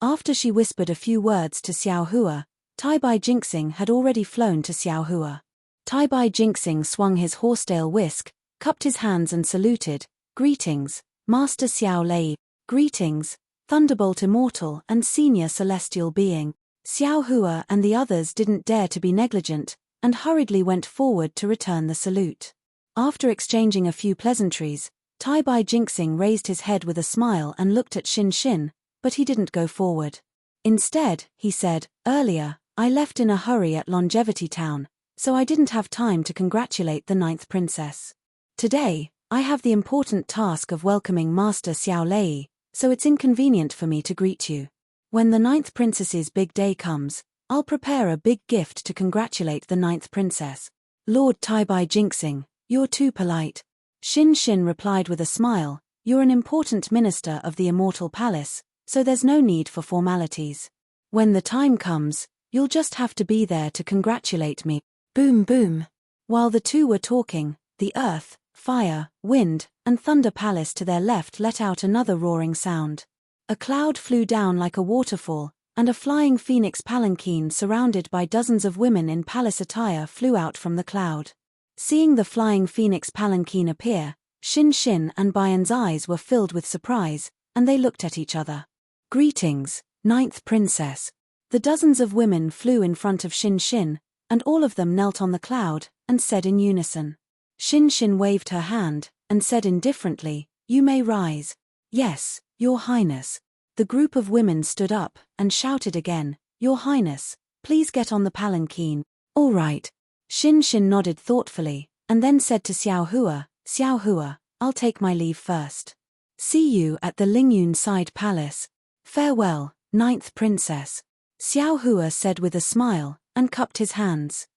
After she whispered a few words to Xiao Hua, Tai Bai Jinxing had already flown to Xiao Hua. Tai Bai Jinxing swung his horsetail whisk, cupped his hands and saluted, "Greetings, Master Xiao Lei, greetings, Thunderbolt Immortal and Senior Celestial Being." Xiao Hua and the others didn't dare to be negligent, and hurriedly went forward to return the salute. After exchanging a few pleasantries, Tai Bai Jinxing raised his head with a smile and looked at Xin, but he didn't go forward. Instead, he said, "Earlier, I left in a hurry at Longevity Town, so I didn't have time to congratulate the 9th princess. Today, I have the important task of welcoming Master Xiao Lei, so it's inconvenient for me to greet you. When the 9th princess's big day comes, I'll prepare a big gift to congratulate the 9th princess." "Lord Tai Bai Jinxing, you're too polite." Xin replied with a smile, "You're an important minister of the Immortal Palace, so there's no need for formalities. When the time comes, you'll just have to be there to congratulate me." Boom boom. While the two were talking, the earth, fire, wind, and thunder palace to their left let out another roaring sound. A cloud flew down like a waterfall, and a flying phoenix palanquin surrounded by dozens of women in palace attire flew out from the cloud. Seeing the flying phoenix palanquin appear, Xin and Bayan's eyes were filled with surprise, and they looked at each other. "Greetings, 9th princess." The dozens of women flew in front of Xin, and all of them knelt on the cloud, and said in unison. Xin waved her hand, and said indifferently, "You may rise." "Yes, Your Highness." The group of women stood up, and shouted again, "Your Highness, please get on the palanquin." "All right." Xin nodded thoughtfully, and then said to Xiao Hua, "I'll take my leave first. See you at the Lingyun Side Palace. Farewell, 9th princess." Xiao Hua said with a smile, and cupped his hands.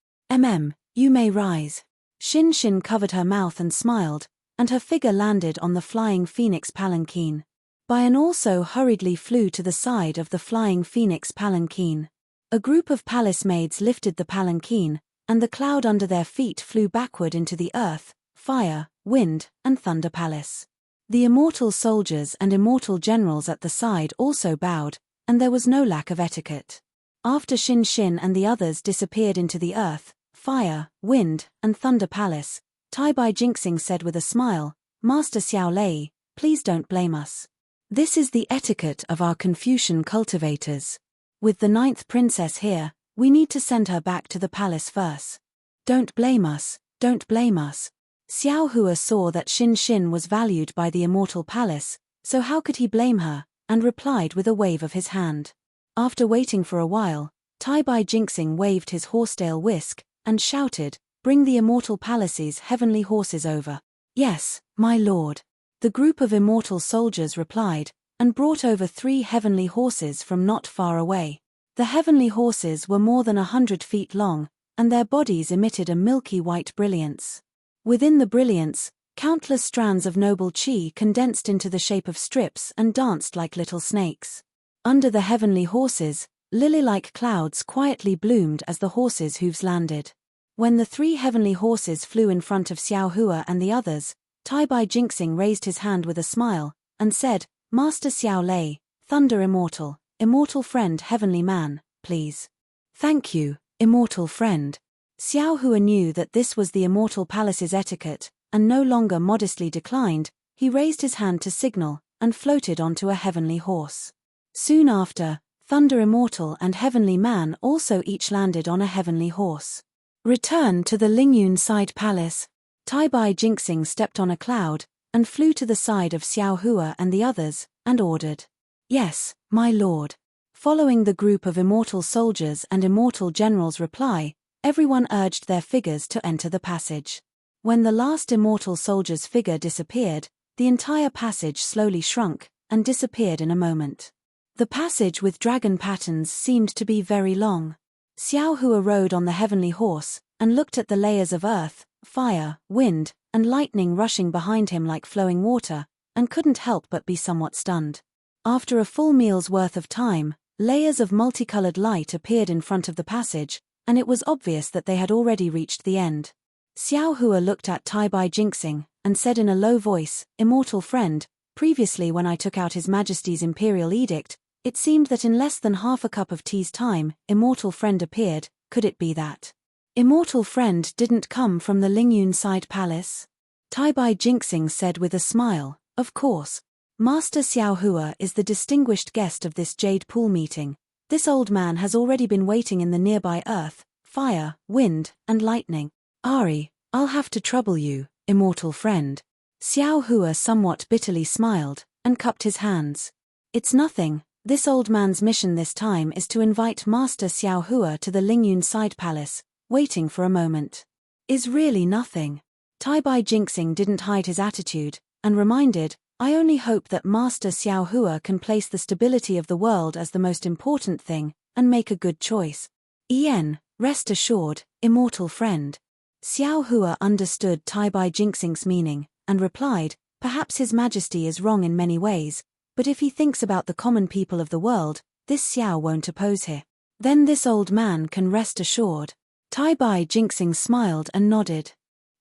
You may rise." Xin covered her mouth and smiled, and her figure landed on the flying phoenix palanquin. Bayan also hurriedly flew to the side of the flying phoenix palanquin. A group of palace maids lifted the palanquin, and the cloud under their feet flew backward into the earth, fire, wind, and thunder palace. The immortal soldiers and immortal generals at the side also bowed, and there was no lack of etiquette. After Xin and the others disappeared into the earth, fire, wind, and thunder palace, Tai Bai Jinxing said with a smile, "Master Xiao Lei, please don't blame us. This is the etiquette of our Confucian cultivators. With the 9th princess here, we need to send her back to the palace first. Don't blame us, don't blame us." Xiao Hua saw that Xin was valued by the immortal palace, so how could he blame her, and replied with a wave of his hand. After waiting for a while, Tai Bai Jinxing waved his horsetail whisk, and shouted, "Bring the immortal palace's heavenly horses over." "Yes, my lord." The group of immortal soldiers replied, and brought over 3 heavenly horses from not far away. The heavenly horses were more than 100 feet long, and their bodies emitted a milky white brilliance. Within the brilliance, countless strands of noble qi condensed into the shape of strips and danced like little snakes. Under the heavenly horses, lily-like clouds quietly bloomed as the horses' hooves landed. When the 3 heavenly horses flew in front of Xiao Hua and the others, Tai Bai Jinxing raised his hand with a smile, and said, Master Xiao Lei, Thunder Immortal, Immortal Friend Heavenly Man, please. Thank you, Immortal Friend. Xiao Hua knew that this was the Immortal Palace's etiquette, and no longer modestly declined. He raised his hand to signal, and floated onto a heavenly horse. Soon after, Thunder Immortal and Heavenly Man also each landed on a heavenly horse. Return to the Lingyun Side Palace. Tai Bai Jinxing stepped on a cloud, and flew to the side of Xiao Hua and the others, and ordered. Yes, my lord. Following the group of immortal soldiers and immortal generals' reply, everyone urged their figures to enter the passage. When the last immortal soldier's figure disappeared, the entire passage slowly shrunk, and disappeared in a moment. The passage with dragon patterns seemed to be very long. Xiao Hua rode on the heavenly horse, and looked at the layers of earth, fire, wind, and lightning rushing behind him like flowing water, and couldn't help but be somewhat stunned. After a full meal's worth of time, layers of multicolored light appeared in front of the passage, and it was obvious that they had already reached the end. Xiao Hua looked at Tai Bai Jinxing, and said in a low voice, Immortal Friend, previously when I took out His Majesty's Imperial Edict, it seemed that in less than half a cup of tea's time, Immortal Friend appeared. Could it be that Immortal Friend didn't come from the Lingyun Side Palace? Tai Bai Jinxing said with a smile, Of course. Master Xiao Hua is the distinguished guest of this Jade Pool meeting. This old man has already been waiting in the nearby earth, fire, wind, and lightning. Ari, I'll have to trouble you, Immortal Friend. Xiao Hua somewhat bitterly smiled, and cupped his hands. It's nothing. This old man's mission this time is to invite Master Xiao Hua to the Lingyun Side Palace. Waiting for a moment is really nothing. Tai Bai Jinxing didn't hide his attitude, and reminded, I only hope that Master Xiao Hua can place the stability of the world as the most important thing, and make a good choice. Rest assured, Immortal Friend. Xiao Hua understood Tai Bai Jinxing's meaning, and replied, Perhaps His Majesty is wrong in many ways, but if he thinks about the common people of the world, this Xiao won't oppose him. Then this old man can rest assured. Tai Bai Jinxing smiled and nodded.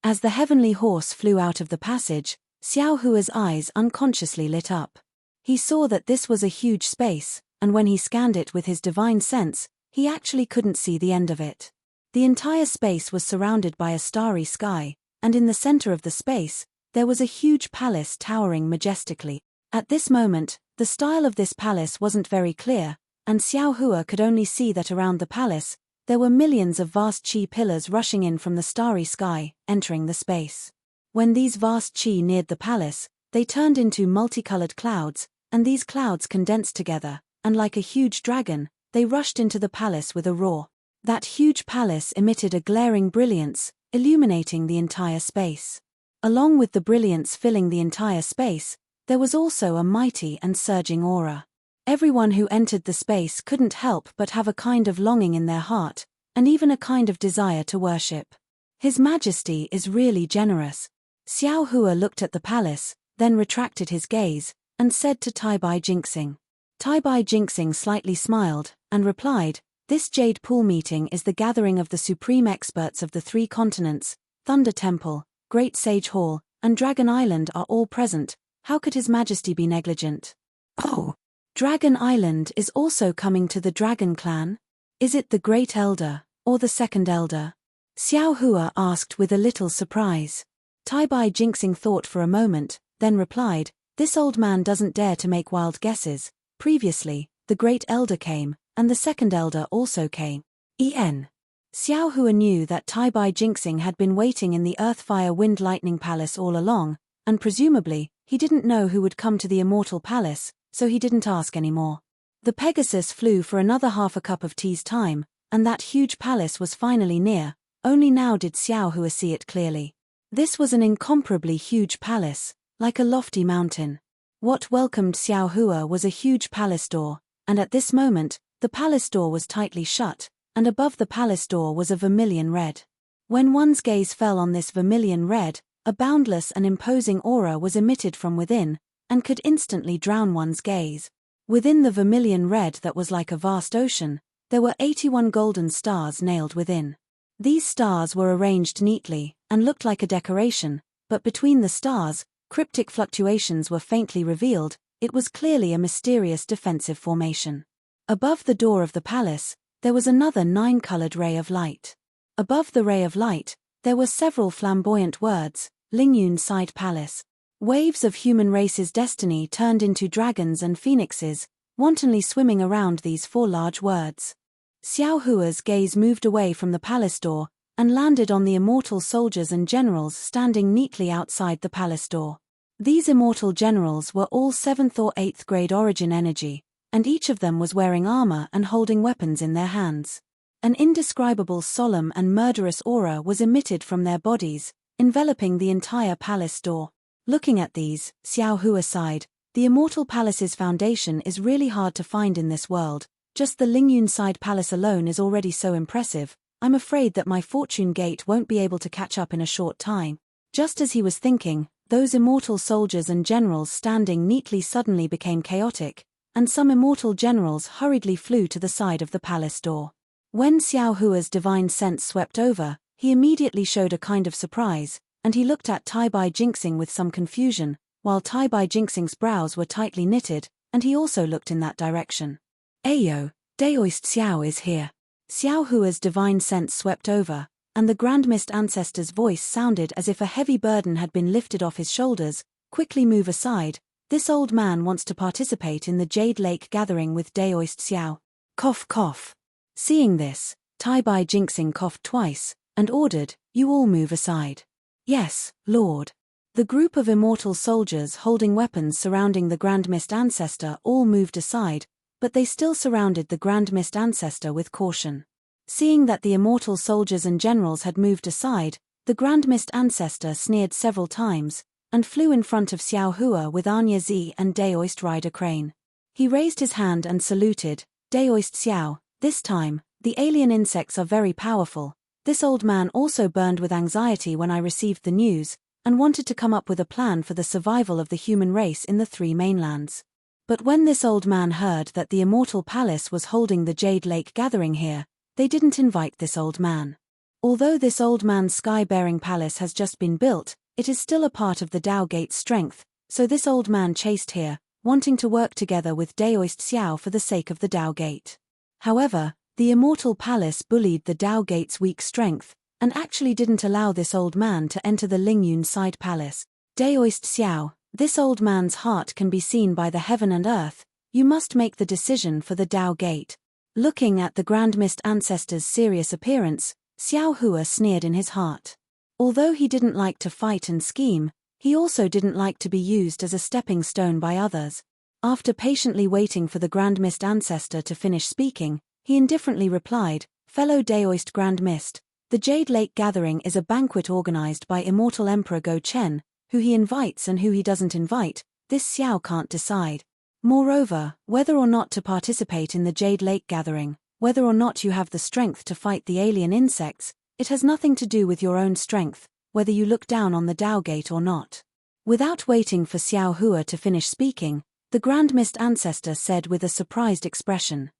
As the heavenly horse flew out of the passage, Xiao Hua's eyes unconsciously lit up. He saw that this was a huge space, and when he scanned it with his divine sense, he actually couldn't see the end of it. The entire space was surrounded by a starry sky, and in the center of the space, there was a huge palace towering majestically. At this moment, the style of this palace wasn't very clear, and Xiao Hua could only see that around the palace, there were millions of vast chi pillars rushing in from the starry sky, entering the space. When these vast chi neared the palace, they turned into multicolored clouds, and these clouds condensed together, and like a huge dragon, they rushed into the palace with a roar. That huge palace emitted a glaring brilliance, illuminating the entire space. Along with the brilliance filling the entire space, there was also a mighty and surging aura. Everyone who entered the space couldn't help but have a kind of longing in their heart, and even a kind of desire to worship. His Majesty is really generous. Xiao Hua looked at the palace, then retracted his gaze, and said to Tai Bai Jinxing. Tai Bai Jinxing slightly smiled, and replied, This Jade Pool meeting is the gathering of the supreme experts of the 3 continents. Thunder Temple, Great Sage Hall, and Dragon Island are all present. How could His Majesty be negligent? Oh, Dragon Island is also coming to the Dragon Clan? Is it the Great Elder, or the Second Elder? Xiao Hua asked with a little surprise. Tai Bai Jinxing thought for a moment, then replied, This old man doesn't dare to make wild guesses. Previously, the Great Elder came, and the Second Elder also came. Xiao Hua knew that Tai Bai Jinxing had been waiting in the Earth Fire Wind Lightning Palace all along, and presumably, he didn't know who would come to the Immortal Palace, so he didn't ask any more. The Pegasus flew for another half a cup of tea's time, and that huge palace was finally near. Only now did Xiao Hua see it clearly. This was an incomparably huge palace, like a lofty mountain. What welcomed Xiao Hua was a huge palace door, and at this moment, the palace door was tightly shut, and above the palace door was a vermilion red. When one's gaze fell on this vermilion red, a boundless and imposing aura was emitted from within, and could instantly drown one's gaze. Within the vermilion red that was like a vast ocean, there were 81 golden stars nailed within. These stars were arranged neatly, and looked like a decoration, but between the stars, cryptic fluctuations were faintly revealed. It was clearly a mysterious defensive formation. Above the door of the palace, there was another 9-colored ray of light. Above the ray of light, there were several flamboyant words, Lingyun Side Palace. Waves of human race's destiny turned into dragons and phoenixes, wantonly swimming around these 4 large words. Xiao Hua's gaze moved away from the palace door, and landed on the immortal soldiers and generals standing neatly outside the palace door. These immortal generals were all 7th or 8th grade origin energy, and each of them was wearing armor and holding weapons in their hands. An indescribable solemn and murderous aura was emitted from their bodies, enveloping the entire palace door. Looking at these, Xiao Hua sighed, the immortal palace's foundation is really hard to find in this world, just the Lingyun Side Palace alone is already so impressive. I'm afraid that my fortune gate won't be able to catch up in a short time. Just as he was thinking, those immortal soldiers and generals standing neatly suddenly became chaotic, and some immortal generals hurriedly flew to the side of the palace door. When Xiao Hua's divine sense swept over, he immediately showed a kind of surprise, and he looked at Tai Bai Jinxing with some confusion, while Tai Bai Jinxing's brows were tightly knitted, and he also looked in that direction. Ayo, Daoist Xiao is here. Xiao Hua's divine sense swept over, and the Grand Mist Ancestor's voice sounded as if a heavy burden had been lifted off his shoulders. Quickly move aside, this old man wants to participate in the Jade Lake gathering with Daoist Xiao. Cough cough. Seeing this, Tai Bai Jinxing coughed twice, and ordered, you all move aside. Yes, Lord. The group of immortal soldiers holding weapons surrounding the Grand Mist Ancestor all moved aside, but they still surrounded the Grand Mist Ancestor with caution. Seeing that the immortal soldiers and generals had moved aside, the Grand Mist Ancestor sneered several times, and flew in front of Xiao Hua with Anya Zi and Daoist Rider Crane. He raised his hand and saluted, Daoist Xiao, this time, the alien insects are very powerful. This old man also burned with anxiety when I received the news, and wanted to come up with a plan for the survival of the human race in the 3 mainlands. But when this old man heard that the Immortal Palace was holding the Jade Lake gathering here, they didn't invite this old man. Although this old man's sky-bearing palace has just been built, it is still a part of the Dao Gate's strength, so this old man chased here, wanting to work together with Daoist Xiao for the sake of the Dao Gate. However, the Immortal Palace bullied the Dao Gate's weak strength, and actually didn't allow this old man to enter the Lingyun Side Palace. Daoist Xiao, this old man's heart can be seen by the heaven and earth, you must make the decision for the Dao Gate. Looking at the Grand Mist Ancestor's serious appearance, Xiao Hua sneered in his heart. Although he didn't like to fight and scheme, he also didn't like to be used as a stepping stone by others. After patiently waiting for the Grand Mist Ancestor to finish speaking, he indifferently replied, Fellow Daoist Grand Mist, the Jade Lake Gathering is a banquet organized by Immortal Emperor Go Chen. Who he invites and who he doesn't invite, this Xiao can't decide. Moreover, whether or not to participate in the Jade Lake Gathering, whether or not you have the strength to fight the alien insects, it has nothing to do with your own strength, whether you look down on the Dao Gate or not. Without waiting for Xiao Hua to finish speaking, the Grand Mist Ancestor said with a surprised expression,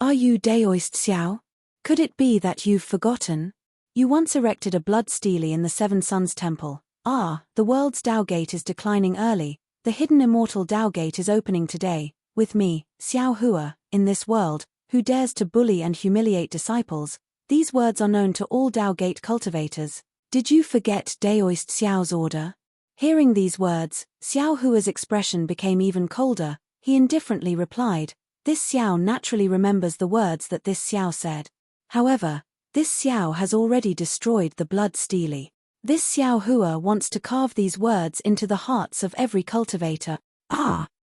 Are you Daoist Xiao? Could it be that you've forgotten? You once erected a blood stele in the Seven Suns Temple. The world's Dao Gate is declining early, the hidden immortal Dao Gate is opening today, with me, Xiao Hua, in this world, who dares to bully and humiliate disciples. These words are known to all Dao Gate cultivators. Did you forget Daoist Xiao's order? Hearing these words, Xiao Hua's expression became even colder. He indifferently replied, this Xiao naturally remembers the words that this Xiao said. However, this Xiao has already destroyed the blood stele. This Xiao Hua wants to carve these words into the hearts of every cultivator.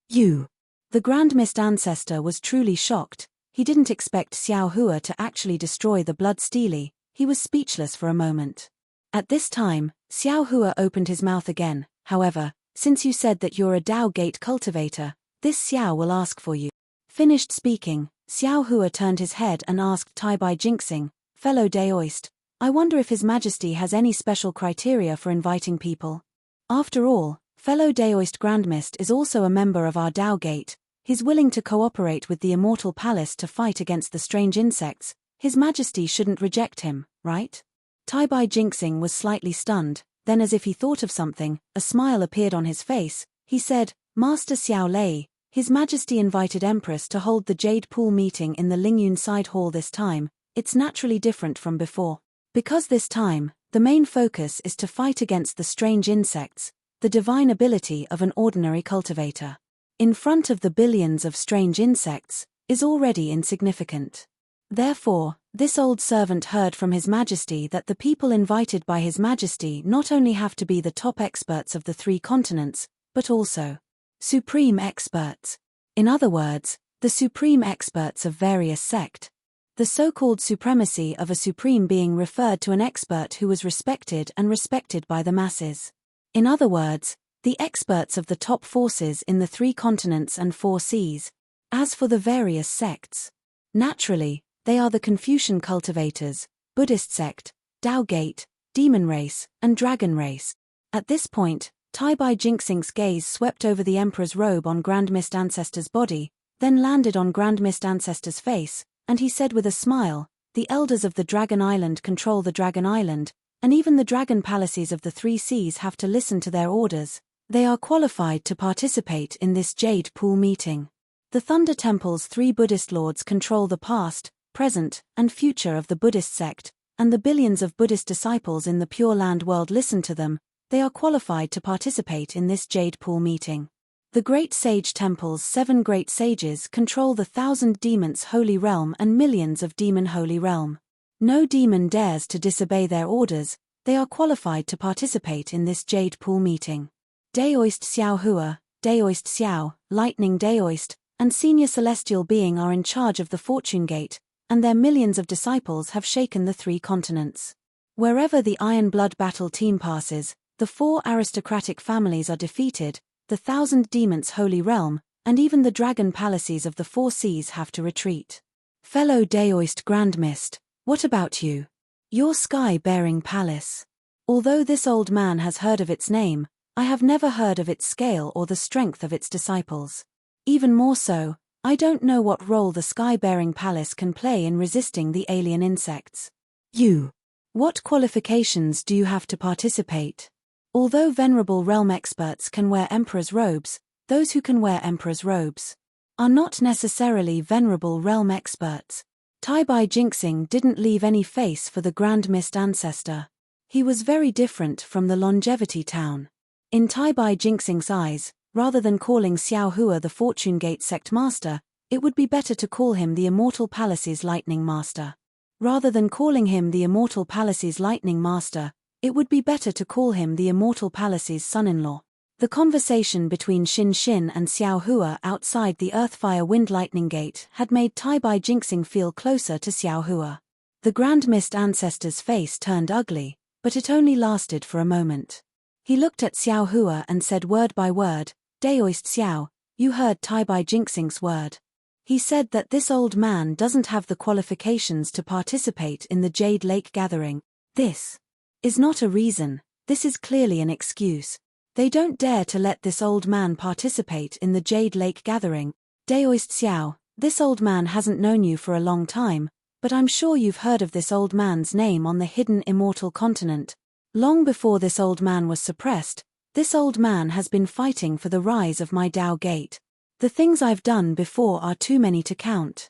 You! The Grand Mist Ancestor was truly shocked. He didn't expect Xiao Hua to actually destroy the blood stele. He was speechless for a moment. At this time, Xiao Hua opened his mouth again. However, since you said that you're a Dao Gate cultivator, this Xiao will ask for you. Finished speaking, Xiao Hua turned his head and asked Tai Bai Jinxing, Fellow Daoist, I wonder if His Majesty has any special criteria for inviting people. After all, fellow Daoist Grandmist is also a member of our Dao Gate. He's willing to cooperate with the Immortal Palace to fight against the strange insects. His Majesty shouldn't reject him, right? Tai Bai Jinxing was slightly stunned, Then, as if he thought of something, a smile appeared on his face. He said, "Master Xiao Lei, His Majesty invited Empress to hold the Jade Pool meeting in the Lingyun Side Hall this time. It's naturally different from before. Because this time, the main focus is to fight against the strange insects, the divine ability of an ordinary cultivator. In front of the billions of strange insects, is already insignificant. Therefore, this old servant heard from His Majesty that the people invited by His Majesty not only have to be the top experts of the 3 continents, but also supreme experts. In other words, the supreme experts of various sect. The so-called supremacy of a supreme being referred to an expert who was respected by the masses. In other words, the experts of the top forces in the 3 continents and 4 seas. As for the various sects, naturally, they are the Confucian cultivators, Buddhist sect, Tao Gate, Demon race, and Dragon race. At this point, Tai Bai Jinxing's gaze swept over the Emperor's robe on Grand Mist Ancestor's body, then landed on Grand Mist Ancestor's face, and he said with a smile, "The elders of the Dragon Island control the Dragon Island, and even the Dragon Palaces of the 3 seas have to listen to their orders. They are qualified to participate in this Jade Pool meeting. The Thunder Temple's 3 Buddhist lords control the past, present, and future of the Buddhist sect, and the billions of Buddhist disciples in the Pure Land world listen to them. They are qualified to participate in this Jade Pool meeting. The Great Sage Temple's 7 great sages control the 1,000 demons' holy realm and millions of demon holy realm. No demon dares to disobey their orders. They are qualified to participate in this Jade Pool meeting. Daoist Xiao Hua, Daoist Xiao, Lightning Daoist, and Senior Celestial Being are in charge of the Fortune Gate, and their millions of disciples have shaken the 3 continents. Wherever the Iron Blood battle team passes, the 4 aristocratic families are defeated, the 1,000 demons' holy realm, and even the dragon palaces of the 4 seas have to retreat. Fellow Daoist Grand Mist, what about you? Your sky-bearing palace. Although this old man has heard of its name, I have never heard of its scale or the strength of its disciples. Even more so, I don't know what role the sky-bearing palace can play in resisting the alien insects. You. What qualifications do you have to participate? Although venerable realm experts can wear emperor's robes, those who can wear emperor's robes are not necessarily venerable realm experts. Tai Bai Jinxing didn't leave any face for the Grand Mist Ancestor. He was very different from the Longevity Town. In Tai Bai Jinxing's eyes, rather than calling Xiao Hua the Fortune Gate Sect Master, it would be better to call him the Immortal Palace's Lightning Master. Rather than calling him the Immortal Palace's Lightning Master, it would be better to call him the Immortal Palace's son-in-law. The conversation between Xin Xin and Xiao Hua outside the Earthfire Wind Lightning Gate had made Tai Bai Jinxing feel closer to Xiao Hua. The Grand Mist Ancestor's face turned ugly, but it only lasted for a moment. He looked at Xiao Hua and said word by word, "Daoist Xiao, you heard Tai Bai Jinxing's word. He said that this old man doesn't have the qualifications to participate in the Jade Lake Gathering. This is not a reason, this is clearly an excuse. They don't dare to let this old man participate in the Jade Lake Gathering. Daoist Xiao, this old man hasn't known you for a long time, but I'm sure you've heard of this old man's name on the hidden immortal continent. Long before this old man was suppressed, this old man has been fighting for the rise of my Tao Gate. The things I've done before are too many to count.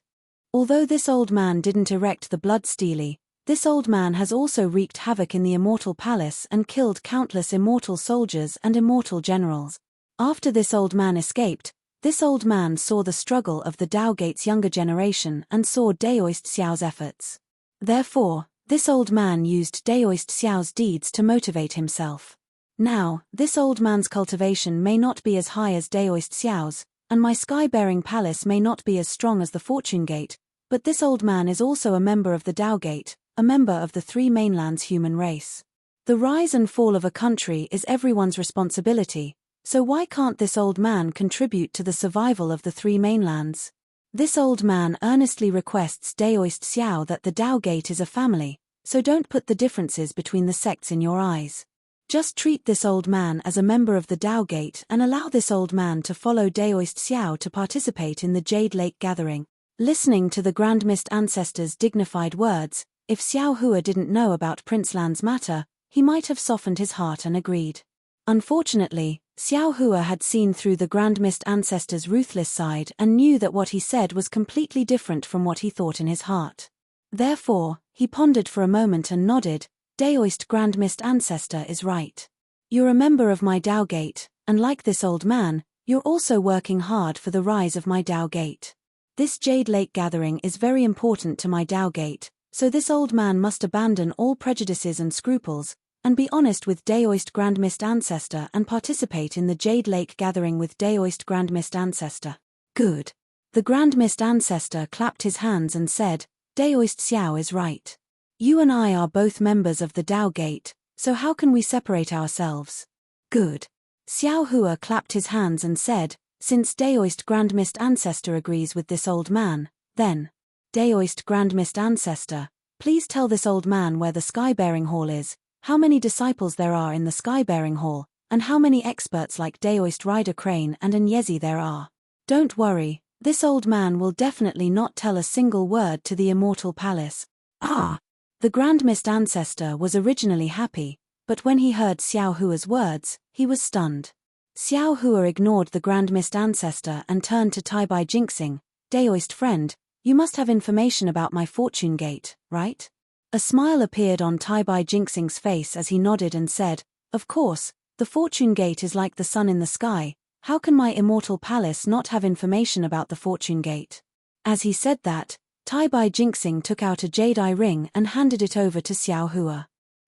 Although this old man didn't erect the blood stele, this old man has also wreaked havoc in the Immortal Palace and killed countless immortal soldiers and immortal generals. After this old man escaped, this old man saw the struggle of the Tao Gate's younger generation and saw Daoist Xiao's efforts. Therefore, this old man used Daoist Xiao's deeds to motivate himself. Now, this old man's cultivation may not be as high as Daoist Xiao's, and my sky-bearing palace may not be as strong as the Fortune Gate, but this old man is also a member of the Tao Gate, a member of the 3 mainlands human race. The rise and fall of a country is everyone's responsibility, so why can't this old man contribute to the survival of the 3 mainlands? This old man earnestly requests Daoist Xiao that the Tao Gate is a family, so don't put the differences between the sects in your eyes. Just treat this old man as a member of the Tao Gate and allow this old man to follow Daoist Xiao to participate in the Jade Lake Gathering. Listening to the Grand Mist Ancestor's dignified words, if Xiao Hua didn't know about Prince Lan's matter, he might have softened his heart and agreed. Unfortunately, Xiao Hua had seen through the Grand Mist Ancestor's ruthless side and knew that what he said was completely different from what he thought in his heart. Therefore, he pondered for a moment and nodded. Daoist Grand Mist Ancestor is right. You're a member of my Dao Gate, and like this old man, you're also working hard for the rise of my Dao Gate. This Jade Lake gathering is very important to my Dao Gate, so this old man must abandon all prejudices and scruples, and be honest with Daoist Grand Mist Ancestor and participate in the Jade Lake gathering with Daoist Grand Mist Ancestor. Good. The Grand Mist Ancestor clapped his hands and said, Daoist Xiao is right. You and I are both members of the Dao Gate, so how can we separate ourselves? Good. Xiao Hua clapped his hands and said, since Daoist Grand Mist Ancestor agrees with this old man, then, Daoist Grand Mist Ancestor, please tell this old man where the Skybearing Hall is, how many disciples there are in the Skybearing Hall, and how many experts like Daoist Rider Crane and Anyezi there are. Don't worry, this old man will definitely not tell a single word to the Immortal Palace. Ah! The Grand Mist Ancestor was originally happy, but when he heard Xiao Hua's words, he was stunned. Xiao Hua ignored the Grand Mist Ancestor and turned to Tai Bai Jinxing. Daoist friend, you must have information about my fortune gate, right? A smile appeared on Tai Bai Jinxing's face as he nodded and said, of course, the fortune gate is like the sun in the sky, how can my Immortal Palace not have information about the fortune gate? As he said that, Tai Bai Jinxing took out a jade eye ring and handed it over to Xiao Hua.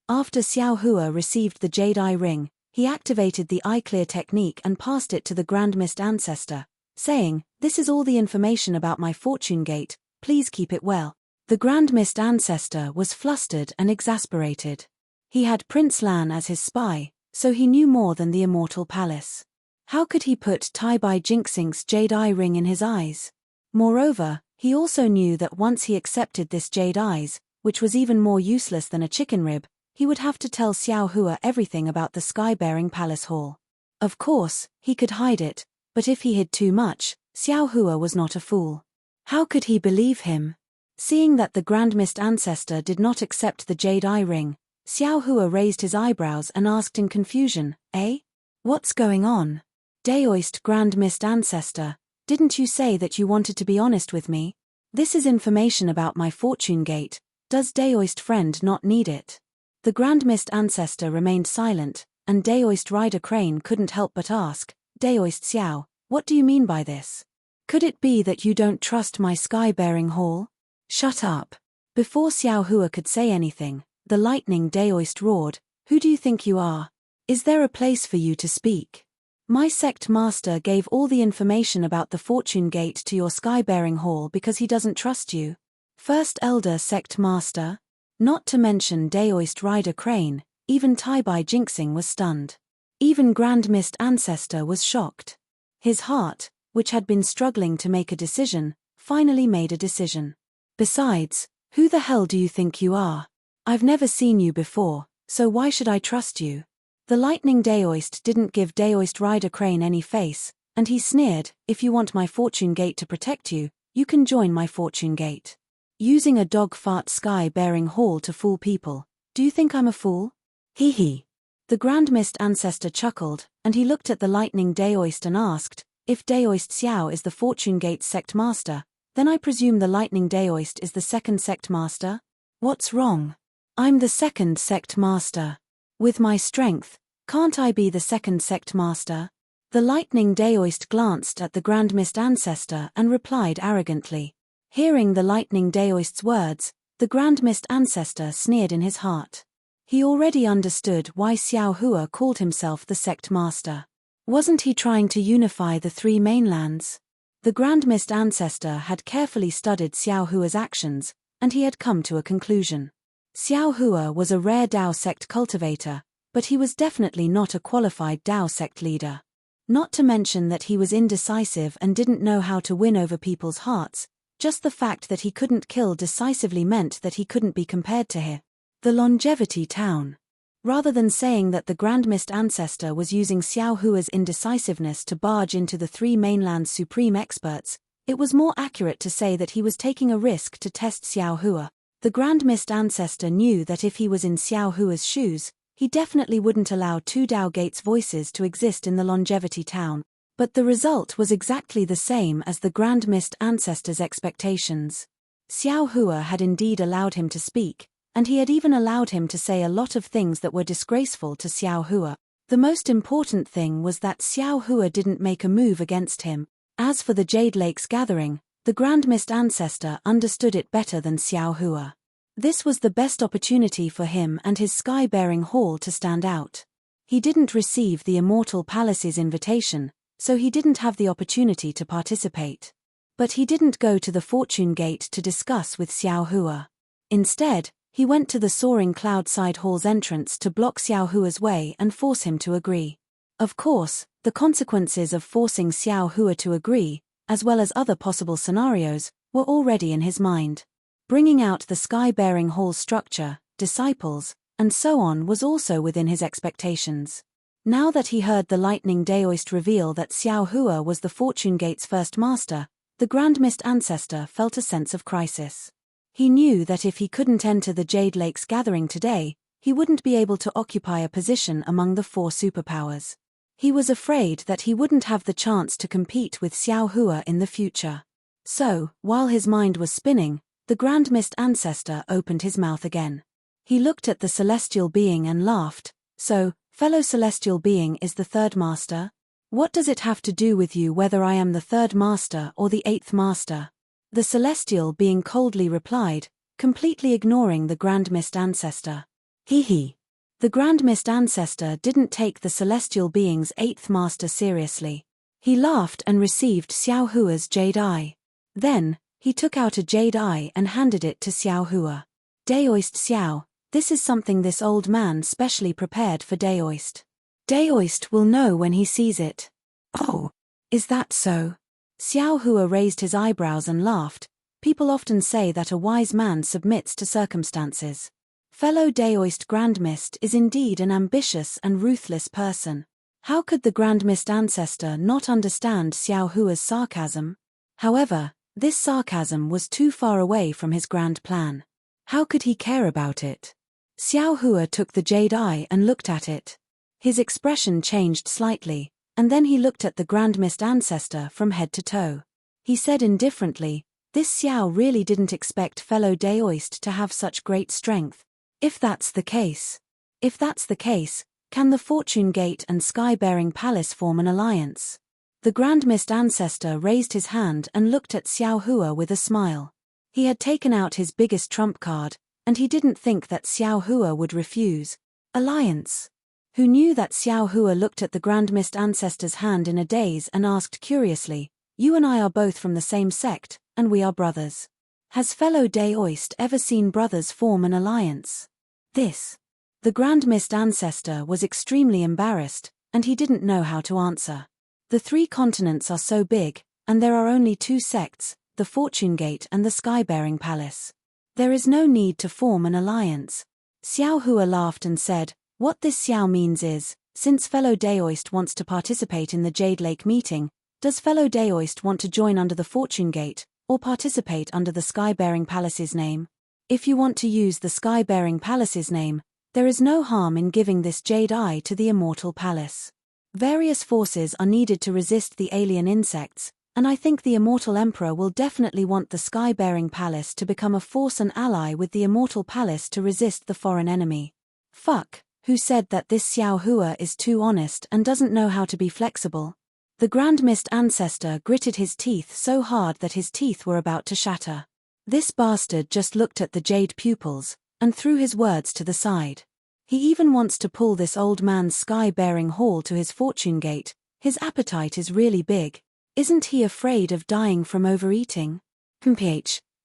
After Xiao Hua received the jade eye ring, he activated the eye clear technique and passed it to the Grand Mist Ancestor, saying, this is all the information about my fortune gate, please keep it well. The Grand Mist Ancestor was flustered and exasperated. He had Prince Lan as his spy, so he knew more than the Immortal Palace. How could he put Tai Bai Jinxing's jade eye ring in his eyes? Moreover, he also knew that once he accepted this jade eyes, which was even more useless than a chicken rib, he would have to tell Xiao Hua everything about the Skybearing Palace Hall. Of course, he could hide it, but if he hid too much, Xiao Hua was not a fool. How could he believe him? Seeing that the Grand Mist Ancestor did not accept the jade eye ring, Xiao Hua raised his eyebrows and asked in confusion, eh? What's going on? Daoist Grand Mist Ancestor, didn't you say that you wanted to be honest with me? This is information about my fortune gate, does Daoist friend not need it? The Grand Mist Ancestor remained silent, and Daoist Rider Crane couldn't help but ask, Daoist Xiao, what do you mean by this? Could it be that you don't trust my Skybearing Hall? Shut up. Before Xiao Hua could say anything, the lightning Daoist roared, who do you think you are? Is there a place for you to speak? My sect master gave all the information about the fortune gate to your Skybearing Hall because he doesn't trust you. First Elder Sect Master? Not to mention Daoist Rider Crane, even Tai Bai Jinxing was stunned. Even Grand Mist Ancestor was shocked. His heart, which had been struggling to make a decision, finally made a decision. Besides, who the hell do you think you are? I've never seen you before, so why should I trust you? The lightning Daoist didn't give Daoist Rider Crane any face, and he sneered, if you want my fortune gate to protect you, you can join my fortune gate. Using a dog fart Sky-bearing hall to fool people, do you think I'm a fool? Hee hee. The Grand Mist Ancestor chuckled, and he looked at the lightning Daoist and asked, if Daoist Xiao is the fortune gate sect master, then I presume the lightning Daoist is the second sect master? What's wrong? I'm the second sect master. With my strength, can't I be the second sect master? The lightning Daoist glanced at the Grand Mist Ancestor and replied arrogantly. Hearing the lightning Daoist's words, the Grand Mist Ancestor sneered in his heart. He already understood why Xiao Hua called himself the sect master. Wasn't he trying to unify the three mainlands? The Grand Mist Ancestor had carefully studied Xiao Hua's actions, and he had come to a conclusion. Xiao Hua was a rare Dao sect cultivator, but he was definitely not a qualified Dao sect leader. Not to mention that he was indecisive and didn't know how to win over people's hearts, just the fact that he couldn't kill decisively meant that he couldn't be compared to him. The Longevity Town. Rather than saying that the Grand Mist Ancestor was using Xiao Hua's indecisiveness to barge into the three mainland's supreme experts, it was more accurate to say that he was taking a risk to test Xiao Hua. The Grand Mist Ancestor knew that if he was in Xiao Hua's shoes, he definitely wouldn't allow two Dao Gates voices to exist in the Longevity Town. But the result was exactly the same as the Grand Mist Ancestor's expectations. Xiao Hua had indeed allowed him to speak, and he had even allowed him to say a lot of things that were disgraceful to Xiao Hua. The most important thing was that Xiao Hua didn't make a move against him. As for the Jade Lake's gathering, the Grand Mist Ancestor understood it better than Xiao Hua. This was the best opportunity for him and his sky-bearing hall to stand out. He didn't receive the Immortal Palace's invitation, so he didn't have the opportunity to participate. But he didn't go to the Fortune Gate to discuss with Xiao Hua. Instead, he went to the Soaring Cloud-side Hall's entrance to block Xiao Hua's way and force him to agree. Of course, the consequences of forcing Xiao Hua to agree, as well as other possible scenarios, were already in his mind. Bringing out the sky-bearing hall's structure, disciples, and so on was also within his expectations. Now that he heard the Lightning Daoist reveal that Xiao Hua was the Fortune Gate's first master, the Grand Mist Ancestor felt a sense of crisis. He knew that if he couldn't enter the Jade Lake's gathering today, he wouldn't be able to occupy a position among the four superpowers. He was afraid that he wouldn't have the chance to compete with Xiao Hua in the future. So, while his mind was spinning, the Grand Mist Ancestor opened his mouth again. He looked at the celestial being and laughed. So, fellow celestial being is the third master? What does it have to do with you whether I am the third master or the eighth master? The celestial being coldly replied, completely ignoring the Grand Mist Ancestor. Hee. The Grand Mist Ancestor didn't take the celestial being's eighth master seriously. He laughed and received Xiao Hua's jade eye. Then, he took out a jade eye and handed it to Xiao Hua. Daoist Xiao, this is something this old man specially prepared for Daoist. Daoist will know when he sees it. Oh, is that so? Xiao Hua raised his eyebrows and laughed. People often say that a wise man submits to circumstances. Fellow Daoist Grand Mist is indeed an ambitious and ruthless person. How could the Grand Mist Ancestor not understand Xiao Hua's sarcasm? However, this sarcasm was too far away from his grand plan. How could he care about it? Xiao Hua took the jade eye and looked at it. His expression changed slightly, and then he looked at the Grand Mist Ancestor from head to toe. He said indifferently, this Xiao really didn't expect fellow Daoist to have such great strength. If that's the case, can the Fortune Gate and Sky-bearing Palace form an alliance? The Grand Mist Ancestor raised his hand and looked at Xiao Hua with a smile. He had taken out his biggest trump card, and he didn't think that Xiao Hua would refuse. Alliance? Who knew that Xiao Hua looked at the Grand Mist Ancestor's hand in a daze and asked curiously, you and I are both from the same sect, and we are brothers. Has fellow Daoist ever seen brothers form an alliance? The Grand Mist Ancestor was extremely embarrassed, and he didn't know how to answer. The three continents are so big, and there are only two sects, the Fortune Gate and the Sky-bearing Palace. There is no need to form an alliance. Xiao Hua laughed and said, what this Xiao means is, since fellow Daoist wants to participate in the Jade Lake meeting, does fellow Daoist want to join under the Fortune Gate, or participate under the Sky-bearing Palace's name? If you want to use the Sky-bearing Palace's name, there is no harm in giving this jade eye to the Immortal Palace. Various forces are needed to resist the alien insects, and I think the Immortal Emperor will definitely want the Sky-bearing Palace to become a force and ally with the Immortal Palace to resist the foreign enemy. Fuck, who said that this Xiao Hua is too honest and doesn't know how to be flexible? The Grand Mist Ancestor gritted his teeth so hard that his teeth were about to shatter. This bastard just looked at the jade pupils, and threw his words to the side. He even wants to pull this old man's sky-bearing hall to his Fortune Gate. His appetite is really big. Isn't he afraid of dying from overeating?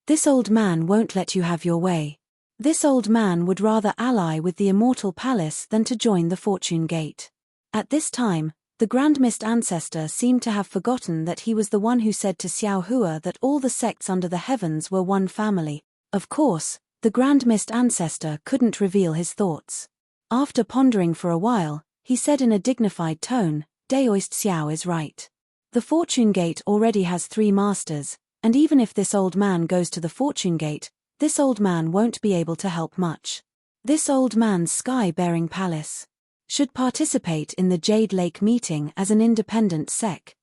This old man won't let you have your way. This old man would rather ally with the Immortal Palace than to join the Fortune Gate. At this time, the Grand Mist Ancestor seemed to have forgotten that he was the one who said to Xiao Hua that all the sects under the heavens were one family. Of course, the Grand Mist Ancestor couldn't reveal his thoughts. After pondering for a while, he said in a dignified tone, Daoist Xiao is right. The Fortune Gate already has 3 masters, and even if this old man goes to the Fortune Gate, this old man won't be able to help much. This old man's sky-bearing palace should participate in the Jade Lake meeting as an independent sec.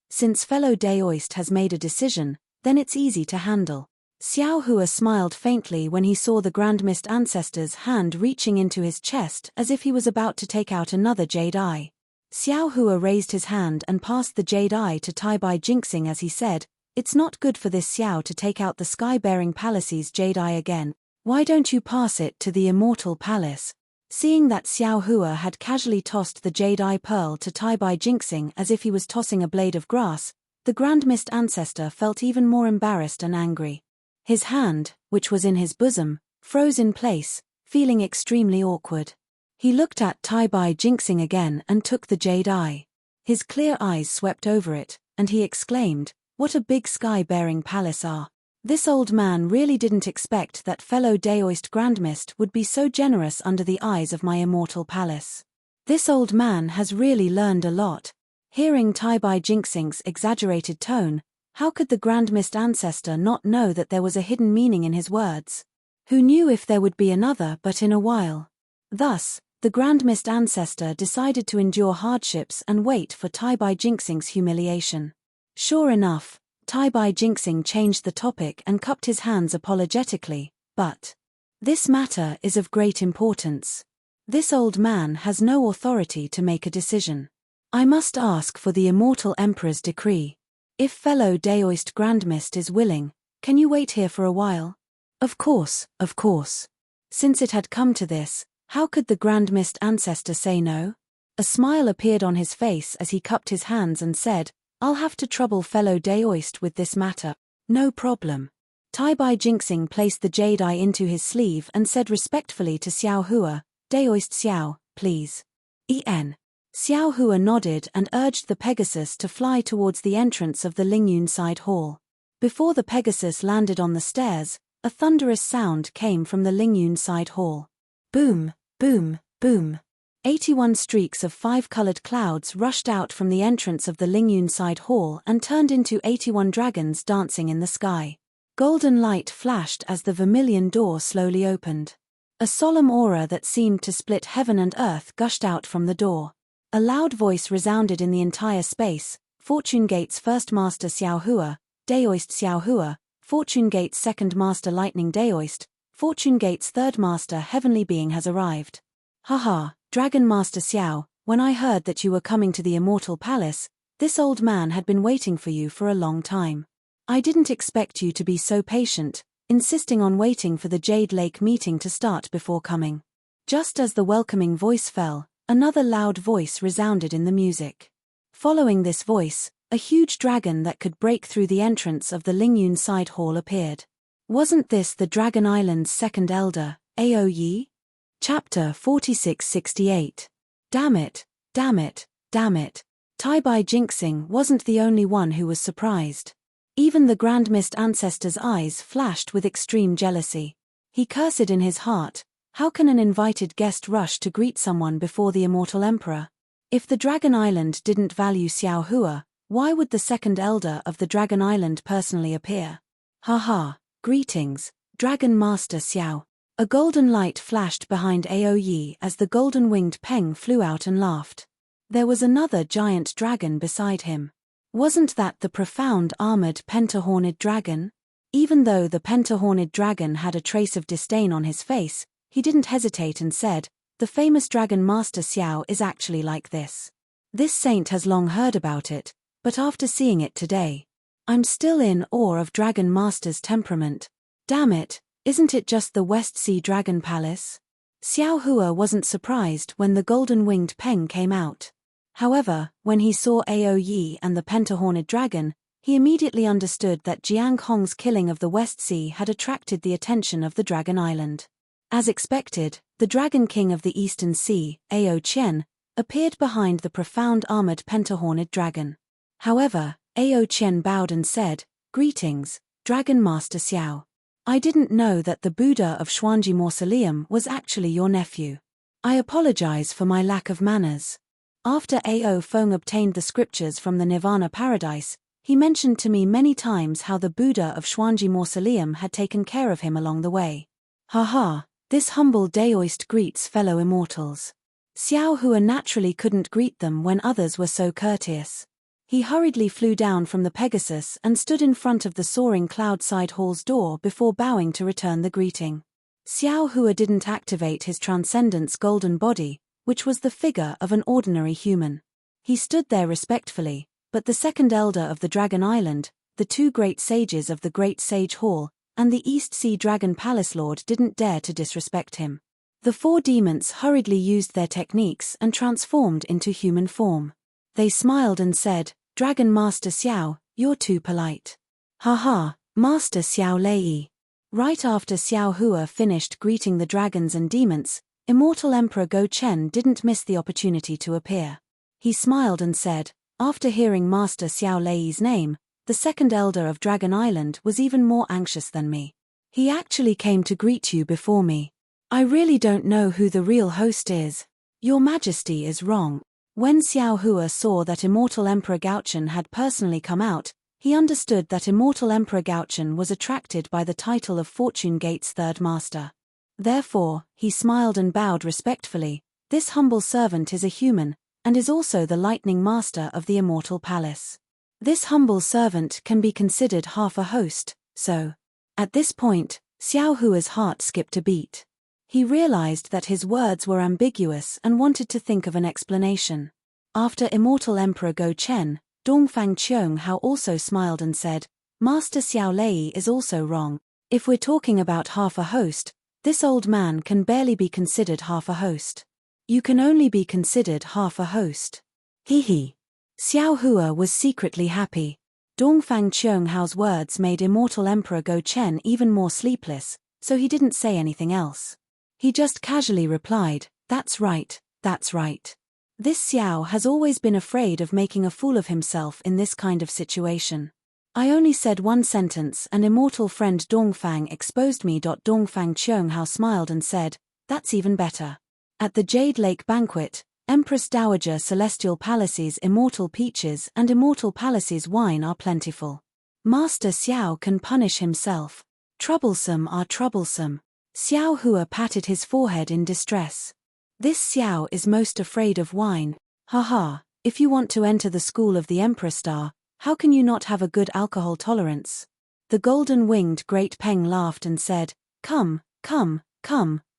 Since fellow Daoist has made a decision, then it's easy to handle. Xiao Hua smiled faintly when he saw the Grand Mist Ancestor's hand reaching into his chest as if he was about to take out another jade eye. Xiao Hua raised his hand and passed the jade eye to Tai Bai Jinxing as he said, "It's not good for this Xiao to take out the sky-bearing palace's jade eye again. Why don't you pass it to the immortal palace?" Seeing that Xiao Hua had casually tossed the jade eye pearl to Tai Bai Jinxing as if he was tossing a blade of grass, the Grand Mist Ancestor felt even more embarrassed and angry. His hand, which was in his bosom, froze in place, feeling extremely awkward. He looked at Tai Bai Jinxing again and took the jade eye. His clear eyes swept over it, and he exclaimed, "What a big sky-bearing palace are." This old man really didn't expect that fellow Daoist Grandmist would be so generous under the eyes of my immortal palace. This old man has really learned a lot. Hearing Tai Bai Jinxing's exaggerated tone, how could the Grand Mist Ancestor not know that there was a hidden meaning in his words? Who knew if there would be another but in a while? Thus, the Grand Mist Ancestor decided to endure hardships and wait for Tai Bai Jinxing's humiliation. Sure enough, Tai Bai Jinxing changed the topic and cupped his hands apologetically, "But this matter is of great importance. This old man has no authority to make a decision. I must ask for the Immortal Emperor's decree. If fellow Daoist Grandmist is willing, can you wait here for a while?" Of course, of course. Since it had come to this, how could the Grand Mist Ancestor say no? A smile appeared on his face as he cupped his hands and said, "I'll have to trouble fellow Daoist with this matter. No problem." Tai Bai Jinxing placed the jade eye into his sleeve and said respectfully to Xiao Hua, "Daoist Xiao, please." Xiao Hua nodded and urged the Pegasus to fly towards the entrance of the Lingyun side hall. Before the Pegasus landed on the stairs, a thunderous sound came from the Lingyun side hall. Boom, boom, boom. 81 streaks of 5-colored clouds rushed out from the entrance of the Lingyun side hall and turned into 81 dragons dancing in the sky. Golden light flashed as the vermilion door slowly opened. A solemn aura that seemed to split heaven and earth gushed out from the door. A loud voice resounded in the entire space, "Fortune Gate's first master Xiao Hua, Daoist Xiao Hua, Fortune Gate's second master Lightning Daoist, Fortune Gate's third master Heavenly Being has arrived. Haha, Dragon Master Xiao, when I heard that you were coming to the Immortal Palace, this old man had been waiting for you for a long time. I didn't expect you to be so patient, insisting on waiting for the Jade Lake meeting to start before coming." Just as the welcoming voice fell, another loud voice resounded in the music. Following this voice, a huge dragon that could break through the entrance of the Lingyun side hall appeared. Wasn't this the Dragon Island's second elder, Ao Yi? Chapter 4668. Damn it, damn it, damn it. Tai Bai Jinxing wasn't the only one who was surprised. Even the Grand Mist Ancestor's eyes flashed with extreme jealousy. He cursed in his heart, how can an invited guest rush to greet someone before the Immortal Emperor? If the Dragon Island didn't value Xiao Hua, why would the second elder of the Dragon Island personally appear? Haha, greetings, Dragon Master Xiao. A golden light flashed behind Ao Yi as the golden-winged Peng flew out and laughed. There was another giant dragon beside him. Wasn't that the profound armored pentahorned dragon? Even though the pentahorned dragon had a trace of disdain on his face, he didn't hesitate and said, "The famous Dragon Master Xiao is actually like this. This saint has long heard about it, but after seeing it today, I'm still in awe of Dragon Master's temperament. Damn it, isn't it just the West Sea Dragon Palace?" Xiao Hua wasn't surprised when the golden-winged Peng came out. However, when he saw Ao Yi and the pentahorned dragon, he immediately understood that Jiang Hong's killing of the West Sea had attracted the attention of the Dragon Island. As expected, the Dragon King of the Eastern Sea, Ao Qian, appeared behind the profound armored pentahorned dragon. However, Ao Qian bowed and said, "Greetings, Dragon Master Xiao. I didn't know that the Buddha of Xuanji Mausoleum was actually your nephew. I apologize for my lack of manners." After Ao Feng obtained the scriptures from the Nirvana Paradise, he mentioned to me many times how the Buddha of Xuanji Mausoleum had taken care of him along the way. Haha, This humble Daoist greets fellow immortals. Xiao Hua naturally couldn't greet them when others were so courteous. He hurriedly flew down from the Pegasus and stood in front of the soaring cloud-side hall's door before bowing to return the greeting. Xiao Hua didn't activate his transcendence golden body, which was the figure of an ordinary human. He stood there respectfully, but the second elder of the Dragon Island, the two great sages of the Great Sage Hall, and the East Sea Dragon Palace Lord didn't dare to disrespect him. The four demons hurriedly used their techniques and transformed into human form. They smiled and said, "Dragon Master Xiao, you're too polite." "Haha, Master Xiao Lei." Right after Xiao Hua finished greeting the dragons and demons, Immortal Emperor Go Chen didn't miss the opportunity to appear. He smiled and said, after hearing Master Xiao Lei's name, the second elder of Dragon Island was even more anxious than me. He actually came to greet you before me. I really don't know who the real host is. Your Majesty is wrong. When Xiao Hua saw that Immortal Emperor Gaochen had personally come out, he understood that Immortal Emperor Gaochen was attracted by the title of Fortune Gate's third master. Therefore, he smiled and bowed respectfully. This humble servant is a human, and is also the lightning master of the Immortal Palace. This humble servant can be considered half a host, so. At this point, Xiao Hua's heart skipped a beat. He realized that his words were ambiguous and wanted to think of an explanation. After Immortal Emperor Go Chen, Dongfang Qianghao also smiled and said, Master Xiao Lei is also wrong. If we're talking about half a host, this old man can barely be considered half a host. You can only be considered half a host. Hee. Xiao Hua was secretly happy. Dongfang Qianghao's words made Immortal Emperor Go Chen even more sleepless, so he didn't say anything else. He just casually replied, That's right, that's right. This Xiao has always been afraid of making a fool of himself in this kind of situation. I only said one sentence and immortal friend Dongfang exposed me. Dongfang Qianghao smiled and said, That's even better. At the Jade Lake banquet, Empress Dowager Celestial Palace's immortal peaches and immortal palace's wine are plentiful. Master Xiao can punish himself. Troublesome are troublesome. Xiao Hua patted his forehead in distress. This Xiao is most afraid of wine. Haha, if you want to enter the school of the Emperor Star, how can you not have a good alcohol tolerance? The golden-winged Great Peng laughed and said, Come,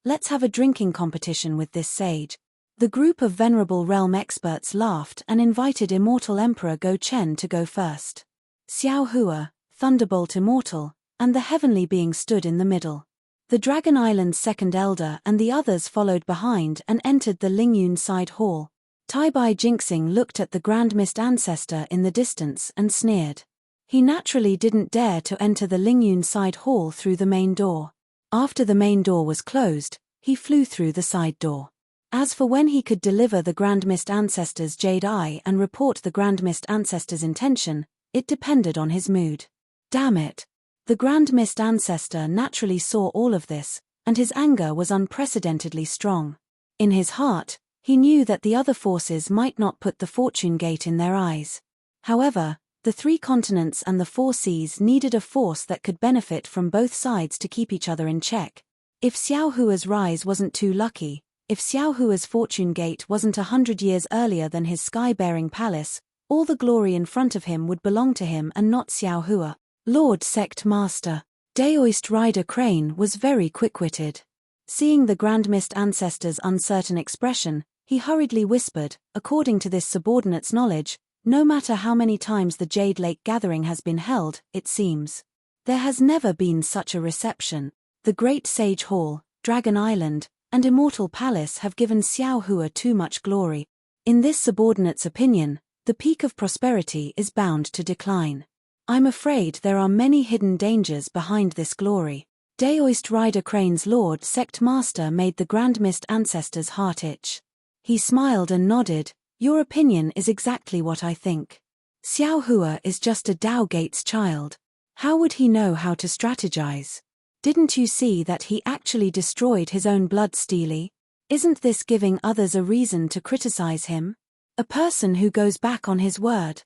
let's have a drinking competition with this sage. The group of venerable realm experts laughed and invited Immortal Emperor Go Chen to go first. Xiao Hua, Thunderbolt Immortal, and the heavenly being stood in the middle. The Dragon Island's second elder and the others followed behind and entered the Lingyun side hall. Tai Bai Jinxing looked at the Grand Mist Ancestor in the distance and sneered. He naturally didn't dare to enter the Lingyun side hall through the main door. After the main door was closed, he flew through the side door. As for when he could deliver the Grand Mist Ancestor's Jade Eye and report the Grand Mist Ancestor's intention, it depended on his mood. Damn it. The Grand Mist Ancestor naturally saw all of this, and his anger was unprecedentedly strong. In his heart, he knew that the other forces might not put the Fortune Gate in their eyes. However, the three continents and the four seas needed a force that could benefit from both sides to keep each other in check. If Xiao Hua's rise wasn't too lucky, if Xiao Hua's Fortune Gate wasn't 100 years earlier than his sky-bearing palace, all the glory in front of him would belong to him and not Xiao Hua. Lord Sect Master. Daoist Rider Crane was very quick-witted. Seeing the Grand Mist Ancestor's uncertain expression, he hurriedly whispered, according to this subordinate's knowledge, no matter how many times the Jade Lake gathering has been held, it seems. There has never been such a reception. The Great Sage Hall, Dragon Island, and Immortal Palace have given Xiao Hua too much glory. In this subordinate's opinion, the peak of prosperity is bound to decline. I'm afraid there are many hidden dangers behind this glory. Daoist Rider Crane's Lord Sect Master made the Grand Mist Ancestor's heart itch. He smiled and nodded, Your opinion is exactly what I think. Xiao Hua is just a Dao Gate's child. How would he know how to strategize? Didn't you see that he actually destroyed his own blood steely? Isn't this giving others a reason to criticize him? A person who goes back on his word.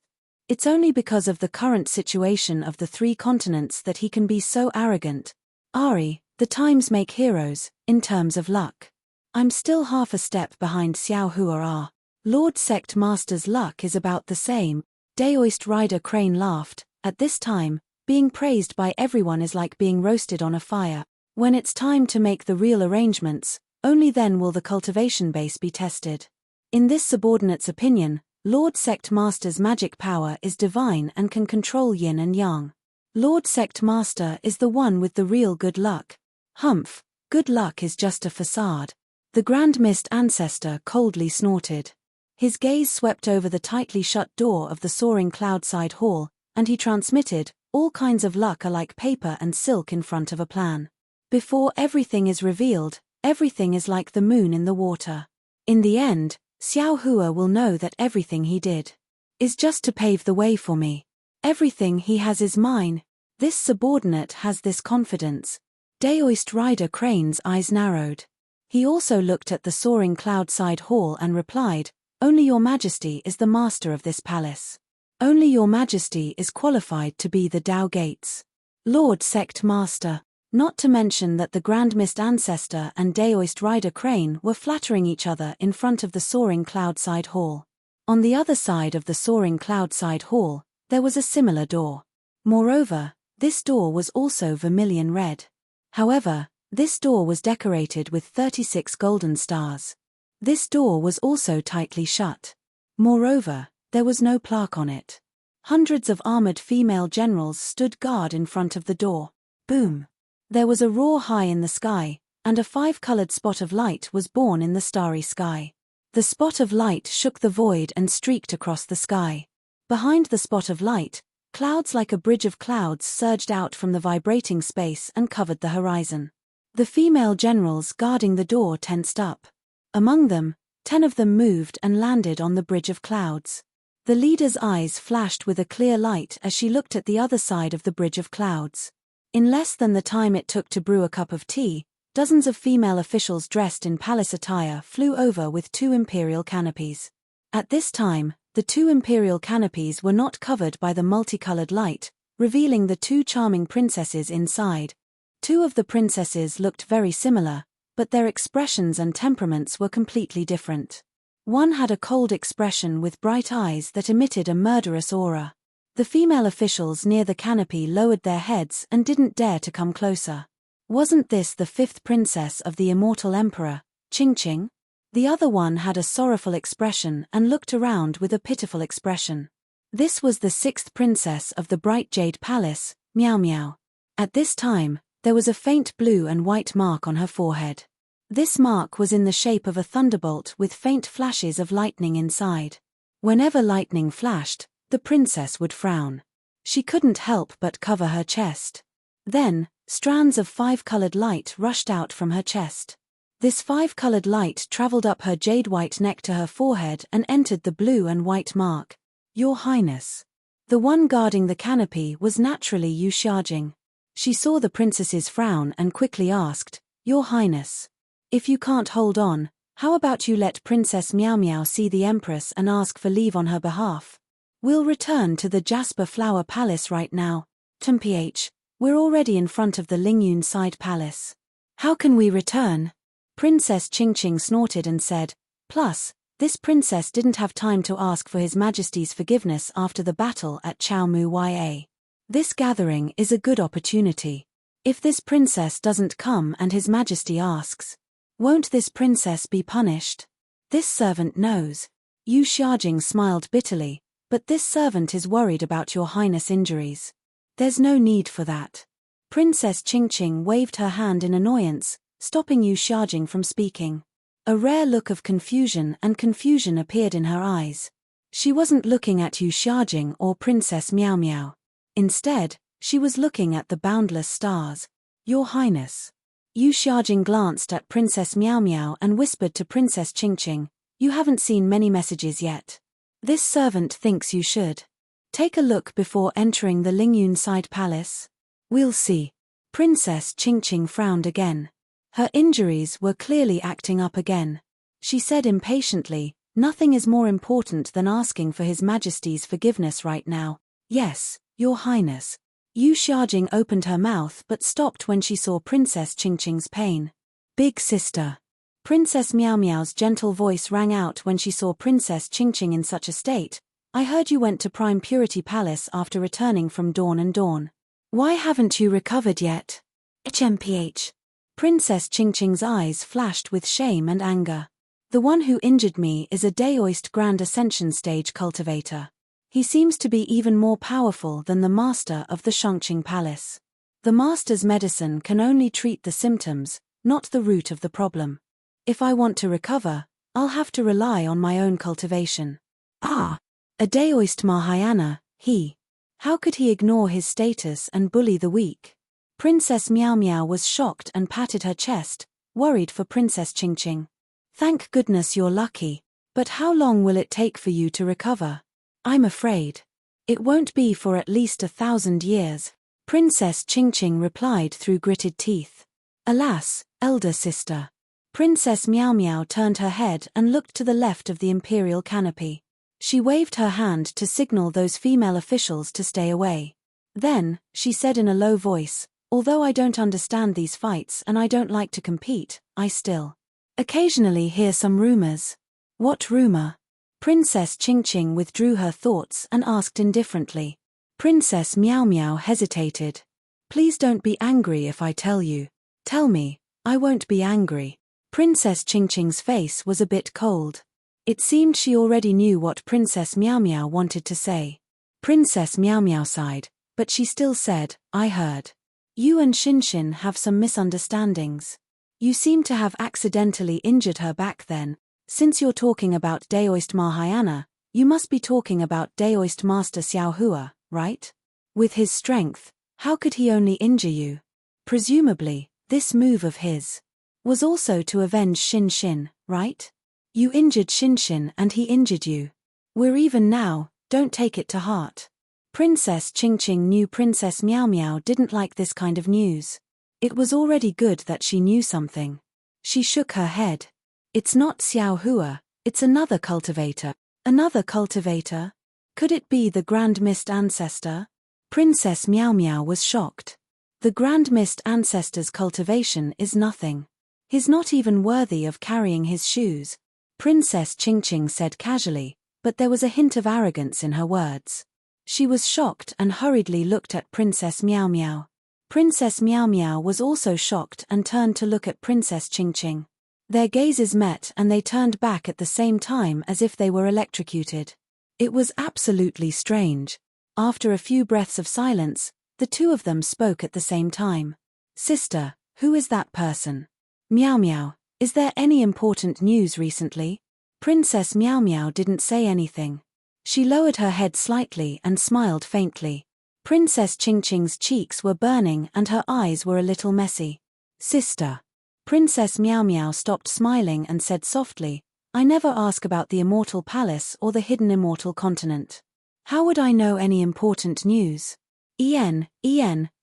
It's only because of the current situation of the three continents that he can be so arrogant. Ari, The times make heroes, in terms of luck. I'm still half a step behind Xiao Hua. Lord Sect Master's luck is about the same. Daoist Rider Crane laughed. At this time, being praised by everyone is like being roasted on a fire. When it's time to make the real arrangements, only then will the cultivation base be tested. In this subordinate's opinion, Lord Sect Master's magic power is divine and can control yin and yang. Lord Sect Master is the one with the real good luck. Humph, good luck is just a facade. The Grand Mist Ancestor coldly snorted. His gaze swept over the tightly shut door of the soaring cloudside hall, and he transmitted, all kinds of luck are like paper and silk in front of a plan. Before everything is revealed, everything is like the moon in the water. In the end, Xiao Hua will know that everything he did is just to pave the way for me. Everything he has is mine. This subordinate has this confidence. Daoist Rider Crane's eyes narrowed. He also looked at the soaring cloudside hall and replied, "Only Your Majesty is the master of this palace. Only Your Majesty is qualified to be the Dao Gates. Lord Sect Master." Not to mention that the Grand Mist Ancestor and Daoist Rider Crane were flattering each other in front of the soaring cloudside hall. On the other side of the soaring cloudside hall, there was a similar door. Moreover, this door was also vermilion red. However, this door was decorated with 36 golden stars. This door was also tightly shut. Moreover, there was no plaque on it. Hundreds of armored female generals stood guard in front of the door. Boom! There was a roar high in the sky, and a 5-colored spot of light was born in the starry sky. The spot of light shook the void and streaked across the sky. Behind the spot of light, clouds like a bridge of clouds surged out from the vibrating space and covered the horizon. The female generals guarding the door tensed up. Among them, 10 of them moved and landed on the bridge of clouds. The leader's eyes flashed with a clear light as she looked at the other side of the bridge of clouds. In less than the time it took to brew a cup of tea, dozens of female officials dressed in palace attire flew over with 2 imperial canopies. At this time, the 2 imperial canopies were not covered by the multicolored light, revealing the 2 charming princesses inside. 2 of the princesses looked very similar, but their expressions and temperaments were completely different. One had a cold expression with bright eyes that emitted a murderous aura. The female officials near the canopy lowered their heads and didn't dare to come closer. Wasn't this the 5th princess of the immortal emperor, Qingqing? The other one had a sorrowful expression and looked around with a pitiful expression. This was the 6th princess of the bright jade palace, Miao Miao. At this time, there was a faint blue and white mark on her forehead. This mark was in the shape of a thunderbolt with faint flashes of lightning inside. Whenever lightning flashed, the princess would frown. She couldn't help but cover her chest. Then, strands of 5-colored light rushed out from her chest. This 5-colored light traveled up her jade-white neck to her forehead and entered the blue and white mark. Your Highness. The one guarding the canopy was naturally Yu Xiajing. She saw the princess's frown and quickly asked, Your Highness. If you can't hold on, how about you let Princess Miao Miao see the Empress and ask for leave on her behalf? We'll return to the Jasper Flower Palace right now. Mph, we're already in front of the Lingyun Side Palace. How can we return? Princess Qingqing snorted and said, Plus, this princess didn't have time to ask for His Majesty's forgiveness after the battle at Chaomu Ya. This gathering is a good opportunity. If this princess doesn't come and His Majesty asks, won't this princess be punished? This servant knows. Yu Xiajing smiled bitterly, but this servant is worried about Your Highness' injuries. There's no need for that. Princess Qingqing waved her hand in annoyance, stopping Yu Xiajing from speaking. A rare look of confusion appeared in her eyes. She wasn't looking at Yu Xiajing or Princess Miao Miao. Instead, she was looking at the boundless stars. Your Highness. Yu Xiajing glanced at Princess Miao Miao and whispered to Princess Qingqing, You haven't seen many messages yet. This servant thinks you should. Take a look before entering the Lingyun Side Palace. We'll see. Princess Qingqing frowned again. Her injuries were clearly acting up again. She said impatiently, Nothing is more important than asking for His Majesty's forgiveness right now. Yes, Your Highness. Yu Xiaojing opened her mouth but stopped when she saw Princess Qingqing's pain. Big sister. Princess Miao Miao's gentle voice rang out when she saw Princess Qingqing in such a state. I heard you went to Prime Purity Palace after returning from Dawn and Dawn. Why haven't you recovered yet? HMPH. Princess Qingqing's eyes flashed with shame and anger. The one who injured me is a Daoist Grand Ascension Stage cultivator. He seems to be even more powerful than the master of the Shangqing Palace. The master's medicine can only treat the symptoms, not the root of the problem. If I want to recover, I'll have to rely on my own cultivation. Ah! A Daoist Mahayana, he. How could he ignore his status and bully the weak? Princess Miao Miao was shocked and patted her chest, worried for Princess Qingqing. Thank goodness you're lucky, but how long will it take for you to recover? I'm afraid. It won't be for at least 1,000 years, Princess Qingqing replied through gritted teeth. Alas, elder sister. Princess Miao Miao turned her head and looked to the left of the imperial canopy. She waved her hand to signal those female officials to stay away. Then, she said in a low voice, although I don't understand these fights and I don't like to compete, I still occasionally hear some rumors. What rumor? Princess Qingqing withdrew her thoughts and asked indifferently. Princess Miao Miao hesitated. Please don't be angry if I tell you. Tell me, I won't be angry. Princess Qingqing's face was a bit cold. It seemed she already knew what Princess Miao Miao wanted to say. Princess Miao Miao sighed, but she still said, I heard. You and Shinshin have some misunderstandings. You seem to have accidentally injured her back then. Since you're talking about Daoist Mahayana, you must be talking about Daoist Master Xiaohua, right? With his strength, how could he only injure you? Presumably, this move of his was also to avenge Shinshin, right? You injured Shinshin and he injured you. We're even now, don't take it to heart. Princess Qingqing knew Princess Miao Miao didn't like this kind of news. It was already good that she knew something. She shook her head. It's not Xiaohua, it's another cultivator. Another cultivator? Could it be the Grand Mist Ancestor? Princess Miao Miao was shocked. The Grand Mist Ancestor's cultivation is nothing. He's not even worthy of carrying his shoes, Princess Qingqing said casually, but there was a hint of arrogance in her words. She was shocked and hurriedly looked at Princess Miao Miao. Princess Miao Miao was also shocked and turned to look at Princess Qingqing. Their gazes met and they turned back at the same time as if they were electrocuted. It was absolutely strange. After a few breaths of silence, the two of them spoke at the same time. Sister, who is that person? Miao Miao, is there any important news recently? Princess Miao Miao didn't say anything. She lowered her head slightly and smiled faintly. Princess Qingqing's cheeks were burning and her eyes were a little messy. Sister. Princess Miao Miao stopped smiling and said softly, I never ask about the Immortal Palace or the hidden Immortal Continent. How would I know any important news? Ian,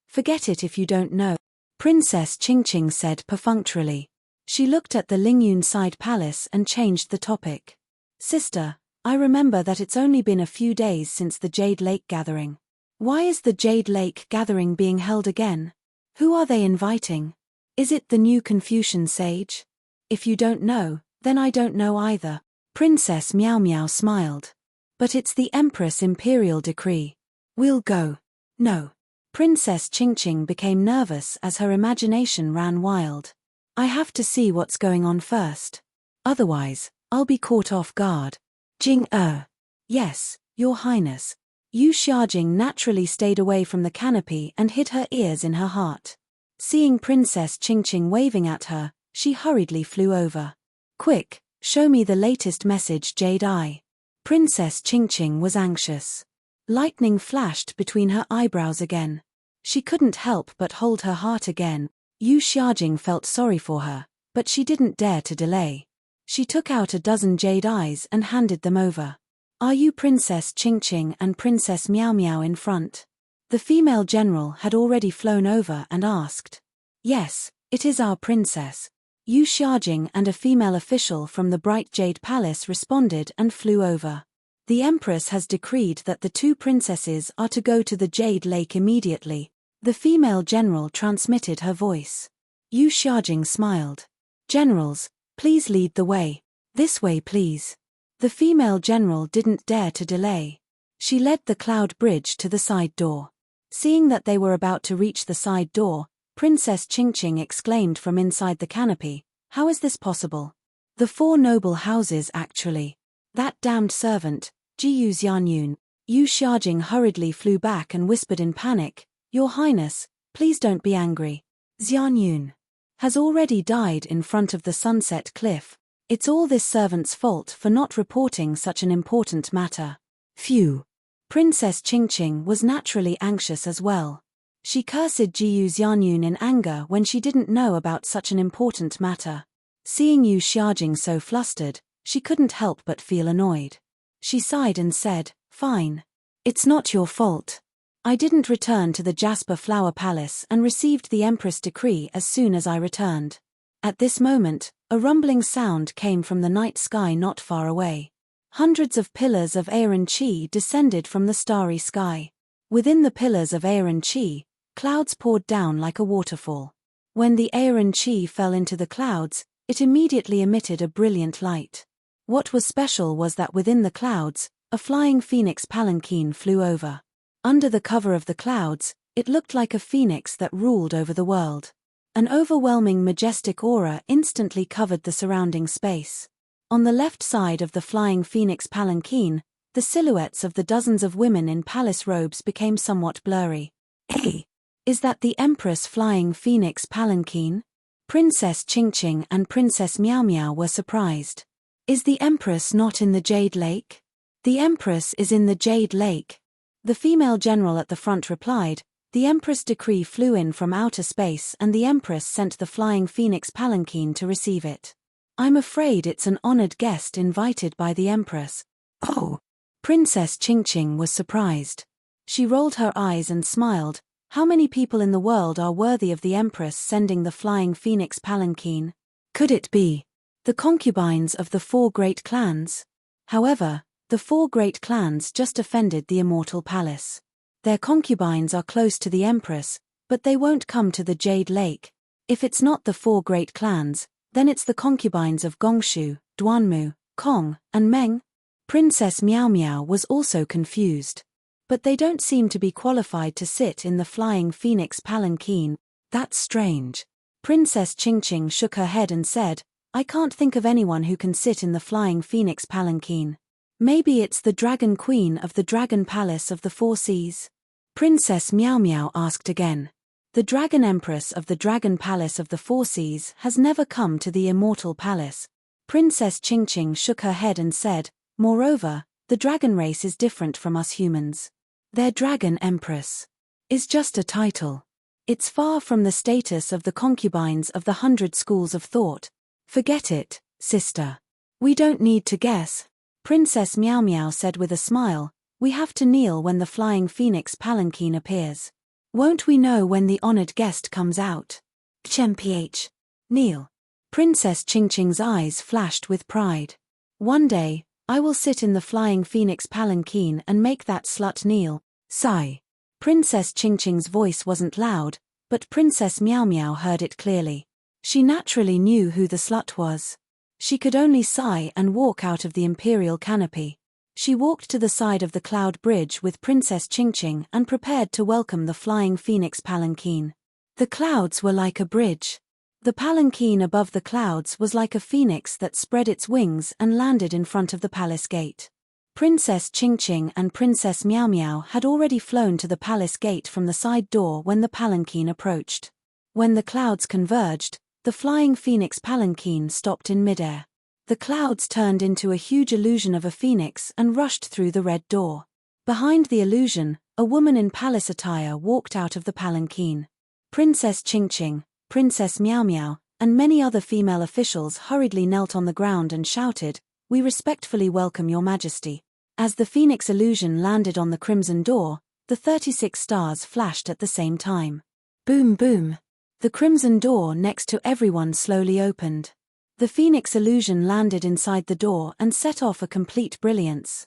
forget it if you don't know. Princess Qingqing said perfunctorily. She looked at the Lingyun Side Palace and changed the topic. Sister, I remember that it's only been a few days since the Jade Lake Gathering. Why is the Jade Lake Gathering being held again? Who are they inviting? Is it the new Confucian sage? If you don't know, then I don't know either. Princess Miao Miao smiled. But it's the Empress Imperial Decree. We'll go. No. Princess Qingqing became nervous as her imagination ran wild. I have to see what's going on first. Otherwise, I'll be caught off guard. Jing-er. Yes, Your Highness. Yu Xiaojing naturally stayed away from the canopy and hid her ears in her heart. Seeing Princess Qingqing waving at her, she hurriedly flew over. Quick, show me the latest message, Jade Eye. Princess Qingqing was anxious. Lightning flashed between her eyebrows again. She couldn't help but hold her heart again. Yu Xiaojing felt sorry for her, but she didn't dare to delay. She took out a dozen jade eyes and handed them over. Are you Princess Qingqing and Princess Miao Miao in front? The female general had already flown over and asked. Yes, it is our princess. Yu Xiaojing and a female official from the Bright Jade Palace responded and flew over. The Empress has decreed that the two princesses are to go to the Jade Lake immediately. The female general transmitted her voice. Yu Xiaojing smiled. Generals, please lead the way. This way please. The female general didn't dare to delay. She led the cloud bridge to the side door. Seeing that they were about to reach the side door, Princess Qingqing exclaimed from inside the canopy, "How is this possible? The four noble houses actually. That damned servant, Jiyu Xianyun." Yu Xiaojing hurriedly flew back and whispered in panic, "Your Highness, please don't be angry. Xianyun has already died in front of the sunset cliff. It's all this servant's fault for not reporting such an important matter." Phew. Princess Qingqing was naturally anxious as well. She cursed Jiyu Xianyun in anger when she didn't know about such an important matter. Seeing Yu Xiaojing so flustered, she couldn't help but feel annoyed. She sighed and said, "Fine. It's not your fault. I didn't return to the Jasper Flower Palace and received the Empress' decree as soon as I returned." At this moment, a rumbling sound came from the night sky not far away. Hundreds of pillars of Aaron Chi descended from the starry sky. Within the pillars of Aaron Chi, clouds poured down like a waterfall. When the Aaron Chi fell into the clouds, it immediately emitted a brilliant light. What was special was that within the clouds, a flying phoenix palanquin flew over. Under the cover of the clouds, it looked like a phoenix that ruled over the world. An overwhelming majestic aura instantly covered the surrounding space. On the left side of the flying phoenix palanquin, the silhouettes of the dozens of women in palace robes became somewhat blurry. Hey! Is that the Empress flying phoenix palanquin? Princess Qingqing and Princess Miao Miao were surprised. Is the Empress not in the Jade Lake? The Empress is in the Jade Lake. The female general at the front replied, "The Empress' decree flew in from outer space and the Empress sent the flying phoenix palanquin to receive it. I'm afraid it's an honored guest invited by the Empress." Oh! Princess Qingqing was surprised. She rolled her eyes and smiled. How many people in the world are worthy of the Empress sending the flying phoenix palanquin? Could it be the concubines of the four great clans? However, the four great clans just defended the Immortal Palace. Their concubines are close to the Empress, but they won't come to the Jade Lake. If it's not the four great clans, then it's the concubines of Gongshu, Duanmu, Kong, and Meng. Princess Miao Miao was also confused. But they don't seem to be qualified to sit in the flying phoenix palanquin. That's strange. Princess Qingqing shook her head and said, "I can't think of anyone who can sit in the flying phoenix palanquin. Maybe it's the Dragon Queen of the Dragon Palace of the Four Seas?" Princess Miao Miao asked again. The Dragon Empress of the Dragon Palace of the Four Seas has never come to the Immortal Palace. Princess Qingqing shook her head and said, "Moreover, the dragon race is different from us humans. Their Dragon Empress is just a title. It's far from the status of the concubines of the 100 schools of thought. Forget it, sister. We don't need to guess." Princess Miao Miao said with a smile, "We have to kneel when the flying phoenix palanquin appears. Won't we know when the honored guest comes out?" Mph. Kneel. Princess Qingqing's eyes flashed with pride. "One day, I will sit in the flying phoenix palanquin and make that slut kneel." Sigh. Princess Qingqing's voice wasn't loud, but Princess Miao Miao heard it clearly. She naturally knew who the slut was. She could only sigh and walk out of the imperial canopy. She walked to the side of the cloud bridge with Princess Qingqing and prepared to welcome the flying phoenix palanquin. The clouds were like a bridge. The palanquin above the clouds was like a phoenix that spread its wings and landed in front of the palace gate. Princess Qingqing and Princess Miao Miao had already flown to the palace gate from the side door when the palanquin approached. When the clouds converged, the flying phoenix palanquin stopped in midair. The clouds turned into a huge illusion of a phoenix and rushed through the red door. Behind the illusion, a woman in palace attire walked out of the palanquin. Princess Qingqing, Princess Miao Miao, and many other female officials hurriedly knelt on the ground and shouted, "We respectfully welcome your majesty." As the phoenix illusion landed on the crimson door, the 36 stars flashed at the same time. Boom boom. The crimson door next to everyone slowly opened. The phoenix illusion landed inside the door and set off a complete brilliance.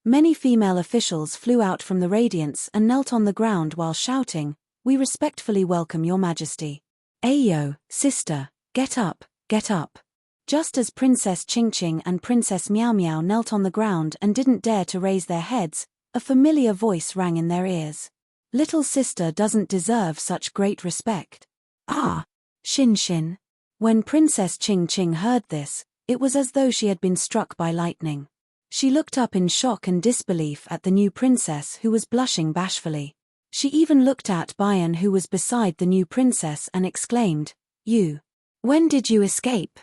Many female officials flew out from the radiance and knelt on the ground while shouting, "We respectfully welcome your majesty." "Ayo, sister, get up, get up." Just as Princess Ching and Princess Miao Miao knelt on the ground and didn't dare to raise their heads, a familiar voice rang in their ears. "Little sister doesn't deserve such great respect." "Ah! Xin." When Princess Ching heard this, it was as though she had been struck by lightning. She looked up in shock and disbelief at the new princess who was blushing bashfully. She even looked at Bayan who was beside the new princess and exclaimed, "You! When did you escape?"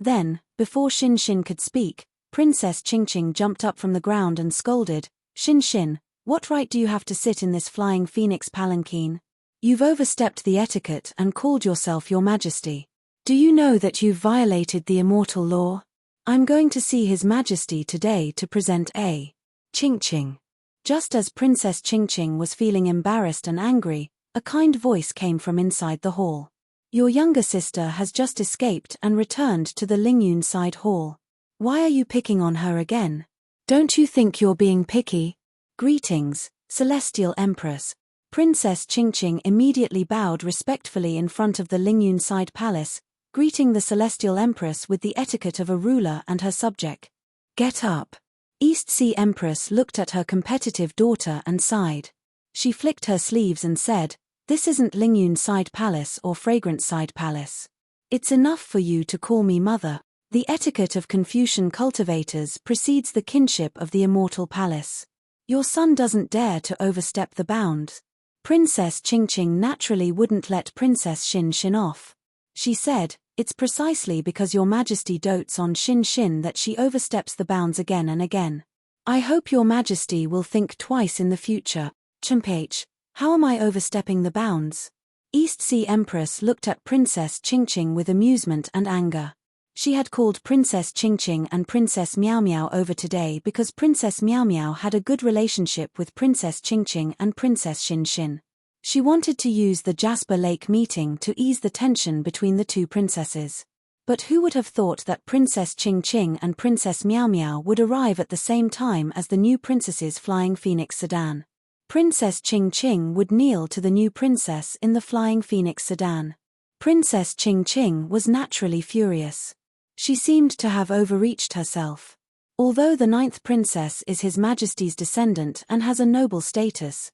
Then, before Xin could speak, Princess Ching jumped up from the ground and scolded, "Xin, what right do you have to sit in this flying phoenix palanquin? You've overstepped the etiquette and called yourself your majesty. Do you know that you've violated the immortal law? I'm going to see His Majesty today to present a Ching." Just as Princess Ching was feeling embarrassed and angry, a kind voice came from inside the hall. "Your younger sister has just escaped and returned to the Lingyun side hall. Why are you picking on her again? Don't you think you're being picky?" "Greetings, Celestial Empress." Princess Ching immediately bowed respectfully in front of the Lingyun side palace, greeting the Celestial Empress with the etiquette of a ruler and her subject. "Get up." East Sea Empress looked at her competitive daughter and sighed. She flicked her sleeves and said, "This isn't Lingyun side palace or Fragrant side palace. It's enough for you to call me mother. The etiquette of Confucian cultivators precedes the kinship of the immortal palace. Your son doesn't dare to overstep the bounds." Princess Ching naturally wouldn't let Princess Xin off. She said, "It's precisely because your majesty dotes on Xin that she oversteps the bounds again and again. I hope your majesty will think twice in the future." "Chimph, how am I overstepping the bounds?" East Sea Empress looked at Princess Ching with amusement and anger. She had called Princess Ching and Princess Miao Miao over today because Princess Miao Miao had a good relationship with Princess Ching and Princess Xin. She wanted to use the Jasper Lake meeting to ease the tension between the two princesses. But who would have thought that Princess Ching and Princess Miao Miao would arrive at the same time as the new princess's flying phoenix sedan? Princess Ching would kneel to the new princess in the flying phoenix sedan. Princess Ching was naturally furious. She seemed to have overreached herself. Although the 9th princess is His Majesty's descendant and has a noble status,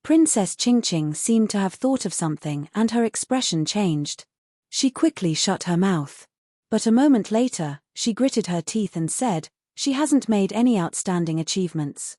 Princess Ching seemed to have thought of something and her expression changed. She quickly shut her mouth. But a moment later, she gritted her teeth and said, "She hasn't made any outstanding achievements.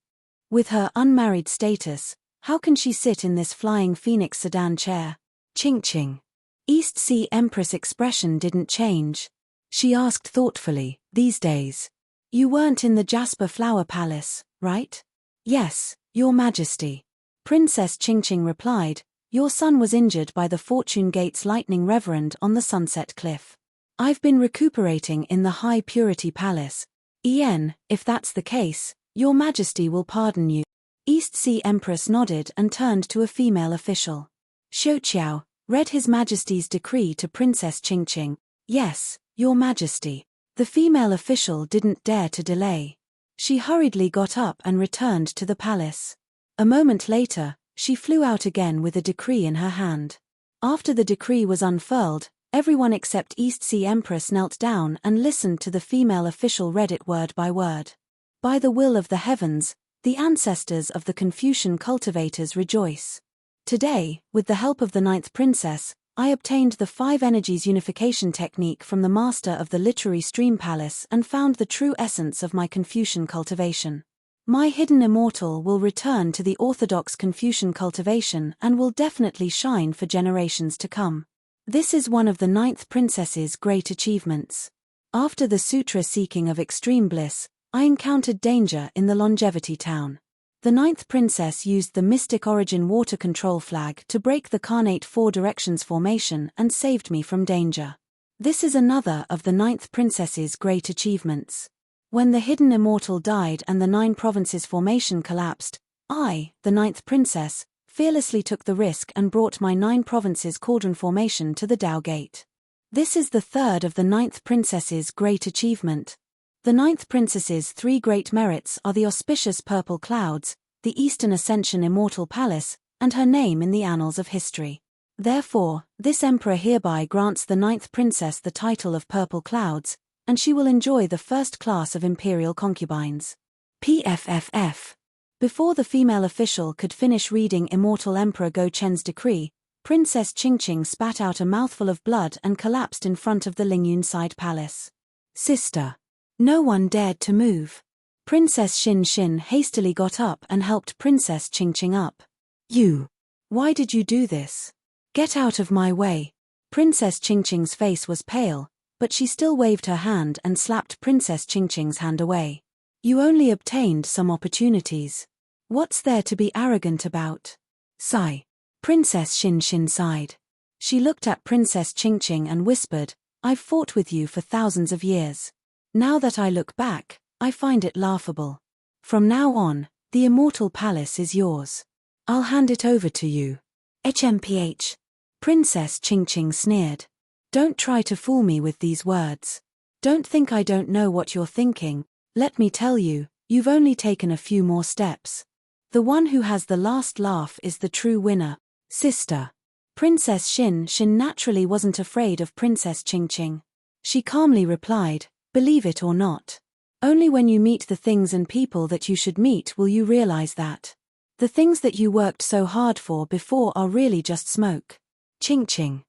With her unmarried status, how can she sit in this flying phoenix sedan chair?" Ching. East Sea Empress' expression didn't change. She asked thoughtfully, "These days, you weren't in the Jasper Flower Palace, right?" "Yes, Your Majesty." Princess Ching replied, "Your son was injured by the Fortune Gate's lightning reverend on the Sunset Cliff. I've been recuperating in the High Purity Palace. If that's the case, Your Majesty will pardon you." East Sea Empress nodded and turned to a female official. Xiao read His Majesty's decree to Princess Ching. "Yes, Your Majesty." The female official didn't dare to delay. She hurriedly got up and returned to the palace. A moment later, she flew out again with a decree in her hand. After the decree was unfurled, everyone except East Sea Empress knelt down and listened to the female official read it word by word. "By the will of the heavens, the ancestors of the Confucian cultivators rejoice. Today, with the help of the 9th princess, I obtained the 5 energies unification technique from the master of the literary stream palace and found the true essence of my Confucian cultivation. My hidden immortal will return to the orthodox Confucian cultivation and will definitely shine for generations to come. This is one of the 9th princess's great achievements. After the sutra seeking of extreme bliss, I encountered danger in the longevity town. The 9th princess used the mystic origin water control flag to break the Carnate 4 directions formation and saved me from danger. This is another of the 9th princess's great achievements. When the hidden immortal died and the 9 provinces formation collapsed, I, the 9th princess, fearlessly took the risk and brought my 9 provinces cauldron formation to the Tao Gate. This is the third of the 9th princess's great achievement. The ninth princess's 3 great merits are the auspicious purple clouds, the Eastern Ascension Immortal Palace, and her name in the annals of history. Therefore, this emperor hereby grants the ninth princess the title of Purple Clouds, and she will enjoy the first class of imperial concubines. PFFF. Before the female official could finish reading Immortal Emperor Go Chen's decree, Princess Qingqing spat out a mouthful of blood and collapsed in front of the Lingyun side palace. Sister. No one dared to move. Princess Xin Xin hastily got up and helped Princess Qingqing up. You. Why did you do this? Get out of my way. Princess Qingqing's face was pale, but she still waved her hand and slapped Princess Qingqing's hand away. You only obtained some opportunities. What's there to be arrogant about? Sigh. Princess Xin Xin sighed. She looked at Princess Qingqing and whispered, I've fought with you for thousands of years. Now that I look back, I find it laughable. From now on, the Immortal Palace is yours. I'll hand it over to you. HMPH. Princess Qingqing sneered. Don't try to fool me with these words. Don't think I don't know what you're thinking. Let me tell you, you've only taken a few more steps. The one who has the last laugh is the true winner, sister. Princess Xin Xin naturally wasn't afraid of Princess Qingqing. She calmly replied, believe it or not. Only when you meet the things and people that you should meet will you realize that. The things that you worked so hard for before are really just smoke. Qingqing.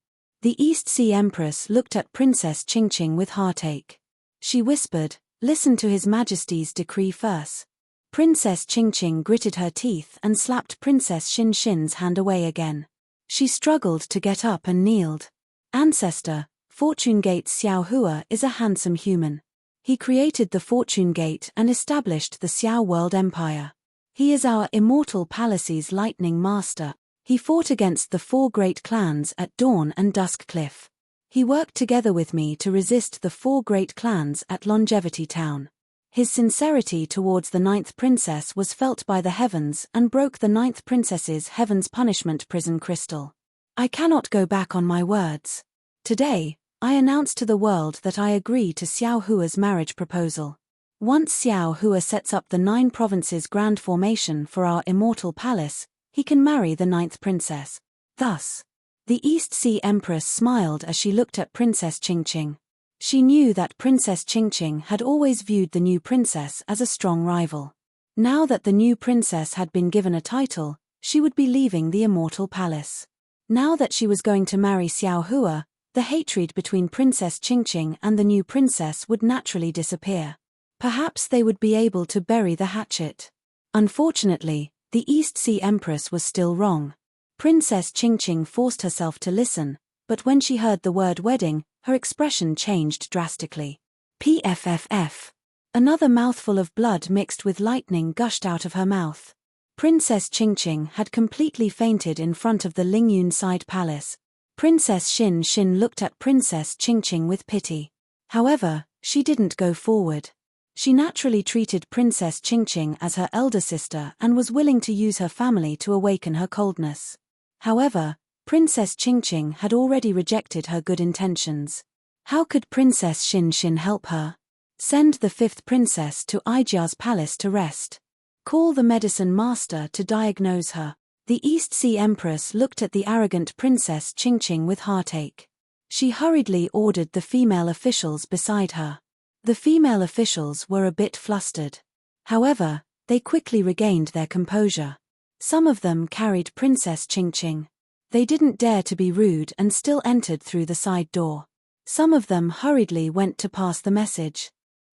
The East Sea Empress looked at Princess Qingqing with heartache. She whispered, listen to His Majesty's decree first. Princess Qingqing gritted her teeth and slapped Princess Xin Xin's hand away again. She struggled to get up and kneeled. Ancestor, Fortune Gate Xiao Hua is a handsome human. He created the Fortune Gate and established the Xiao World Empire. He is our Immortal Palace's lightning master. He fought against the 4 great clans at Dawn and Dusk Cliff. He worked together with me to resist the 4 great clans at Longevity Town. His sincerity towards the ninth princess was felt by the heavens and broke the ninth princess's heaven's punishment prison crystal. I cannot go back on my words. Today, I announce to the world that I agree to Xiao Hua's marriage proposal. Once Xiao Hua sets up the 9 provinces grand formation for our Immortal Palace, he can marry the ninth princess. Thus, the East Sea Empress smiled as she looked at Princess Qingqing. She knew that Princess Qingqing had always viewed the new princess as a strong rival. Now that the new princess had been given a title, she would be leaving the Immortal Palace. Now that she was going to marry Xiao Hua, the hatred between Princess Qingqing and the new princess would naturally disappear. Perhaps they would be able to bury the hatchet. Unfortunately, the East Sea Empress was still wrong. Princess Qingqing forced herself to listen, but when she heard the word wedding, her expression changed drastically. PFFF. Another mouthful of blood mixed with lightning gushed out of her mouth. Princess Qingqing had completely fainted in front of the Lingyun side palace. Princess Xin Xin looked at Princess Qingqing with pity. However, she didn't go forward. She naturally treated Princess Qingqing as her elder sister and was willing to use her family to awaken her coldness. However, Princess Qingqing had already rejected her good intentions. How could Princess Xin Xin help her? Send the 5th princess to Ijia's palace to rest. Call the medicine master to diagnose her. The East Sea Empress looked at the arrogant Princess Qingqing with heartache. She hurriedly ordered the female officials beside her. The female officials were a bit flustered. However, they quickly regained their composure. Some of them carried Princess Qingqing. They didn't dare to be rude and still entered through the side door. Some of them hurriedly went to pass the message.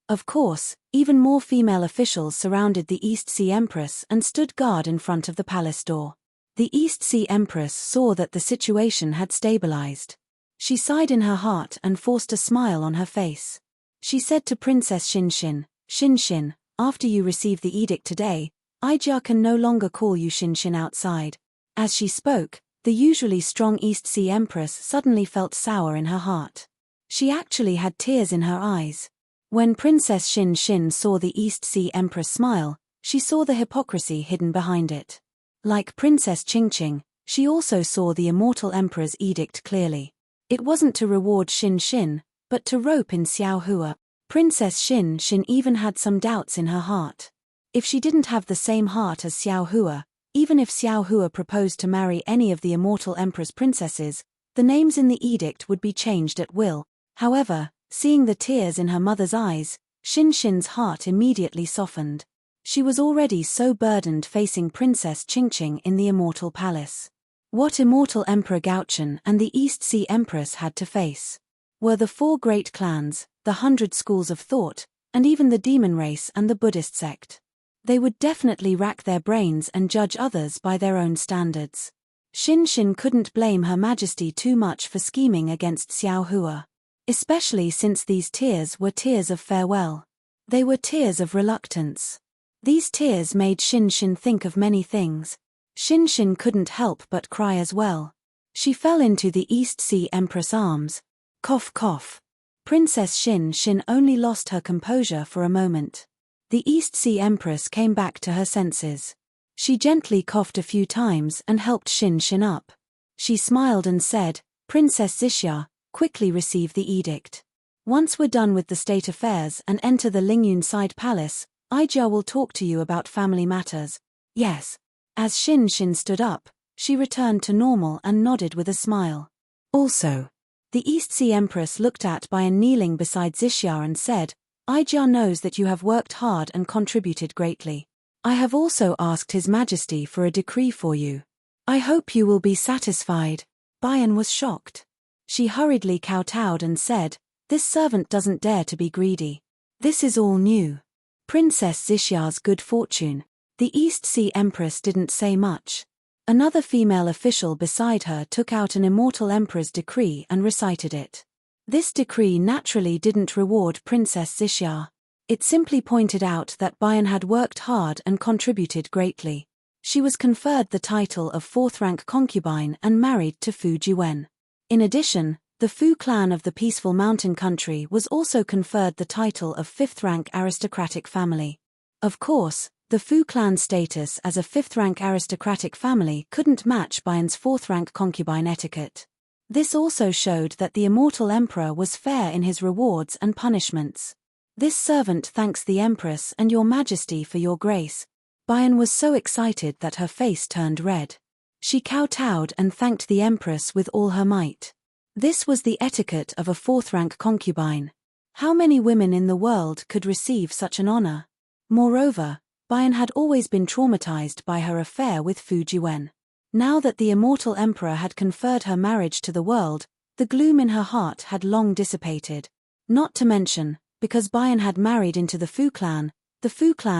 Of course, even more female officials surrounded the East Sea Empress and stood guard in front of the palace door. The East Sea Empress saw that the situation had stabilized. She sighed in her heart and forced a smile on her face. She said to Princess Xin Xin, Xin Xin, after you receive the edict today, Ijia can no longer call you Xin Xin outside. As she spoke, the usually strong East Sea Empress suddenly felt sour in her heart. She actually had tears in her eyes. When Princess Xin Xin saw the East Sea Empress smile, she saw the hypocrisy hidden behind it. Like Princess Qingqing, she also saw the Immortal Emperor's edict clearly. It wasn't to reward Xin Xin, but to rope in Xiao Hua. Princess Xin even had some doubts in her heart. If she didn't have the same heart as Xiao Hua, even if Xiao Hua proposed to marry any of the immortal emperor's princesses, the names in the edict would be changed at will. However, seeing the tears in her mother's eyes, Xin's heart immediately softened. She was already so burdened facing Princess Qingqing in the immortal palace. What immortal Emperor Gaochen and the East Sea Empress had to face were the 4 great clans, the 100 schools of thought, and even the demon race and the Buddhist sect. They would definitely rack their brains and judge others by their own standards. Xin couldn't blame Her Majesty too much for scheming against Xiao Hua. Especially since these tears were tears of farewell. They were tears of reluctance. These tears made Xin think of many things. Xin couldn't help but cry as well. She fell into the East Sea Empress' arms. Cough cough. Princess Xin only lost her composure for a moment. The East Sea Empress came back to her senses. She gently coughed a few times and helped Xin up. She smiled and said, "Princess Xixia, quickly receive the edict. Once we're done with the state affairs and enter the Lingyun side palace, Ijia will talk to you about family matters." Yes. As Xin stood up, she returned to normal and nodded with a smile. Also, the East Sea Empress looked at Bayan kneeling beside Xixia and said, "Ijia knows that you have worked hard and contributed greatly. I have also asked His Majesty for a decree for you. I hope you will be satisfied." Bayan was shocked. She hurriedly kowtowed and said, "This servant doesn't dare to be greedy. This is all new." Princess Xixia's good fortune. The East Sea Empress didn't say much. Another female official beside her took out an immortal emperor's decree and recited it. This decree naturally didn't reward Princess Xixia. It simply pointed out that Bayan had worked hard and contributed greatly. She was conferred the title of 4th-rank concubine and married to Fu Jiwen. In addition, the Fu clan of the peaceful mountain country was also conferred the title of 5th-rank aristocratic family. Of course, the Fu clan's status as a 5th-rank aristocratic family couldn't match Bayan's 4th-rank concubine etiquette. This also showed that the immortal emperor was fair in his rewards and punishments. "This servant thanks the Empress and your Majesty for your grace." Bayan was so excited that her face turned red. She kowtowed and thanked the Empress with all her might. This was the etiquette of a 4th-rank concubine. How many women in the world could receive such an honor? Moreover, Bayan had always been traumatized by her affair with Fu Jiwen. Now that the immortal emperor had conferred her marriage to the world, the gloom in her heart had long dissipated. Not to mention, because Bayan had married into the Fu clan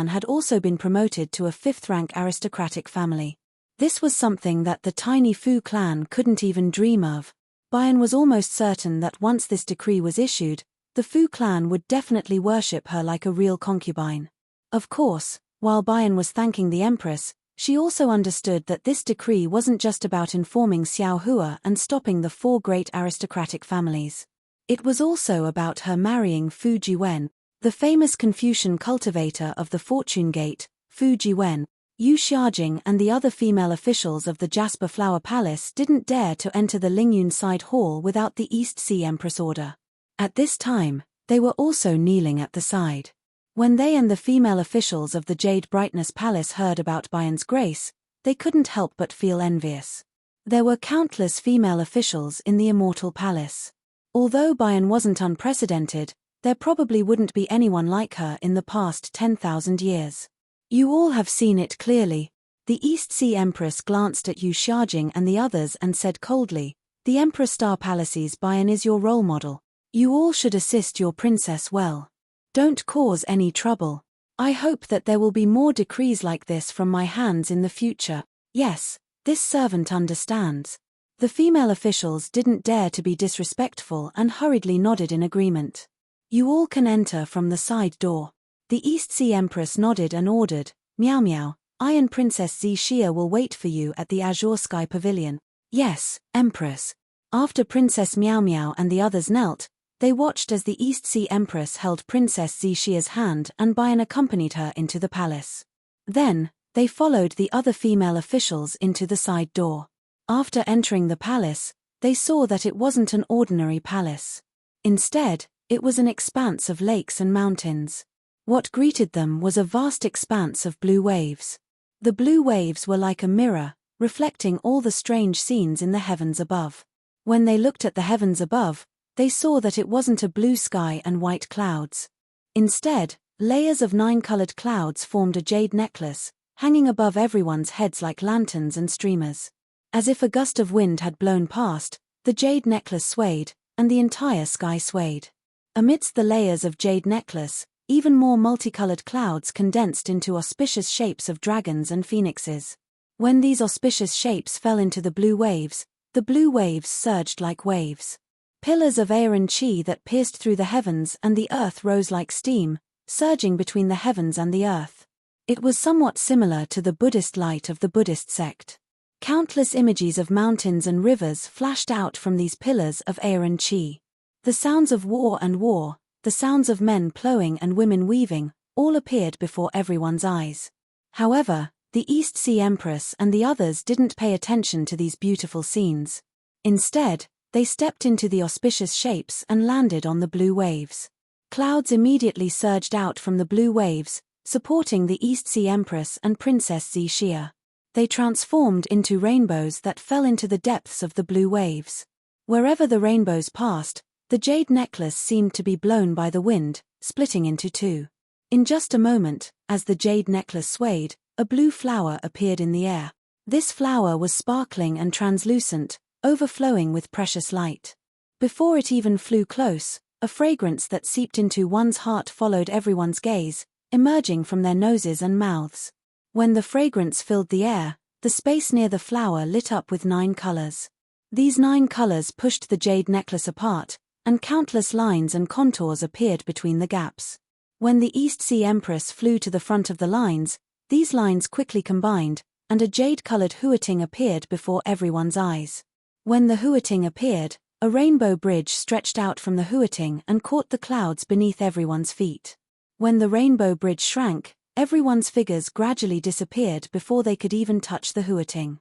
had also been promoted to a 5th-rank aristocratic family. This was something that the tiny Fu clan couldn't even dream of. Bayan was almost certain that once this decree was issued, the Fu clan would definitely worship her like a real concubine. Of course, while Bayan was thanking the Empress, she also understood that this decree wasn't just about informing Xiao Hua and stopping the 4 great aristocratic families. It was also about her marrying Fu Jiwen, the famous Confucian cultivator of the Fortune Gate. Fu Jiwen, Yu Xiajing and the other female officials of the Jasper Flower Palace didn't dare to enter the Lingyun side hall without the East Sea Empress order. At this time, they were also kneeling at the side. When they and the female officials of the Jade Brightness Palace heard about Bayan's grace, they couldn't help but feel envious. There were countless female officials in the Immortal Palace. Although Bayan wasn't unprecedented, there probably wouldn't be anyone like her in the past 10,000 years. You all have seen it clearly. The East Sea Empress glanced at Yu Xiajing and the others and said coldly, "The Emperor Star Palace's Bayan is your role model. You all should assist your princess well. Don't cause any trouble. I hope that there will be more decrees like this from my hands in the future." Yes, this servant understands. The female officials didn't dare to be disrespectful and hurriedly nodded in agreement. "You all can enter from the side door." The East Sea Empress nodded and ordered, "Miao Miao, I and Princess Xixia will wait for you at the Azure Sky Pavilion." "Yes, Empress." After Princess Miao Miao and the others knelt, they watched as the East Sea Empress held Princess Xixia's hand and Bayan accompanied her into the palace. Then, they followed the other female officials into the side door. After entering the palace, they saw that it wasn't an ordinary palace. Instead, It was an expanse of lakes and mountains. What greeted them was a vast expanse of blue waves. The blue waves were like a mirror, reflecting all the strange scenes in the heavens above. When they looked at the heavens above, they saw that it wasn't a blue sky and white clouds. Instead, layers of 9-colored clouds formed a jade necklace, hanging above everyone's heads like lanterns and streamers. As if a gust of wind had blown past, the jade necklace swayed, and the entire sky swayed. Amidst the layers of jade necklace, even more multicolored clouds condensed into auspicious shapes of dragons and phoenixes. When these auspicious shapes fell into the blue waves surged like waves. Pillars of air and chi that pierced through the heavens and the earth rose like steam, surging between the heavens and the earth. It was somewhat similar to the Buddhist light of the Buddhist sect. Countless images of mountains and rivers flashed out from these pillars of air and chi. The sounds of war, the sounds of men plowing and women weaving, all appeared before everyone's eyes. However, the East Sea Empress and the others didn't pay attention to these beautiful scenes. Instead, they stepped into the auspicious shapes and landed on the blue waves. Clouds immediately surged out from the blue waves, supporting the East Sea Empress and Princess Xixia. They transformed into rainbows that fell into the depths of the blue waves. Wherever the rainbows passed, the jade necklace seemed to be blown by the wind, splitting into two. In just a moment, as the jade necklace swayed, a blue flower appeared in the air. This flower was sparkling and translucent, overflowing with precious light. Before it even flew close, a fragrance that seeped into one's heart followed everyone's gaze, emerging from their noses and mouths. When the fragrance filled the air, the space near the flower lit up with 9 colors. These 9 colors pushed the jade necklace apart, and countless lines and contours appeared between the gaps. When the East Sea Empress flew to the front of the lines, these lines quickly combined, and a jade-colored huating appeared before everyone's eyes. When the huating appeared, a rainbow bridge stretched out from the huating and caught the clouds beneath everyone's feet. When the rainbow bridge shrank, everyone's figures gradually disappeared before they could even touch the huating.